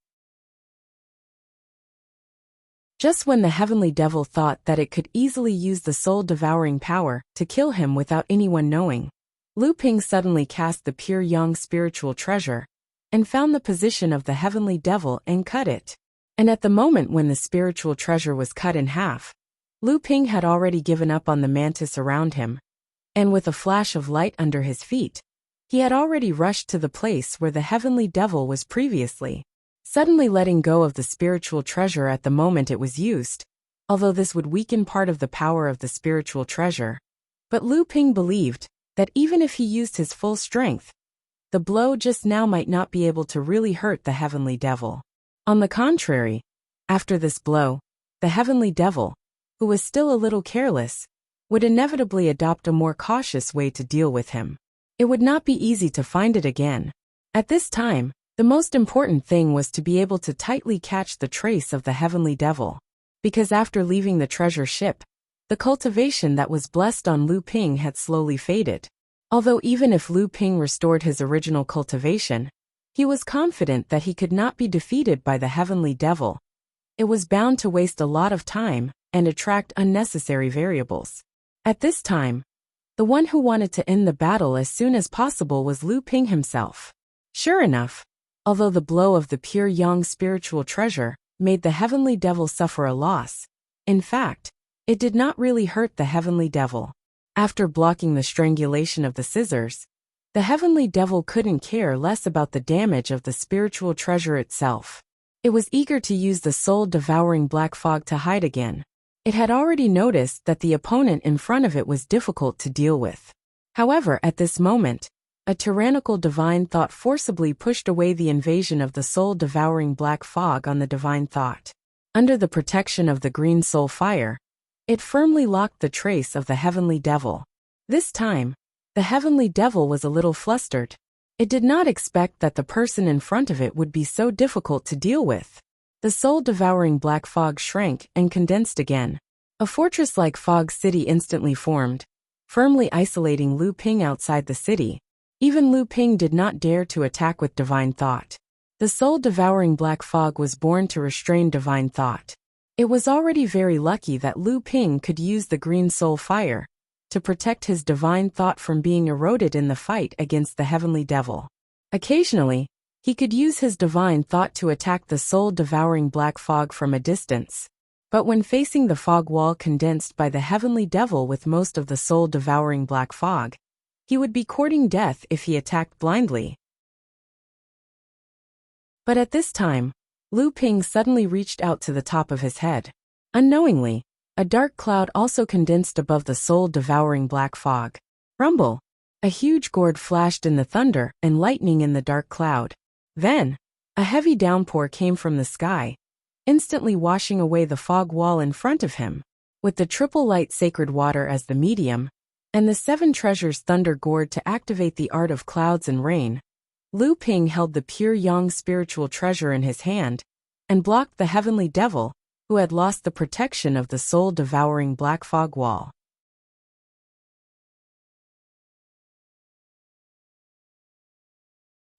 Just when the heavenly devil thought that it could easily use the soul-devouring power to kill him without anyone knowing, Lu Ping suddenly cast the pure yang spiritual treasure and found the position of the heavenly devil and cut it. And at the moment when the spiritual treasure was cut in half, Lu Ping had already given up on the mantis around him, and with a flash of light under his feet, he had already rushed to the place where the heavenly devil was previously, suddenly letting go of the spiritual treasure at the moment it was used, although this would weaken part of the power of the spiritual treasure. But Lu Ping believed that even if he used his full strength, the blow just now might not be able to really hurt the heavenly devil. On the contrary, after this blow, the heavenly devil, who was still a little careless, would inevitably adopt a more cautious way to deal with him. It would not be easy to find it again. At this time, the most important thing was to be able to tightly catch the trace of the heavenly devil, because after leaving the treasure ship, The cultivation that was blessed on Lu Ping had slowly faded. Although even if Lu Ping restored his original cultivation, he was confident that he could not be defeated by the heavenly devil. It was bound to waste a lot of time and attract unnecessary variables. At this time, the one who wanted to end the battle as soon as possible was Lu Ping himself. Sure enough, although the blow of the pure yang spiritual treasure made the heavenly devil suffer a loss, in fact, it did not really hurt the heavenly devil. After blocking the strangulation of the scissors, the heavenly devil couldn't care less about the damage of the spiritual treasure itself. It was eager to use the soul-devouring black fog to hide again. It had already noticed that the opponent in front of it was difficult to deal with. However, at this moment, a tyrannical divine thought forcibly pushed away the invasion of the soul-devouring black fog on the divine thought. Under the protection of the green soul fire, it firmly locked the trace of the heavenly devil. This time, the heavenly devil was a little flustered. It did not expect that the person in front of it would be so difficult to deal with. The soul-devouring black fog shrank and condensed again. A fortress-like fog city instantly formed, firmly isolating Lu Ping outside the city. Even Lu Ping did not dare to attack with divine thought. The soul-devouring black fog was born to restrain divine thought. It was already very lucky that Lu Ping could use the green soul fire to protect his divine thought from being eroded in the fight against the heavenly devil. Occasionally, he could use his divine thought to attack the soul-devouring black fog from a distance. But when facing the fog wall condensed by the heavenly devil with most of the soul-devouring black fog, he would be courting death if he attacked blindly. But at this time, Lu Ping suddenly reached out to the top of his head. Unknowingly, a dark cloud also condensed above the soul-devouring black fog. Rumble! A huge gourd flashed in the thunder and lightning in the dark cloud. Then, a heavy downpour came from the sky, instantly washing away the fog wall in front of him. With the triple light sacred water as the medium, and the 7 treasures thunder gourd to activate the art of clouds and rain, Lu Ping held the pure yang spiritual treasure in his hand and blocked the heavenly devil, who had lost the protection of the soul-devouring black fog wall.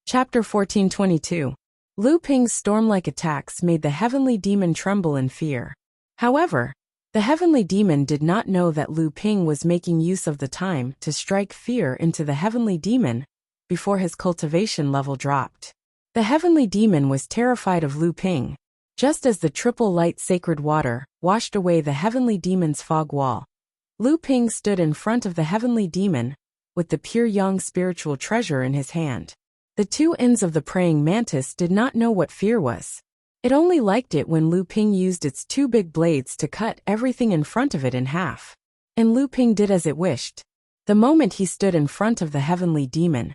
Chapter 1422. Lu Ping's storm-like attacks made the heavenly demon tremble in fear. However, the heavenly demon did not know that Lu Ping was making use of the time to strike fear into the heavenly demon before his cultivation level dropped. The heavenly demon was terrified of Lu Ping. Just as the triple light sacred water washed away the heavenly demon's fog wall, Lu Ping stood in front of the heavenly demon with the pure yang spiritual treasure in his hand. The 2 ends of the praying mantis did not know what fear was. It only liked it when Lu Ping used its 2 big blades to cut everything in front of it in half. And Lu Ping did as it wished. The moment he stood in front of the heavenly demon,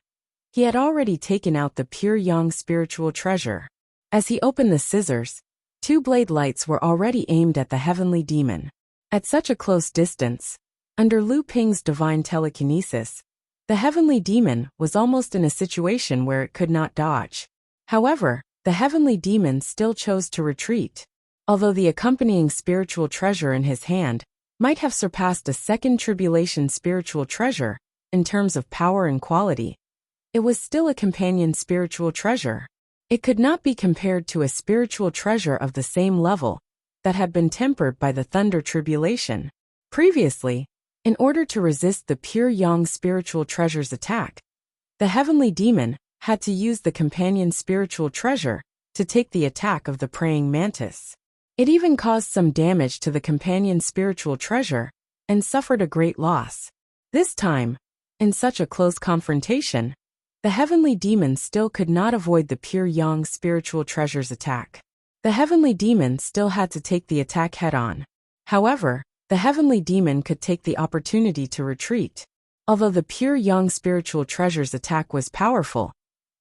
he had already taken out the pure yang spiritual treasure. As he opened the scissors, 2 blade lights were already aimed at the heavenly demon. At such a close distance, under Lu Ping's divine telekinesis, the heavenly demon was almost in a situation where it could not dodge. However, the heavenly demon still chose to retreat. Although the accompanying spiritual treasure in his hand might have surpassed a second tribulation spiritual treasure in terms of power and quality, it was still a companion spiritual treasure. It could not be compared to a spiritual treasure of the same level that had been tempered by the thunder tribulation. Previously, in order to resist the pure yang spiritual treasure's attack, the heavenly demon had to use the companion spiritual treasure to take the attack of the praying mantis. It even caused some damage to the companion spiritual treasure and suffered a great loss. This time, in such a close confrontation, the heavenly demon still could not avoid the pure yang spiritual treasure's attack. The heavenly demon still had to take the attack head-on. However, the heavenly demon could take the opportunity to retreat. Although the pure yang spiritual treasure's attack was powerful,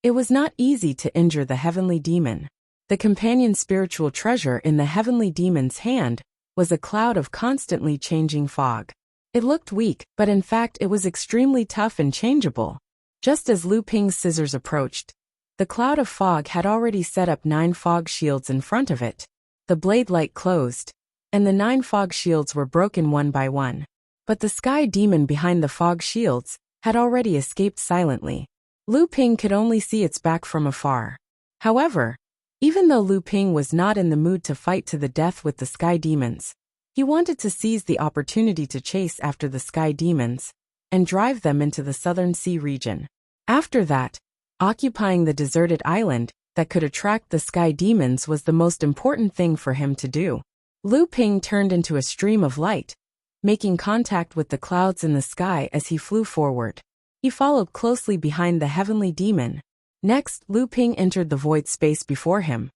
it was not easy to injure the heavenly demon. The companion spiritual treasure in the heavenly demon's hand was a cloud of constantly changing fog. It looked weak, but in fact it was extremely tough and changeable. Just as Lu Ping's scissors approached, the cloud of fog had already set up 9 fog shields in front of it. The blade light closed, and the 9 fog shields were broken one by one. But the sky demon behind the fog shields had already escaped silently. Lu Ping could only see its back from afar. However, even though Lu Ping was not in the mood to fight to the death with the sky demons, he wanted to seize the opportunity to chase after the sky demons and drive them into the southern sea region. After that, occupying the deserted island that could attract the sky demons was the most important thing for him to do. Lu Ping turned into a stream of light, making contact with the clouds in the sky as he flew forward. He followed closely behind the heavenly demon. Next, Lu Ping entered the void space before him.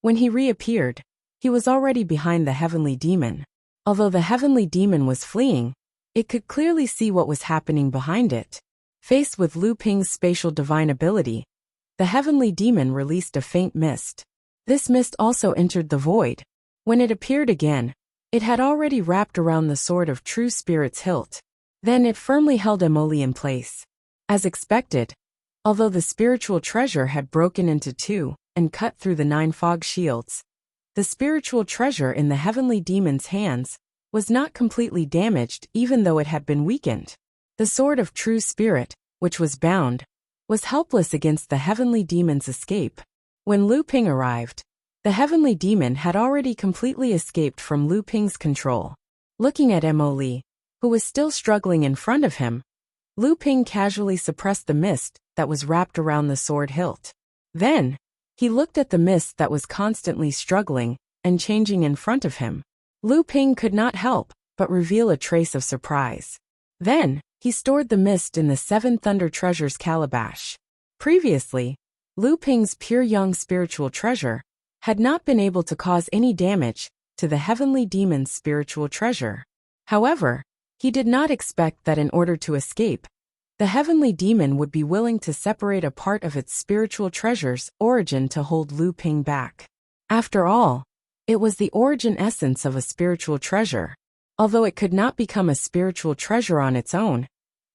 When he reappeared, he was already behind the heavenly demon. Although the heavenly demon was fleeing, it could clearly see what was happening behind it. Faced with Lu Ping's spatial divine ability, the heavenly demon released a faint mist. This mist also entered the void. When it appeared again, it had already wrapped around the sword of true spirit's hilt. Then it firmly held Emoli in place. As expected, although the spiritual treasure had broken into two and cut through the 9 fog shields, the spiritual treasure in the heavenly demon's hands was not completely damaged even though it had been weakened. The sword of true spirit, which was bound, was helpless against the heavenly demon's escape. When Lu Ping arrived, the heavenly demon had already completely escaped from Lu Ping's control. Looking at Emoli, who was still struggling in front of him, Lu Ping casually suppressed the mist that was wrapped around the sword hilt. Then, he looked at the mist that was constantly struggling and changing in front of him. Lu Ping could not help but reveal a trace of surprise. Then, he stored the mist in the 7 Thunder Treasures calabash. Previously, Lu Ping's pure young spiritual treasure had not been able to cause any damage to the heavenly demon's spiritual treasure. However, he did not expect that in order to escape, the heavenly demon would be willing to separate a part of its spiritual treasure's origin to hold Lu Ping back. After all, it was the origin essence of a spiritual treasure. Although it could not become a spiritual treasure on its own,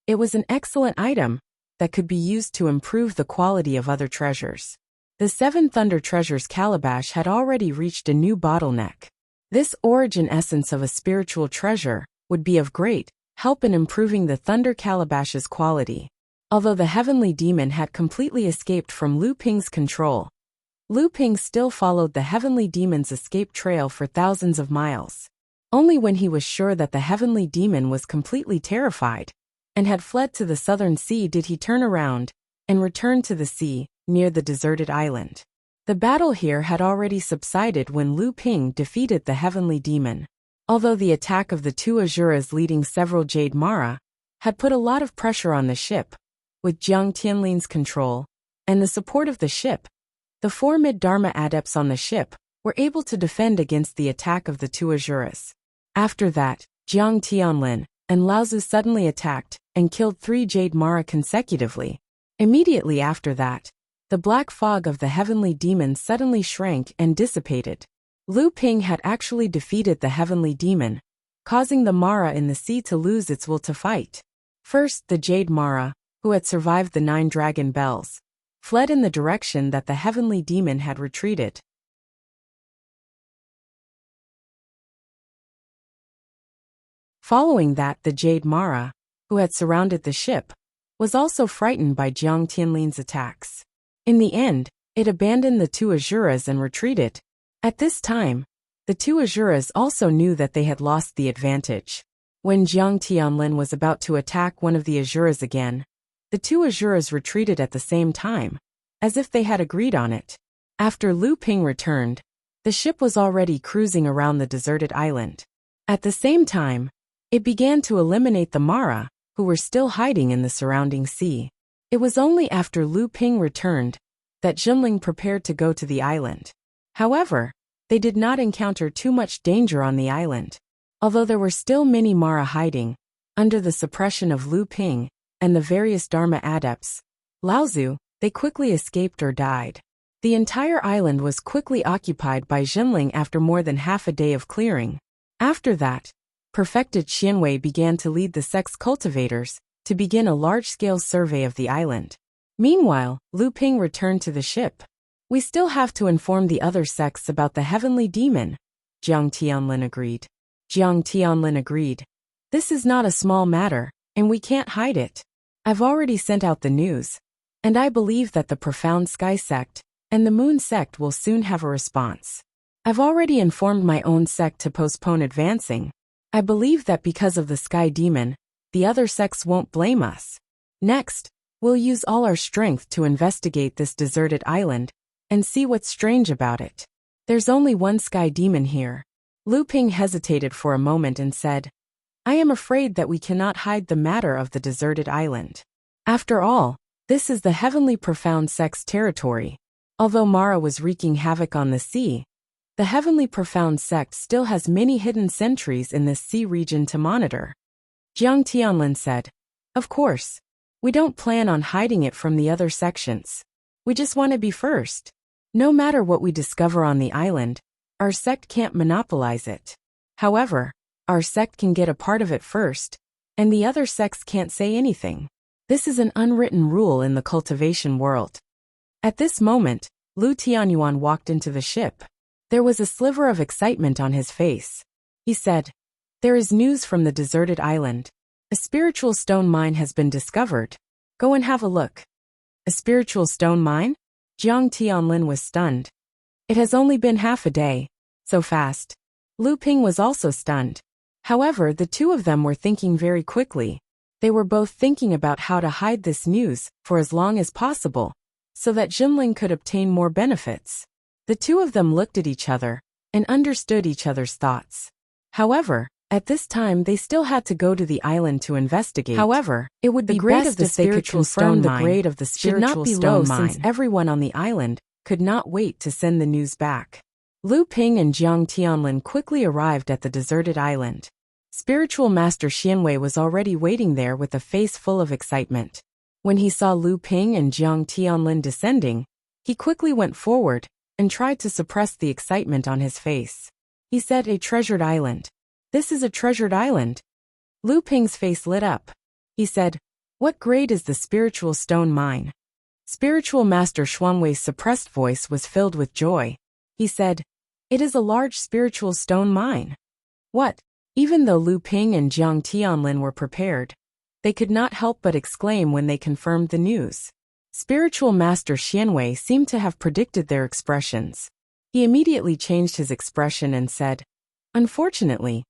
it was an excellent item that could be used to improve the quality of other treasures. The 7 Thunder Treasures calabash had already reached a new bottleneck. This origin essence of a spiritual treasure would be of great help in improving the Thunder Calabash's quality. Although the heavenly demon had completely escaped from Lu Ping's control, Lu Ping still followed the heavenly demon's escape trail for thousands of miles. Only when he was sure that the heavenly demon was completely terrified and had fled to the southern sea did he turn around and return to the sea near the deserted island. The battle here had already subsided when Lu Ping defeated the heavenly demon. Although the attack of the 2 Azuras leading several Jade Mara had put a lot of pressure on the ship, with Jiang Tianlin's control and the support of the ship, the 4 mid-Dharma adepts on the ship were able to defend against the attack of the 2 Azuras. After that, Jiang Tianlin and Laozu suddenly attacked and killed 3 Jade Mara consecutively. Immediately after that, the black fog of the heavenly demon suddenly shrank and dissipated. Lu Ping had actually defeated the heavenly demon, causing the Mara in the sea to lose its will to fight. First, the Jade Mara, who had survived the 9 dragon bells, fled in the direction that the heavenly demon had retreated. Following that, the Jade Mara, who had surrounded the ship, was also frightened by Jiang Tianlin's attacks. In the end, it abandoned the 2 Azuras and retreated. At this time, the 2 Azuras also knew that they had lost the advantage. When Jiang Tianlin was about to attack one of the Azuras again, the 2 Azuras retreated at the same time, as if they had agreed on it. After Lu Ping returned, the ship was already cruising around the deserted island. At the same time, it began to eliminate the Mara, who were still hiding in the surrounding sea. It was only after Lu Ping returned that Jinling prepared to go to the island. However, they did not encounter too much danger on the island. Although there were still many Mara hiding, under the suppression of Lu Ping and the various Dharma adepts, Laozu, they quickly escaped or died. The entire island was quickly occupied by Jinling after more than half a day of clearing. After that, perfected Xianwei began to lead the sex cultivators to begin a large-scale survey of the island. Meanwhile, Lu Ping returned to the ship. We still have to inform the other sects about the heavenly demon, Jiang Tianlin agreed. Jiang Tianlin agreed. This is not a small matter, and we can't hide it. I've already sent out the news, and I believe that the Profound Sky sect and the Moon sect will soon have a response. I've already informed my own sect to postpone advancing. I believe that because of the Sky Demon, the other sects won't blame us. Next, we'll use all our strength to investigate this deserted island and see what's strange about it. There's only one Sky Demon here. Lu Ping hesitated for a moment and said, I am afraid that we cannot hide the matter of the deserted island. After all, this is the Heavenly Profound Sect's territory. Although Mara was wreaking havoc on the sea, the Heavenly Profound Sect still has many hidden sentries in this sea region to monitor. Jiang Tianlin said, Of course. We don't plan on hiding it from the other sections. We just want to be first. No matter what we discover on the island, our sect can't monopolize it. However, our sect can get a part of it first, and the other sects can't say anything. This is an unwritten rule in the cultivation world. At this moment, Lu Tianyuan walked into the ship. There was a sliver of excitement on his face. He said, There is news from the deserted island. A spiritual stone mine has been discovered. Go and have a look. A spiritual stone mine? Jiang Tianlin was stunned. It has only been half a day. So fast. Lu Ping was also stunned. However, the two of them were thinking very quickly. They were both thinking about how to hide this news for as long as possible, so that Jinling could obtain more benefits. The two of them looked at each other and understood each other's thoughts. However, at this time they still had to go to the island to investigate. However, it would be best if they could confirm the grade of the spiritual stone mine, since everyone on the island could not wait to send the news back. Lu Ping and Jiang Tianlin quickly arrived at the deserted island. Spiritual Master Xianwei was already waiting there with a face full of excitement. When he saw Lu Ping and Jiang Tianlin descending, he quickly went forward and tried to suppress the excitement on his face. He said, A treasured island. This is a treasured island. Lu Ping's face lit up. He said, What grade is the spiritual stone mine? Spiritual Master Xuanwei's suppressed voice was filled with joy. He said, It is a large spiritual stone mine. What? Even though Lu Ping and Jiang Tianlin were prepared, they could not help but exclaim when they confirmed the news. Spiritual Master Xianwei seemed to have predicted their expressions. He immediately changed his expression and said, Unfortunately.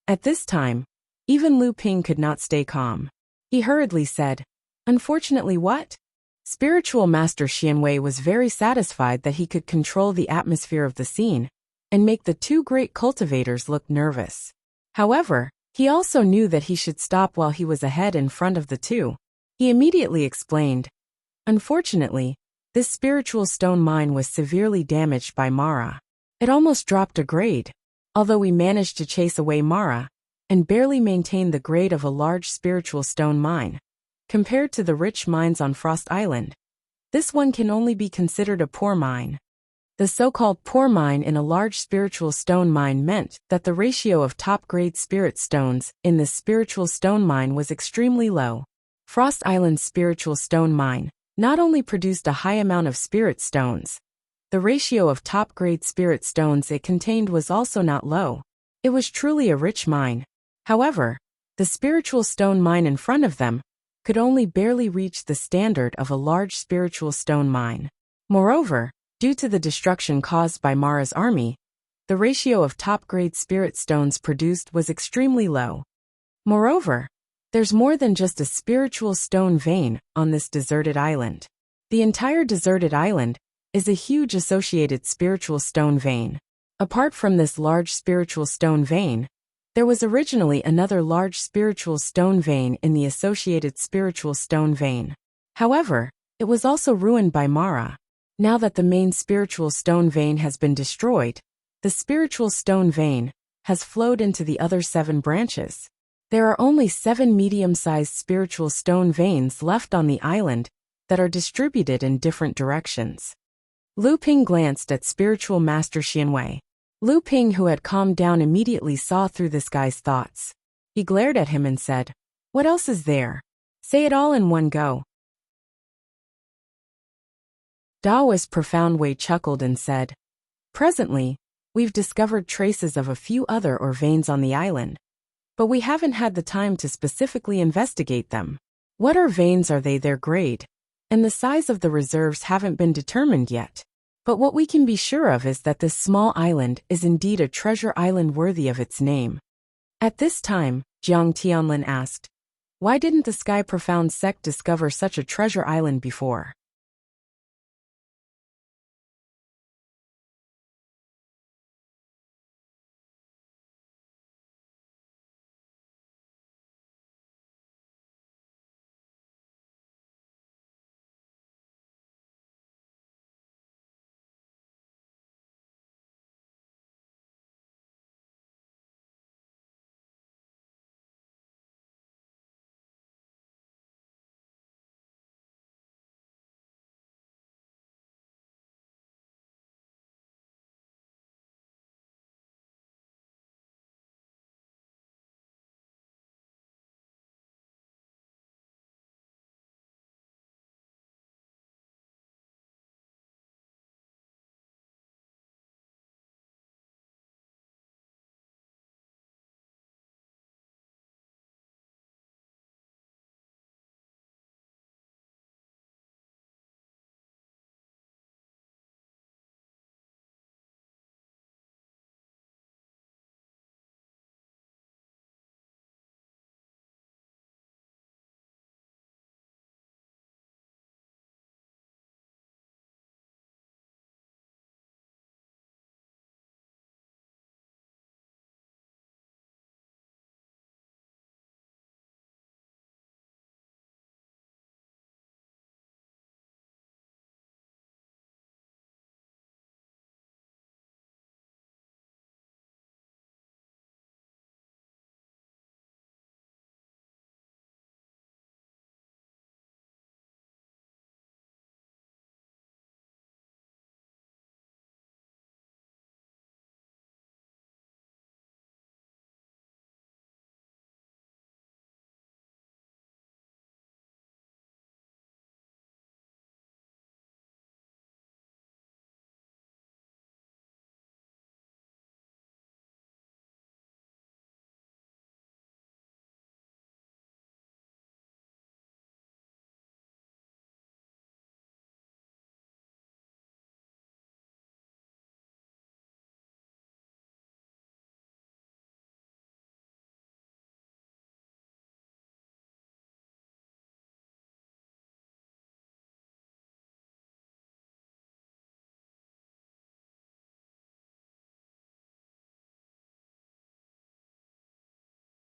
At this time, even Lu Ping could not stay calm. He hurriedly said, Unfortunately what? Spiritual Master Xianwei was very satisfied that he could control the atmosphere of the scene and make the two great cultivators look nervous. However, he also knew that he should stop while he was ahead in front of the two. He immediately explained, Unfortunately, this spiritual stone mine was severely damaged by Mara. It almost dropped a grade, although we managed to chase away Mara and barely maintain the grade of a large spiritual stone mine. Compared to the rich mines on Frost Island, this one can only be considered a poor mine. The so-called poor mine in a large spiritual stone mine meant that the ratio of top-grade spirit stones in the spiritual stone mine was extremely low. Frost Island's spiritual stone mine not only produced a high amount of spirit stones, the ratio of top-grade spirit stones it contained was also not low. It was truly a rich mine. However, the spiritual stone mine in front of them could only barely reach the standard of a large spiritual stone mine. Moreover, due to the destruction caused by Mara's army, the ratio of top-grade spirit stones produced was extremely low. Moreover, there's more than just a spiritual stone vein on this deserted island. The entire deserted island is a huge associated spiritual stone vein. Apart from this large spiritual stone vein, there was originally another large spiritual stone vein in the associated spiritual stone vein. However, it was also ruined by Mara. Now that the main spiritual stone vein has been destroyed, the spiritual stone vein has flowed into the other 7 branches. There are only 7 medium-sized spiritual stone veins left on the island that are distributed in different directions. Lu Ping glanced at Spiritual Master Xianwei. Lu Ping, who had calmed down, immediately saw through this guy's thoughts. He glared at him and said, What else is there? Say it all in one go. Daoist Profound Wei chuckled and said, "Presently, we've discovered traces of a few other ore veins on the island, but we haven't had the time to specifically investigate them. What ore veins are they, their grade, and the size of the reserves haven't been determined yet. But what we can be sure of is that this small island is indeed a treasure island worthy of its name." At this time, Jiang Tianlin asked, "Why didn't the Sky Profound sect discover such a treasure island before?"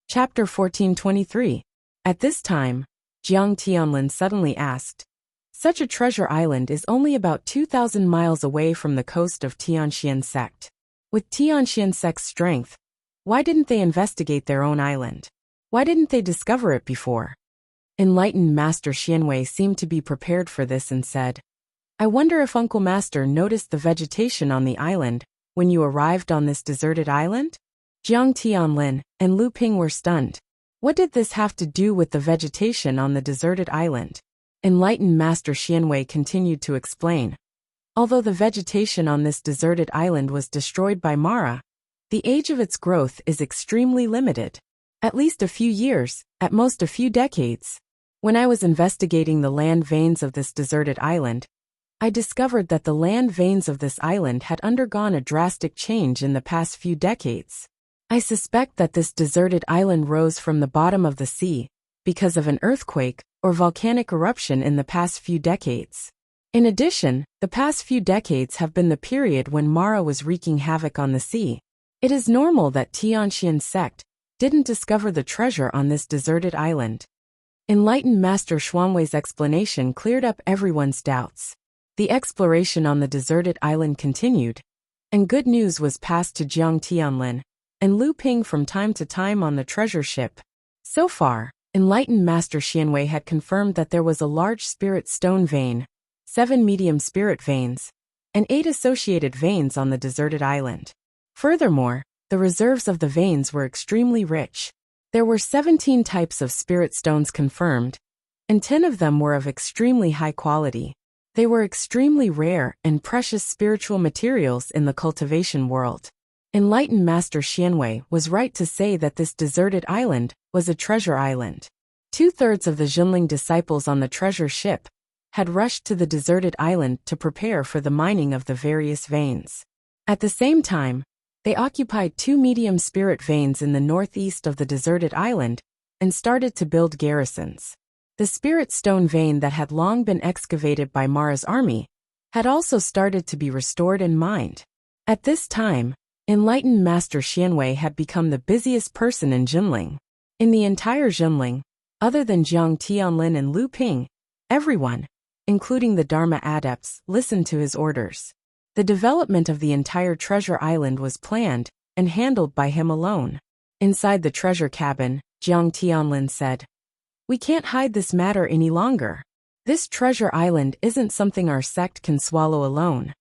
Chapter 1423. At this time, Jiang Tianlin suddenly asked, "Such a treasure island is only about 2,000 miles away from the coast of Tianxian sect. With Tianxian sect's strength, why didn't they investigate their own island? Why didn't they discover it before?" Enlightened Master Xianwei seemed to be prepared for this and said, "I wonder if Uncle Master noticed the vegetation on the island when you arrived on this deserted island?" Jiang Tianlin and Lu Ping were stunned. What did this have to do with the vegetation on the deserted island? Enlightened Master Xianwei continued to explain. Although the vegetation on this deserted island was destroyed by Mara, the age of its growth is extremely limited. At least a few years, at most a few decades. When I was investigating the land veins of this deserted island, I discovered that the land veins of this island had undergone a drastic change in the past few decades. I suspect that this deserted island rose from the bottom of the sea because of an earthquake or volcanic eruption in the past few decades. In addition, the past few decades have been the period when Mara was wreaking havoc on the sea. It is normal that Tianxian sect didn't discover the treasure on this deserted island. Enlightened Master Xuanwei's explanation cleared up everyone's doubts. The exploration on the deserted island continued, and good news was passed to Jiang Tianlin and Lu Ping from time to time on the treasure ship. So far, Enlightened Master Xianwei had confirmed that there was a large spirit stone vein, 7 medium spirit veins, and 8 associated veins on the deserted island. Furthermore, the reserves of the veins were extremely rich. There were 17 types of spirit stones confirmed, and 10 of them were of extremely high quality. They were extremely rare and precious spiritual materials in the cultivation world. Enlightened Master Xianwei was right to say that this deserted island was a treasure island. 2/3 of the Junling disciples on the treasure ship had rushed to the deserted island to prepare for the mining of the various veins. At the same time, they occupied 2 medium spirit veins in the northeast of the deserted island and started to build garrisons. The spirit stone vein that had long been excavated by Mara's army had also started to be restored and mined. At this time, Enlightened Master Xianwei had become the busiest person in Jinling. In the entire Jinling, other than Jiang Tianlin and Lu Ping, everyone, including the Dharma adepts, listened to his orders. The development of the entire treasure island was planned and handled by him alone. Inside the treasure cabin, Jiang Tianlin said, "We can't hide this matter any longer. This treasure island isn't something our sect can swallow alone."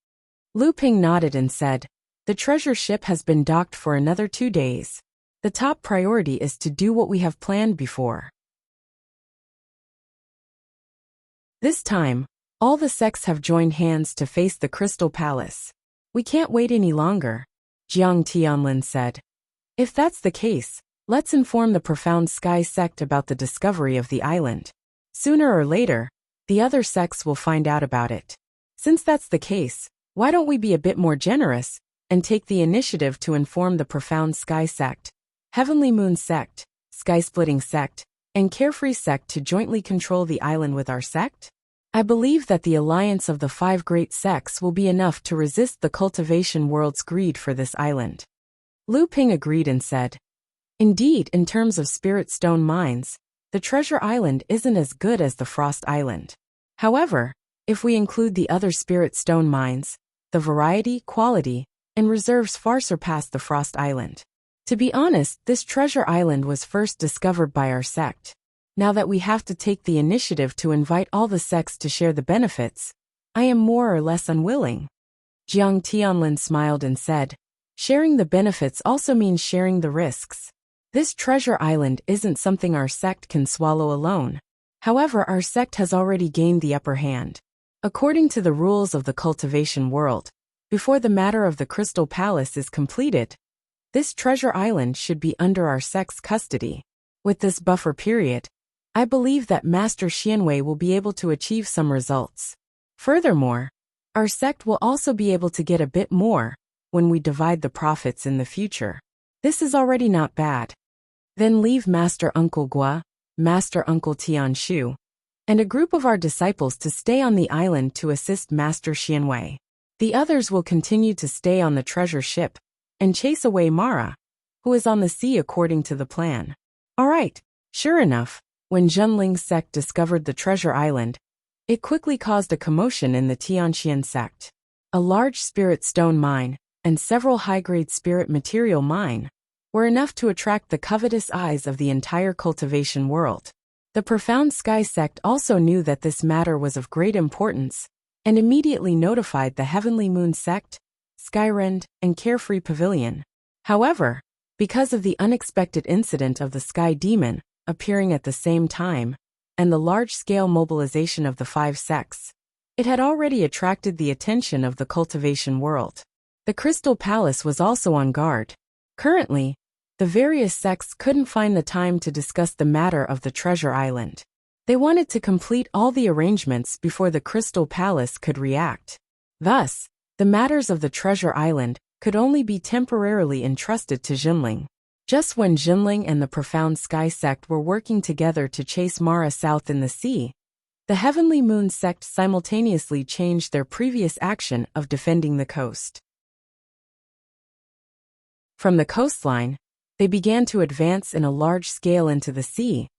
Lu Ping nodded and said, "The treasure ship has been docked for another 2 days. The top priority is to do what we have planned before." This time, all the sects have joined hands to face the Crystal Palace. "We can't wait any longer," Jiang Tianlin said. "If that's the case, let's inform the Profound Sky sect about the discovery of the island. Sooner or later, the other sects will find out about it. Since that's the case, why don't we be a bit more generous and take the initiative to inform the Profound Sky sect, Heavenly Moon sect, Sky Splitting sect, and Carefree sect to jointly control the island with our sect? I believe that the alliance of the 5 great sects will be enough to resist the cultivation world's greed for this island." Lu Ping agreed and said, "Indeed, in terms of spirit stone mines, the treasure island isn't as good as the Frost Island. However, if we include the other spirit stone mines, the variety, quality, and reserves far surpass the Frost Island. To be honest, this treasure island was first discovered by our sect. Now that we have to take the initiative to invite all the sects to share the benefits, I am more or less unwilling." Jiang Tianlin smiled and said, "Sharing the benefits also means sharing the risks. This treasure island isn't something our sect can swallow alone. However, our sect has already gained the upper hand. According to the rules of the cultivation world, before the matter of the Crystal Palace is completed, this treasure island should be under our sect's custody. With this buffer period, I believe that Master Xianwei will be able to achieve some results. Furthermore, our sect will also be able to get a bit more when we divide the profits in the future. This is already not bad. Then leave Master Uncle Gua, Master Uncle Tianshu, and a group of our disciples to stay on the island to assist Master Xianwei. The others will continue to stay on the treasure ship and chase away Mara, who is on the sea according to the plan." All right, sure enough, when Zhenling's sect discovered the treasure island, it quickly caused a commotion in the Tianxian sect. A large spirit stone mine and several high-grade spirit material mine were enough to attract the covetous eyes of the entire cultivation world. The Profound Sky sect also knew that this matter was of great importance and immediately notified the Heavenly Moon sect, Skyrend, and Carefree Pavilion. However, because of the unexpected incident of the Sky Demon appearing at the same time, and the large-scale mobilization of the 5 sects, it had already attracted the attention of the cultivation world. The Crystal Palace was also on guard. Currently, the various sects couldn't find the time to discuss the matter of the treasure island. They wanted to complete all the arrangements before the Crystal Palace could react. Thus, the matters of the treasure island could only be temporarily entrusted to Jinling. Just when Jinling and the Profound Sky sect were working together to chase Mara south in the sea, the Heavenly Moon sect simultaneously changed their previous action of defending the coast. From the coastline, they began to advance in a large scale into the sea,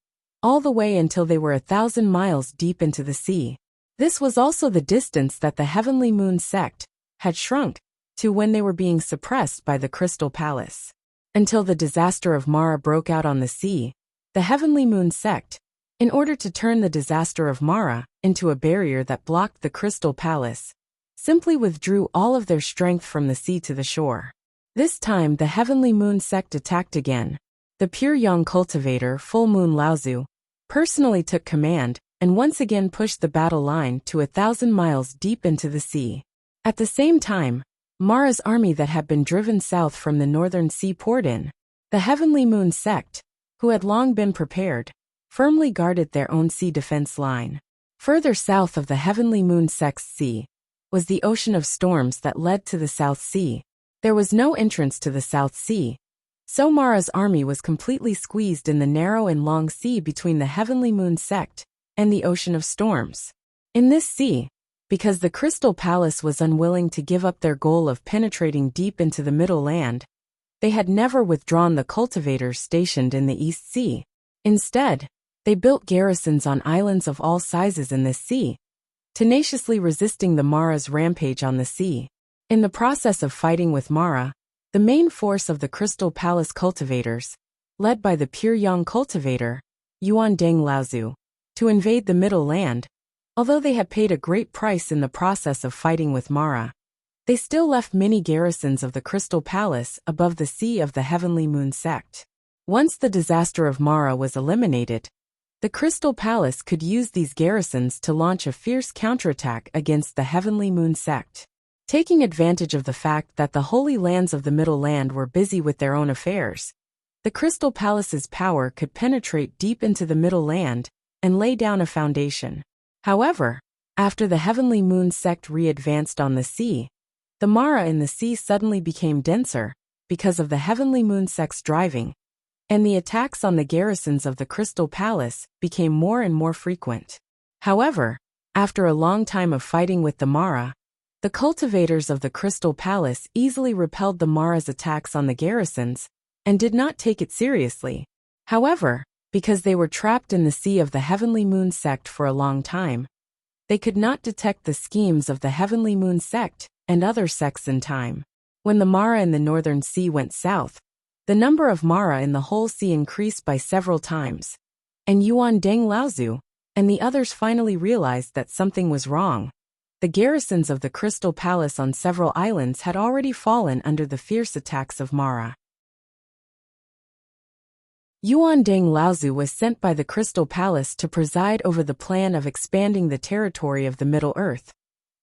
all the way until they were 1,000 miles deep into the sea. This was also the distance that the Heavenly Moon sect had shrunk to when they were being suppressed by the Crystal Palace. Until the disaster of Mara broke out on the sea, the Heavenly Moon sect, in order to turn the disaster of Mara into a barrier that blocked the Crystal Palace, simply withdrew all of their strength from the sea to the shore. This time the Heavenly Moon sect attacked again. The pure young cultivator Full Moon Laozu personally took command and once again pushed the battle line to 1,000 miles deep into the sea. At the same time, Mara's army that had been driven south from the northern sea poured in. The Heavenly Moon sect, who had long been prepared, firmly guarded their own sea defense line. Further south of the Heavenly Moon sect's sea was the ocean of storms that led to the South Sea. There was no entrance to the South Sea, so Mara's army was completely squeezed in the narrow and long sea between the Heavenly Moon sect and the ocean of storms. In this sea, because the Crystal Palace was unwilling to give up their goal of penetrating deep into the Middle Land, they had never withdrawn the cultivators stationed in the East Sea. Instead, they built garrisons on islands of all sizes in this sea, tenaciously resisting the Mara's rampage on the sea. In the process of fighting with Mara, the main force of the Crystal Palace cultivators, led by the pure young cultivator, Yuan Deng Laozu, to invade the Middle Land, although they had paid a great price in the process of fighting with Mara, they still left many garrisons of the Crystal Palace above the sea of the Heavenly Moon sect. Once the disaster of Mara was eliminated, the Crystal Palace could use these garrisons to launch a fierce counterattack against the Heavenly Moon sect. Taking advantage of the fact that the Holy Lands of the Middle Land were busy with their own affairs, the Crystal Palace's power could penetrate deep into the Middle Land and lay down a foundation. However, after the Heavenly Moon sect re-advanced on the sea, the Mara in the sea suddenly became denser because of the Heavenly Moon sect's driving, and the attacks on the garrisons of the Crystal Palace became more and more frequent. However, after a long time of fighting with the Mara, the cultivators of the Crystal Palace easily repelled the Mara's attacks on the garrisons and did not take it seriously. However, because they were trapped in the sea of the Heavenly Moon sect for a long time, they could not detect the schemes of the Heavenly Moon sect and other sects in time. When the Mara in the northern sea went south, the number of Mara in the whole sea increased by several times, and Yuan Deng Laozu and the others finally realized that something was wrong. The garrisons of the Crystal Palace on several islands had already fallen under the fierce attacks of Mara. Yuan Deng Laozu was sent by the Crystal Palace to preside over the plan of expanding the territory of the Middle Earth.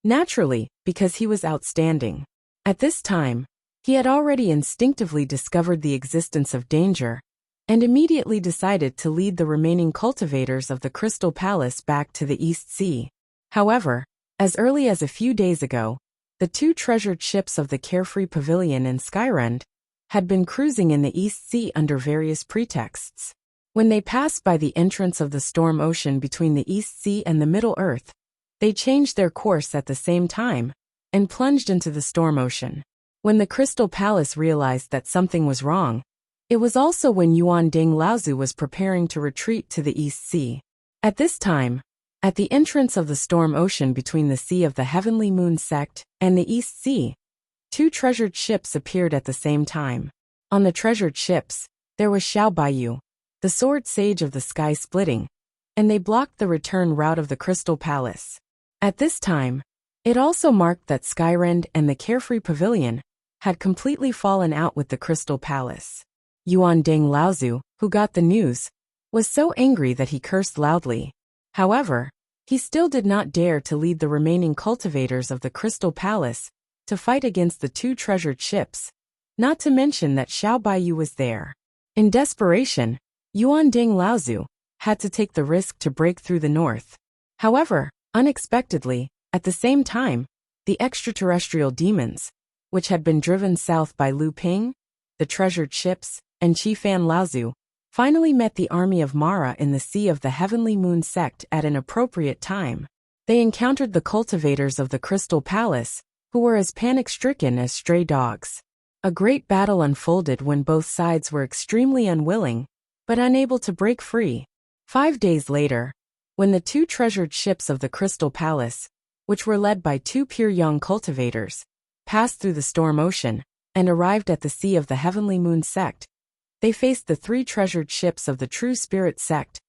Naturally, because he was outstanding. At this time, he had already instinctively discovered the existence of danger, and immediately decided to lead the remaining cultivators of the Crystal Palace back to the East Sea. However, as early as a few days ago, the two treasured ships of the Carefree Pavilion and Skyrend had been cruising in the East Sea under various pretexts. When they passed by the entrance of the storm ocean between the East Sea and the Middle Earth, they changed their course at the same time and plunged into the storm ocean. When the Crystal Palace realized that something was wrong, it was also when Yuan Deng Laozu was preparing to retreat to the East Sea. At this time, at the entrance of the storm ocean between the sea of the Heavenly Moon sect and the East Sea, two treasured ships appeared at the same time. On the treasured ships, there was Xiao Baiyu, the sword sage of the sky splitting, and they blocked the return route of the Crystal Palace. At this time, it also marked that Skyrend and the Carefree Pavilion had completely fallen out with the Crystal Palace. Yuan Deng Laozu, who got the news, was so angry that he cursed loudly. However, he still did not dare to lead the remaining cultivators of the Crystal Palace to fight against the two treasured ships, not to mention that Xiao Baiyu was there. In desperation, Yuan Deng Laozu had to take the risk to break through the north. However, unexpectedly, at the same time, the extraterrestrial demons, which had been driven south by Lu Ping, the treasured ships, and Qifan Laozu, finally met the army of Mara in the sea of the Heavenly Moon sect at an appropriate time. They encountered the cultivators of the Crystal Palace, who were as panic-stricken as stray dogs. A great battle unfolded when both sides were extremely unwilling, but unable to break free. 5 days later, when the two treasured ships of the Crystal Palace, which were led by two pure young cultivators, passed through the storm ocean and arrived at the sea of the Heavenly Moon sect, they faced the three treasured ships of the True Spirit sect,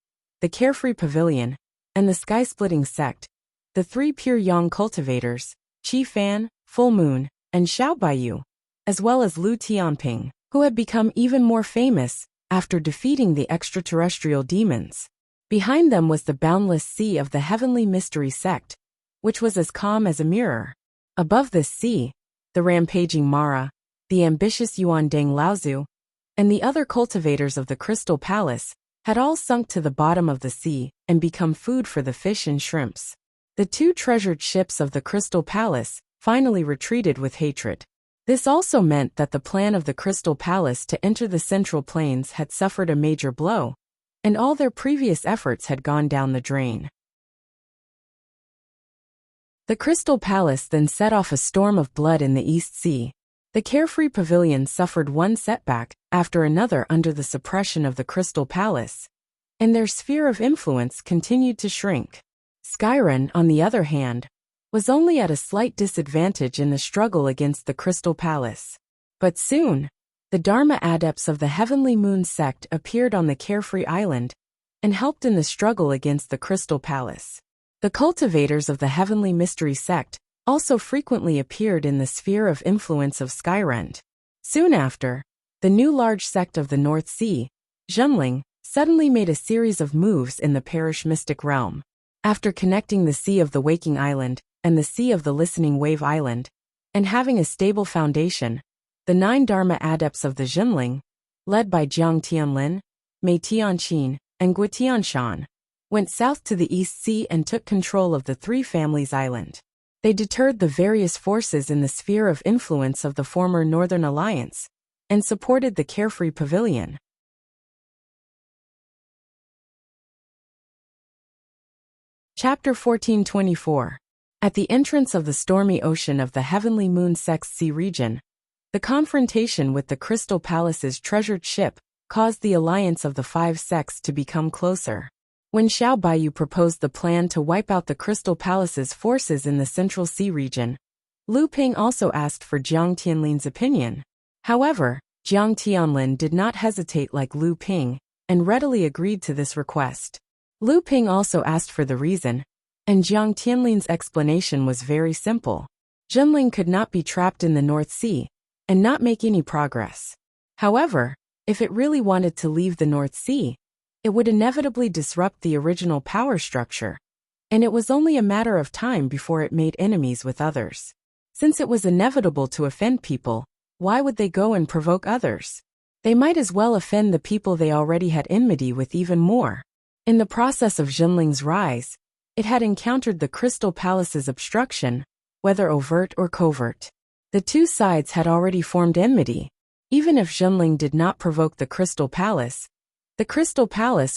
the Carefree Pavilion, and the Sky-Splitting sect. The three pure young cultivators, Qifan, Full Moon, and Xiao Baiyu, as well as Lu Tianping, who had become even more famous after defeating the extraterrestrial demons. Behind them was the boundless sea of the heavenly mystery sect, which was as calm as a mirror. Above this sea, the rampaging Mara, the ambitious Yuan Deng Laozu, and the other cultivators of the Crystal Palace had all sunk to the bottom of the sea and become food for the fish and shrimps. The two treasured ships of the Crystal Palace finally retreated with hatred. This also meant that the plan of the Crystal Palace to enter the Central Plains had suffered a major blow, and all their previous efforts had gone down the drain. The Crystal Palace then set off a storm of blood in the East Sea. The carefree pavilion suffered one setback after another under the suppression of the Crystal Palace, and their sphere of influence continued to shrink. Skyren, on the other hand, was only at a slight disadvantage in the struggle against the Crystal Palace. But soon, the Dharma adepts of the Heavenly Moon sect appeared on the Carefree Island and helped in the struggle against the Crystal Palace. The cultivators of the Heavenly Mystery sect also frequently appeared in the sphere of influence of Skyrend. Soon after, the new large sect of the North Sea, Zhenling, suddenly made a series of moves in the parish mystic realm. After connecting the Sea of the Waking Island and the Sea of the Listening Wave Island, and having a stable foundation, the 9 Dharma adepts of the Zhenling, led by Jiang Tianlin, Mei Tianqin, and Gui Tianshan, went south to the East Sea and took control of the Three Families Island. They deterred the various forces in the sphere of influence of the former Northern Alliance, and supported the Carefree Pavilion. Chapter 1424. At the entrance of the stormy ocean of the Heavenly Moon sect's sea region, the confrontation with the Crystal Palace's treasured ship caused the alliance of the 5 sects to become closer. When Xiao Baiyu proposed the plan to wipe out the Crystal Palace's forces in the Central Sea region, Lu Ping also asked for Jiang Tianlin's opinion. However, Jiang Tianlin did not hesitate like Lu Ping, and readily agreed to this request. Lu Ping also asked for the reason, and Jiang Tianlin's explanation was very simple. Zhenling could not be trapped in the North Sea and not make any progress. However, if it really wanted to leave the North Sea, it would inevitably disrupt the original power structure, and it was only a matter of time before it made enemies with others. Since it was inevitable to offend people, why would they go and provoke others? They might as well offend the people they already had enmity with even more. In the process of Zhenling's rise, it had encountered the Crystal Palace's obstruction, whether overt or covert. The two sides had already formed enmity. Even if Zhenling did not provoke the Crystal Palace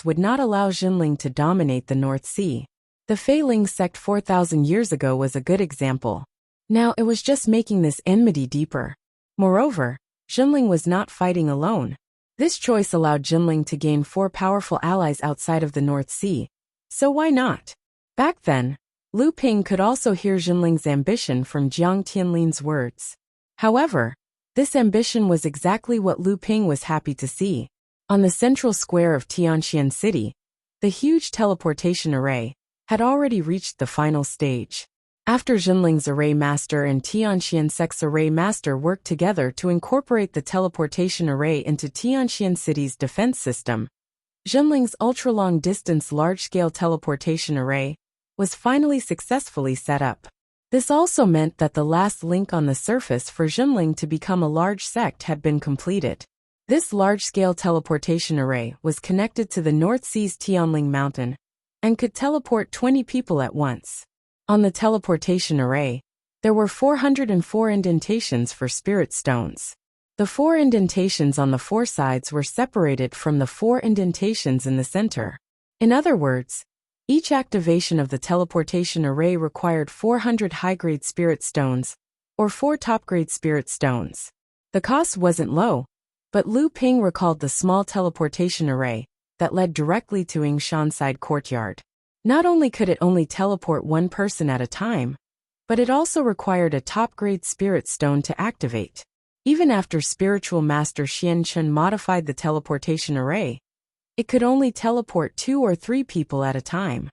would not allow Zhenling to dominate the North Sea. The Fei Ling sect 4,000 years ago was a good example. Now it was just making this enmity deeper. Moreover, Zhenling was not fighting alone. This choice allowed Zhenling to gain 4 powerful allies outside of the North Sea. So why not? Back then, Lu Ping could also hear Zhenling's ambition from Jiang Tianlin's words. However, this ambition was exactly what Lu Ping was happy to see. On the central square of Tianxian City, the huge teleportation array had already reached the final stage. After Zhenling's array master and Tianxian sect's array master worked together to incorporate the teleportation array into Tianxian City's defense system, Zhenling's ultra-long-distance large-scale teleportation array was finally successfully set up. This also meant that the last link on the surface for Zhenling to become a large sect had been completed. This large-scale teleportation array was connected to the North Sea's Tianling Mountain and could teleport 20 people at once. On the teleportation array, there were 404 indentations for spirit stones. The 4 indentations on the 4 sides were separated from the 4 indentations in the center. In other words, each activation of the teleportation array required 400 high-grade spirit stones, or 4 top-grade spirit stones. The cost wasn't low, but Lu Ping recalled the small teleportation array that led directly to Yingshanside Courtyard. Not only could it only teleport 1 person at a time, but it also required a top-grade spirit stone to activate. Even after spiritual master Xian Chun modified the teleportation array, it could only teleport 2 or 3 people at a time.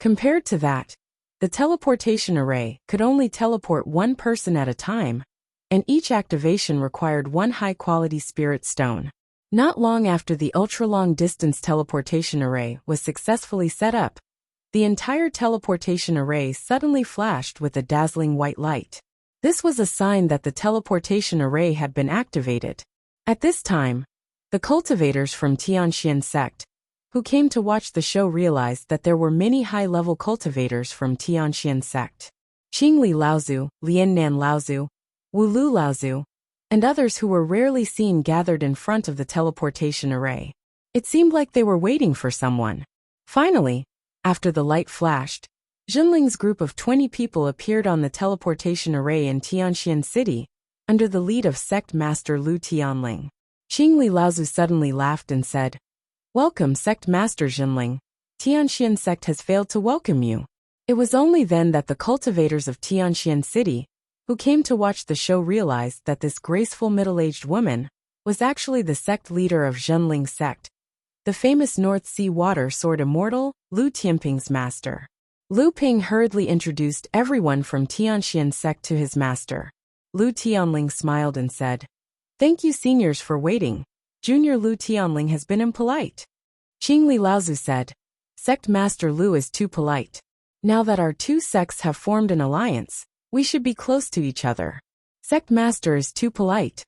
Compared to that, the teleportation array could only teleport 1 person at a time, and each activation required 1 high-quality spirit stone. Not long after the ultra-long distance teleportation array was successfully set up, the entire teleportation array suddenly flashed with a dazzling white light. This was a sign that the teleportation array had been activated. At this time, the cultivators from Tianxian sect, who came to watch the show, realized that there were many high-level cultivators from Tianxian sect. Qingli Laozu, Liannan Laozu, Wulu Laozu, and others who were rarely seen gathered in front of the teleportation array. It seemed like they were waiting for someone. Finally, after the light flashed, Jinling's group of 20 people appeared on the teleportation array in Tianxian City, under the lead of Sect Master Lu Tianling. Qingli Laozu suddenly laughed and said, "Welcome, Sect Master Jinling. Tianxian Sect has failed to welcome you." It was only then that the cultivators of Tianxian City, who came to watch the show, realized that this graceful middle-aged woman was actually the sect leader of Zhenling sect, the famous North Sea water sword immortal, Lu Tianping's master. Lu Ping hurriedly introduced everyone from Tianxian sect to his master. Lu Tianling smiled and said, "Thank you seniors for waiting. Junior Lu Tianling has been impolite." Qingli Laozu said, "Sect Master Lu is too polite. Now that our two sects have formed an alliance, we should be close to each other. Sect Master is too polite."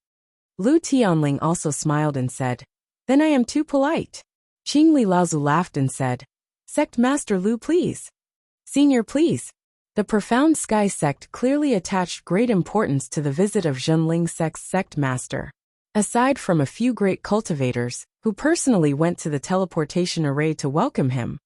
Lu Tianling also smiled and said, "Then I am too polite." Qingli Laozu laughed and said, "Sect Master Lu, please. Senior, please." The Profound Sky sect clearly attached great importance to the visit of Zhenling sect's sect master. Aside from a few great cultivators, who personally went to the teleportation array to welcome him,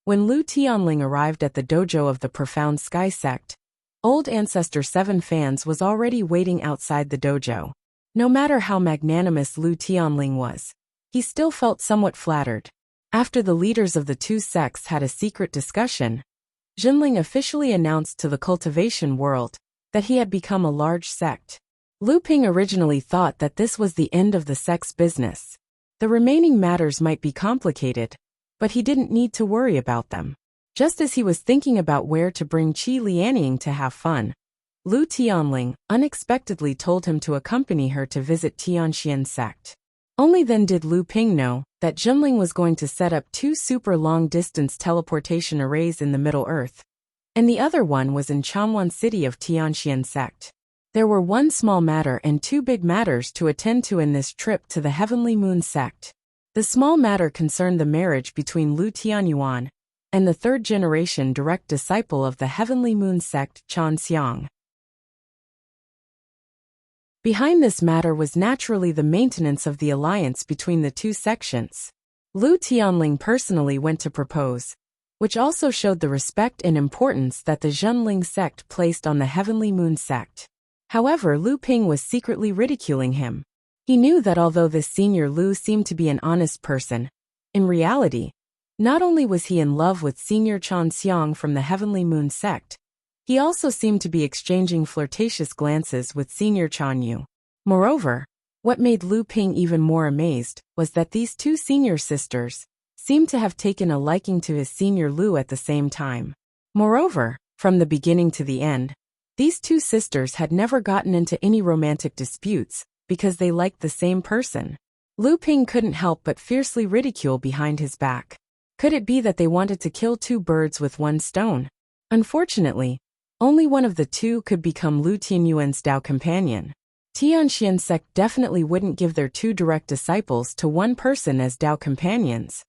when Lu Tianling arrived at the dojo of the Profound Sky sect, Old Ancestor 7 fans was already waiting outside the dojo. No matter how magnanimous Lu Tianling was, he still felt somewhat flattered. After the leaders of the two sects had a secret discussion, Jinling officially announced to the cultivation world that he had become a large sect. Lu Ping originally thought that this was the end of the sect's business. The remaining matters might be complicated, but he didn't need to worry about them. Just as he was thinking about where to bring Qi Lianying to have fun, Lu Tianling unexpectedly told him to accompany her to visit Tianxian sect. Only then did Lu Ping know that Jinling was going to set up 2 super long-distance teleportation arrays in the Middle Earth, and the other one was in Changwon City of Tianxian sect. There were 1 small matter and 2 big matters to attend to in this trip to the Heavenly Moon sect. The small matter concerned the marriage between Lu Tianyuan and the 3rd-generation direct disciple of the Heavenly Moon sect, Chan Xiang. Behind this matter was naturally the maintenance of the alliance between the 2 sections. Lu Tianling personally went to propose, which also showed the respect and importance that the Zhenling sect placed on the Heavenly Moon sect. However, Lu Ping was secretly ridiculing him. He knew that although this senior Lu seemed to be an honest person, in reality, not only was he in love with Senior Chan Xiang from the Heavenly Moon sect, he also seemed to be exchanging flirtatious glances with Senior Chan Yu. Moreover, what made Lu Ping even more amazed was that these 2 senior sisters seemed to have taken a liking to his senior Lu at the same time. Moreover, from the beginning to the end, these 2 sisters had never gotten into any romantic disputes because they liked the same person. Lu Ping couldn't help but fiercely ridicule behind his back. Could it be that they wanted to kill 2 birds with 1 stone? Unfortunately, only one of the 2 could become Lu Tianyuan's Dao companion. Tianxian sect definitely wouldn't give their 2 direct disciples to 1 person as Dao companions.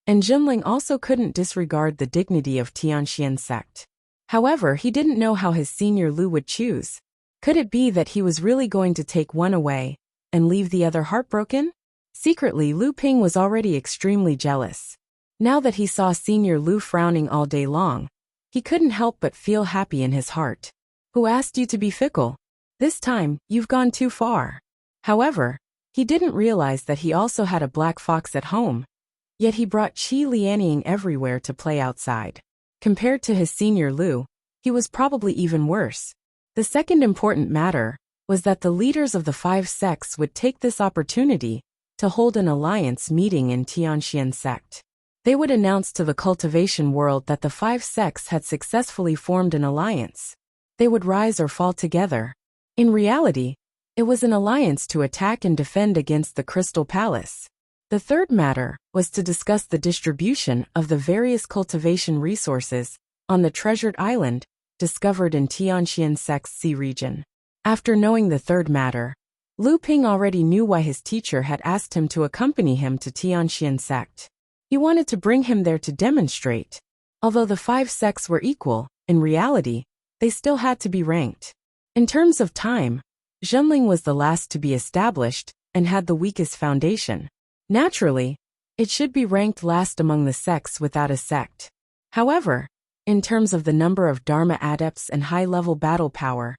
And Jinling also couldn't disregard the dignity of Tianxian sect. However, he didn't know how his senior Lu would choose. Could it be that he was really going to take one away and leave the other heartbroken? Secretly, Lu Ping was already extremely jealous. Now that he saw Senior Lu frowning all day long, he couldn't help but feel happy in his heart. Who asked you to be fickle? This time, you've gone too far. However, he didn't realize that he also had a black fox at home. Yet he brought Qi Lianying everywhere to play outside. Compared to his Senior Lu, he was probably even worse. The second important matter was that the leaders of the 5 sects would take this opportunity to hold an alliance meeting in Tianxian sect. They would announce to the cultivation world that the 5 sects had successfully formed an alliance. They would rise or fall together. In reality, It was an alliance to attack and defend against the Crystal Palace. The third matter was to discuss the distribution of the various cultivation resources on the treasured island discovered in Tianxian Sect's sea region. After knowing the third matter, Lu Ping already knew why his teacher had asked him to accompany him to Tianxian Sect. He wanted to bring him there to demonstrate. Although the 5 sects were equal, in reality, they still had to be ranked. In terms of time, Zhenling was the last to be established and had the weakest foundation. Naturally, it should be ranked last among the sects without a sect. However, in terms of the number of Dharma adepts and high-level battle power,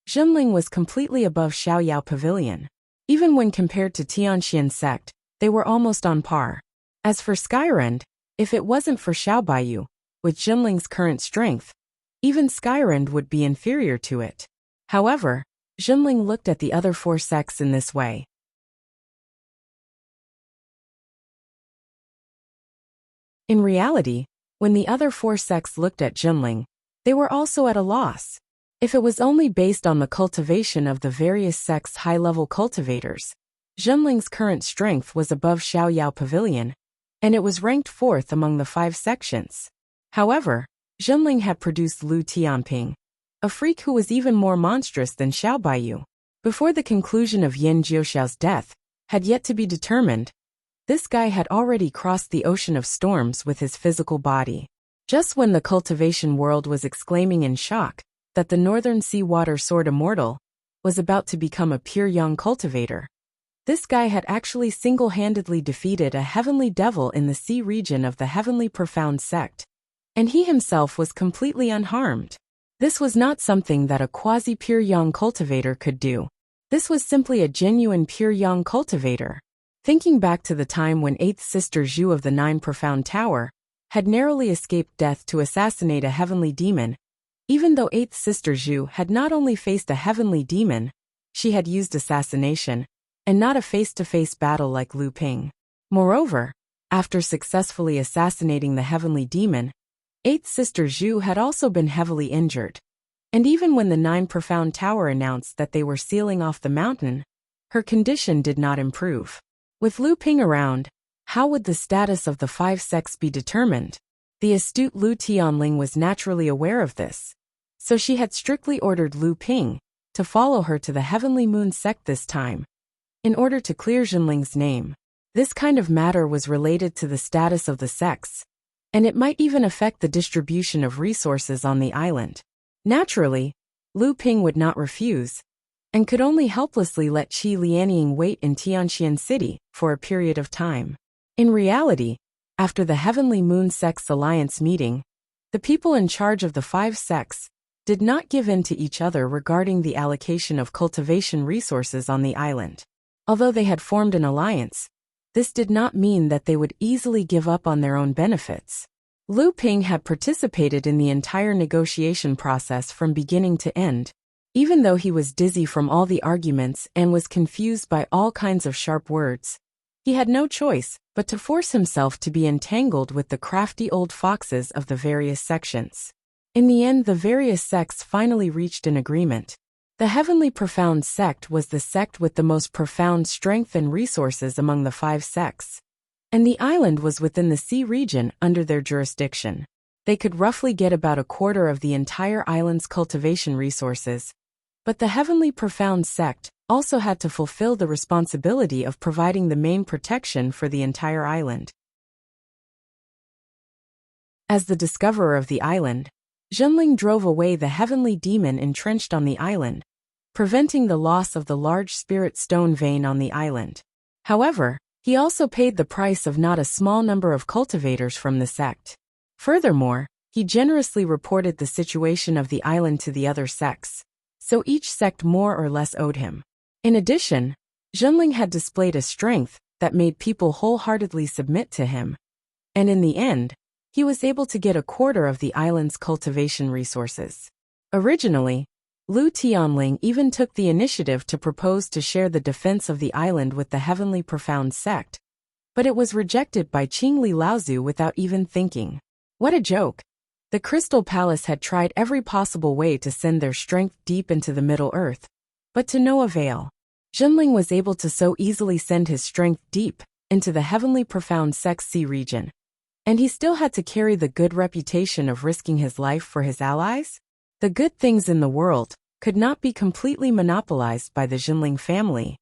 Zhenling was completely above Xiaoyao Pavilion. Even when compared to Tianxian Sect, they were almost on par. As for Skyrend, if it wasn't for Xiaobayu, with Zhenling's current strength, even Skyrend would be inferior to it. However, Zhenling looked at the other 4 sects in this way. In reality, when the other 4 sects looked at Zhenling, they were also at a loss. If it was only based on the cultivation of the various sects' high-level cultivators, Zhenling's current strength was above Xiaoyao Pavilion, and it was ranked 4th among the 5 sections. However, Zhenling had produced Lu Tianping, a freak who was even more monstrous than Xiaobayu. Before the conclusion of Yin Jiuxiao's death had yet to be determined, this guy had already crossed the ocean of storms with his physical body. Just when the cultivation world was exclaiming in shock that the Northern Sea Water Sword Immortal was about to become a pure young cultivator, this guy had actually single-handedly defeated a heavenly devil in the sea region of the Heavenly Profound Sect, and he himself was completely unharmed. This was not something that a quasi-pure young cultivator could do. This was simply a genuine pure young cultivator. Thinking back to the time when 8th Sister Zhu of the 9 Profound Tower had narrowly escaped death to assassinate a heavenly demon, even though 8th Sister Zhu had not only faced a heavenly demon, she had used assassination, and not a face-to-face battle like Lu Ping. Moreover, after successfully assassinating the heavenly demon, 8th Sister Zhu had also been heavily injured. And even when the 9 Profound Tower announced that they were sealing off the mountain, her condition did not improve. With Lu Ping around, how would the status of the 5 sects be determined? The astute Lu Tianling was naturally aware of this, so she had strictly ordered Lu Ping to follow her to the Heavenly Moon Sect this time, in order to clear Zhenling's name. This kind of matter was related to the status of the sects, and it might even affect the distribution of resources on the island. Naturally, Lu Ping would not refuse, and could only helplessly let Qi Lianying wait in Tianxian City for a period of time. In reality, after the Heavenly Moon Sect's alliance meeting, the people in charge of the 5 sects did not give in to each other regarding the allocation of cultivation resources on the island. Although they had formed an alliance, this did not mean that they would easily give up on their own benefits. Lu Ping had participated in the entire negotiation process from beginning to end. Even though he was dizzy from all the arguments and was confused by all kinds of sharp words, he had no choice but to force himself to be entangled with the crafty old foxes of the various sections. In the end, the various sects finally reached an agreement. The Heavenly Profound Sect was the sect with the most profound strength and resources among the 5 sects, and the island was within the sea region under their jurisdiction. They could roughly get about a quarter of the entire island's cultivation resources, but the Heavenly Profound Sect also had to fulfill the responsibility of providing the main protection for the entire island. As the discoverer of the island, Zhenling drove away the heavenly demon entrenched on the island, preventing the loss of the large spirit stone vein on the island. However, he also paid the price of not a small number of cultivators from the sect. Furthermore, he generously reported the situation of the island to the other sects, so each sect more or less owed him. In addition, Zhenling had displayed a strength that made people wholeheartedly submit to him, and in the end, he was able to get a quarter of the island's cultivation resources. Originally, Lu Tianling even took the initiative to propose to share the defense of the island with the Heavenly Profound Sect, but it was rejected by Qingli Laozu without even thinking. What a joke! The Crystal Palace had tried every possible way to send their strength deep into the Middle Earth, but to no avail. Jinling was able to so easily send his strength deep into the heavenly profound Sex Sea region. And he still had to carry the good reputation of risking his life for his allies? The good things in the world could not be completely monopolized by the Jinling family.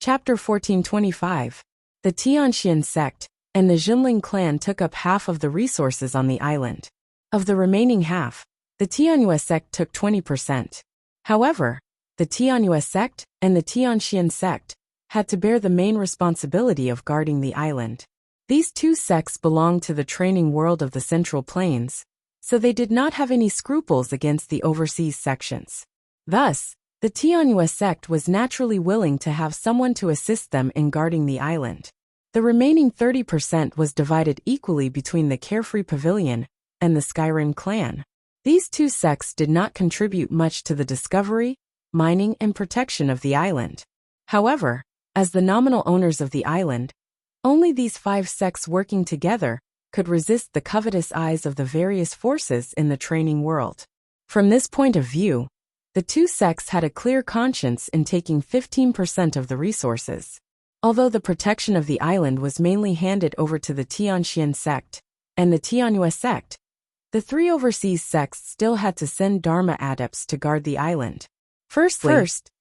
Chapter 1425. The Tianxian sect and the Jinling clan took up half of the resources on the island. Of the remaining half, the Tianyue sect took 20%. However, the Tianyue sect and the Tianxian sect had to bear the main responsibility of guarding the island. These two sects belonged to the training world of the Central Plains, so they did not have any scruples against the overseas sections. Thus, the Tianyue sect was naturally willing to have someone to assist them in guarding the island. The remaining 30% was divided equally between the Carefree Pavilion and the Skyrim clan. These two sects did not contribute much to the discovery, mining, and protection of the island. However, as the nominal owners of the island, only these 5 sects working together could resist the covetous eyes of the various forces in the training world. From this point of view, the two sects had a clear conscience in taking 15% of the resources. Although the protection of the island was mainly handed over to the Tianxian sect and the Tianyue sect, the 3 overseas sects still had to send Dharma adepts to guard the island. First,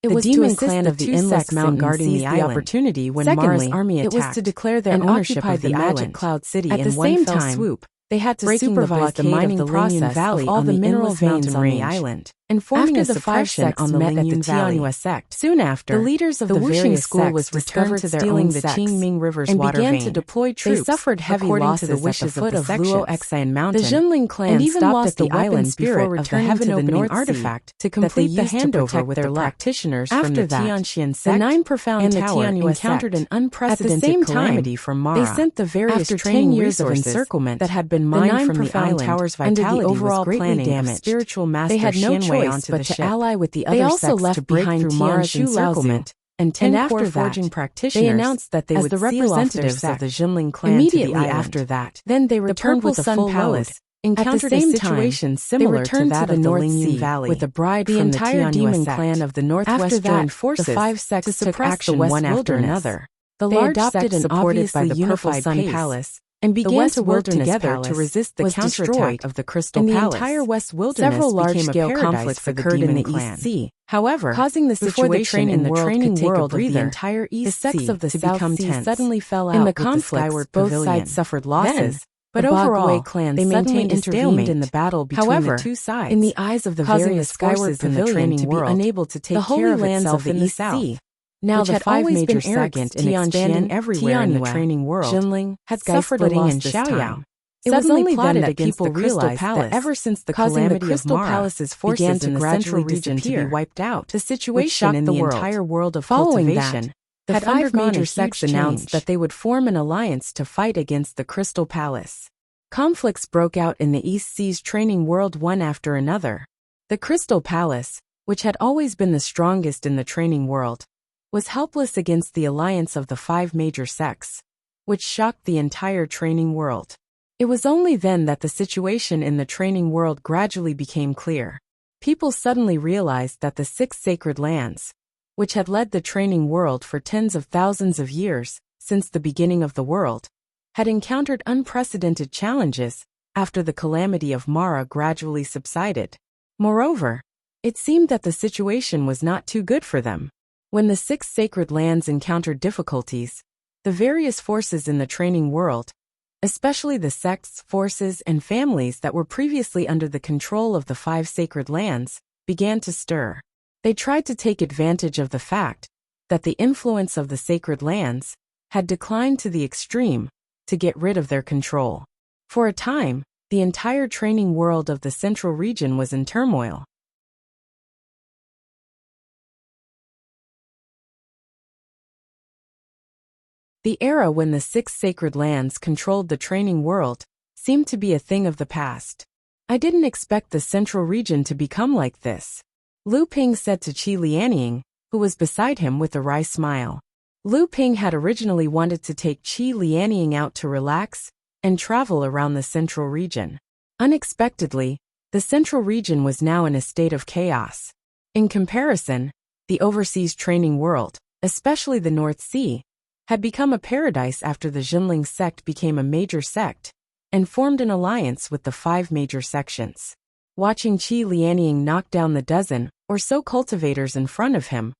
it was the demon clan of the Endless Mountain guarding the opportunity when Mara's army attacked. It was to declare their ownership of the Magic Cloud City in one fell swoop. They had to supervise the mining process of all the mineral veins on the island, and forming a suppression on the Lingyun Valley. Soon after, the leaders of the Wuxia school was returned to stealing the Qingming River's water vein. And began to deploy troops. They suffered heavy losses at the foot of Luo Xian Mountain. The Jinling clan stopped at the island before returning to the North artifact to complete the handover with their practitioners from the Tianxian sect. The 9 Profound Tower encountered an unprecedented calamity from Mara. They sent the various training resources that had been mined from the island towers' vitality was greatly damaged. Spiritual master they had no choice but to ally with the other sects to break through Mara's encirclement, and 10 core forging practitioners, they announced that they would the representatives of the Jinling clan immediately after that. Then they returned with the full palace, encountered a situation similar to that of the Lingyun Valley, with a bride from the entire demon clan of the Northwest joined forces the 5 sects to suppress the one after another. The large sect supported by the Purple Sun Palace and began to work together to resist the counterattack of the Crystal Palace. The entire West Wilderness several large-scale conflicts occurred in the East Sea. However, causing the situation in the training world of the entire East Sea, the sects of the South Sea suddenly fell out in the conflicts. Both sides suffered losses, but overall, they suddenly intervened in the battle between the two sides. In the eyes of the various forces in the training world, unable to take care of itself in the South. Now the 5 major arrogant and expanding everywhere in the training world, Jinling had suffered a loss this time. It was only then that people realized that ever since the calamity of Mara began to gradually region to be wiped out, the situation in the entire world of cultivation had 5 major sects announced that they would form an alliance to fight against the Crystal Palace. Conflicts broke out in the East Sea's training world one after another. The Crystal Palace, which had always been the strongest in the training world, was helpless against the alliance of the 5 major sects, which shocked the entire training world. It was only then that the situation in the training world gradually became clear. People suddenly realized that the 6 sacred lands, which had led the training world for tens of thousands of years since the beginning of the world, had encountered unprecedented challenges after the calamity of Mara gradually subsided. Moreover, it seemed that the situation was not too good for them. When the 6 sacred lands encountered difficulties, the various forces in the training world, especially the sects, forces, and families that were previously under the control of the 5 sacred lands, began to stir. They tried to take advantage of the fact that the influence of the sacred lands had declined to the extreme to get rid of their control. For a time, the entire training world of the central region was in turmoil. The era when the 6 sacred lands controlled the training world seemed to be a thing of the past. I didn't expect the central region to become like this, Lu Ping said to Qi Lianying, who was beside him with a wry smile. Lu Ping had originally wanted to take Qi Lianying out to relax and travel around the central region. Unexpectedly, The central region was now in a state of chaos. In comparison, the overseas training world, especially the North Sea, had become a paradise after the Jinling sect became a major sect and formed an alliance with the 5 major sections. Watching Qi Lianying knock down the dozen or so cultivators in front of him,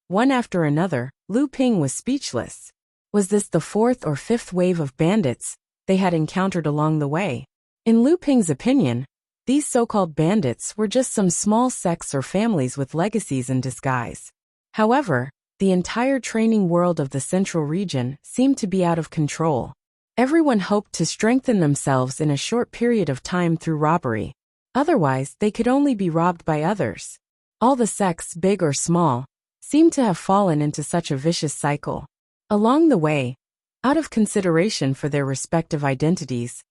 one after another, Lu Ping was speechless. Was this the 4th or 5th wave of bandits they had encountered along the way? In Lu Ping's opinion, these so-called bandits were just some small sects or families with legacies in disguise. However, the entire training world of the central region seemed to be out of control. Everyone hoped to strengthen themselves in a short period of time through robbery. Otherwise, they could only be robbed by others. All the sects, big or small, seemed to have fallen into such a vicious cycle. Along the way, out of consideration for their respective identities,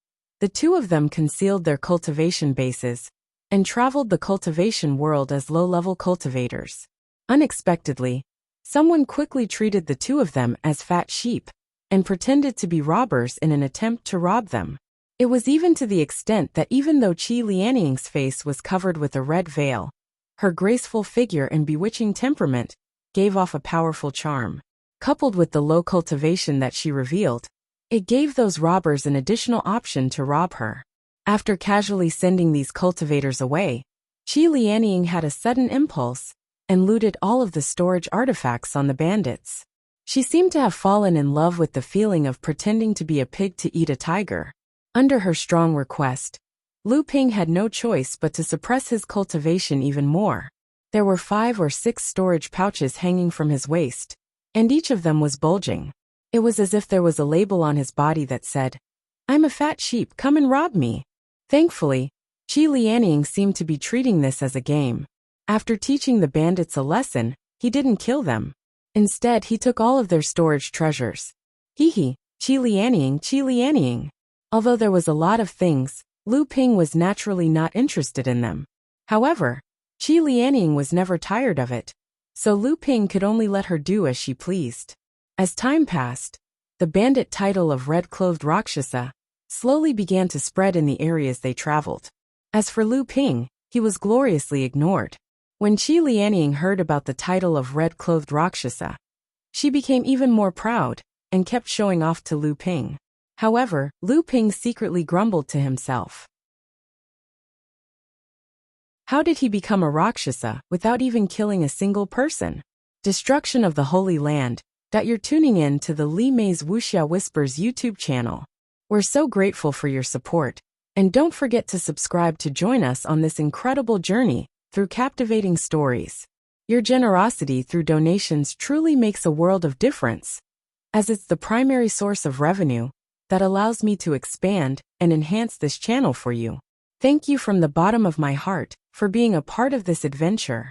the two of them concealed their cultivation bases and traveled the cultivation world as low-level cultivators. Unexpectedly, someone quickly treated the two of them as fat sheep and pretended to be robbers in an attempt to rob them. It was even to the extent that even though Qi Lianying's face was covered with a red veil, her graceful figure and bewitching temperament gave off a powerful charm. Coupled with the low cultivation that she revealed, it gave those robbers an additional option to rob her. After casually sending these cultivators away, Qi Lianying had a sudden impulse and looted all of the storage artifacts on the bandits. She seemed to have fallen in love with the feeling of pretending to be a pig to eat a tiger. Under her strong request, Lu Ping had no choice but to suppress his cultivation even more. There were 5 or 6 storage pouches hanging from his waist, and each of them was bulging. It was as if there was a label on his body that said, "I'm a fat sheep, come and rob me." Thankfully, Qi Lianying seemed to be treating this as a game. After teaching the bandits a lesson, he didn't kill them. Instead, he took all of their storage treasures. Qi Lianying. Although there was a lot of things, Lu Ping was naturally not interested in them. However, Qi Lianying was never tired of it, so Lu Ping could only let her do as she pleased. As time passed, the bandit title of Red-Clothed Rakshasa slowly began to spread in the areas they traveled. As for Lu Ping, he was gloriously ignored. When Qi Lianying heard about the title of Red-Clothed Rakshasa, she became even more proud and kept showing off to Lu Ping. However, Lu Ping secretly grumbled to himself. How did he become a Rakshasa without even killing a single person? Destruction of the Holy Land. You're tuning in to the Li Mei's Wuxia Whispers YouTube channel. We're so grateful for your support, and don't forget to subscribe to join us on this incredible journey through captivating stories. Your generosity through donations truly makes a world of difference, as it's the primary source of revenue that allows me to expand and enhance this channel for you. Thank you from the bottom of my heart for being a part of this adventure.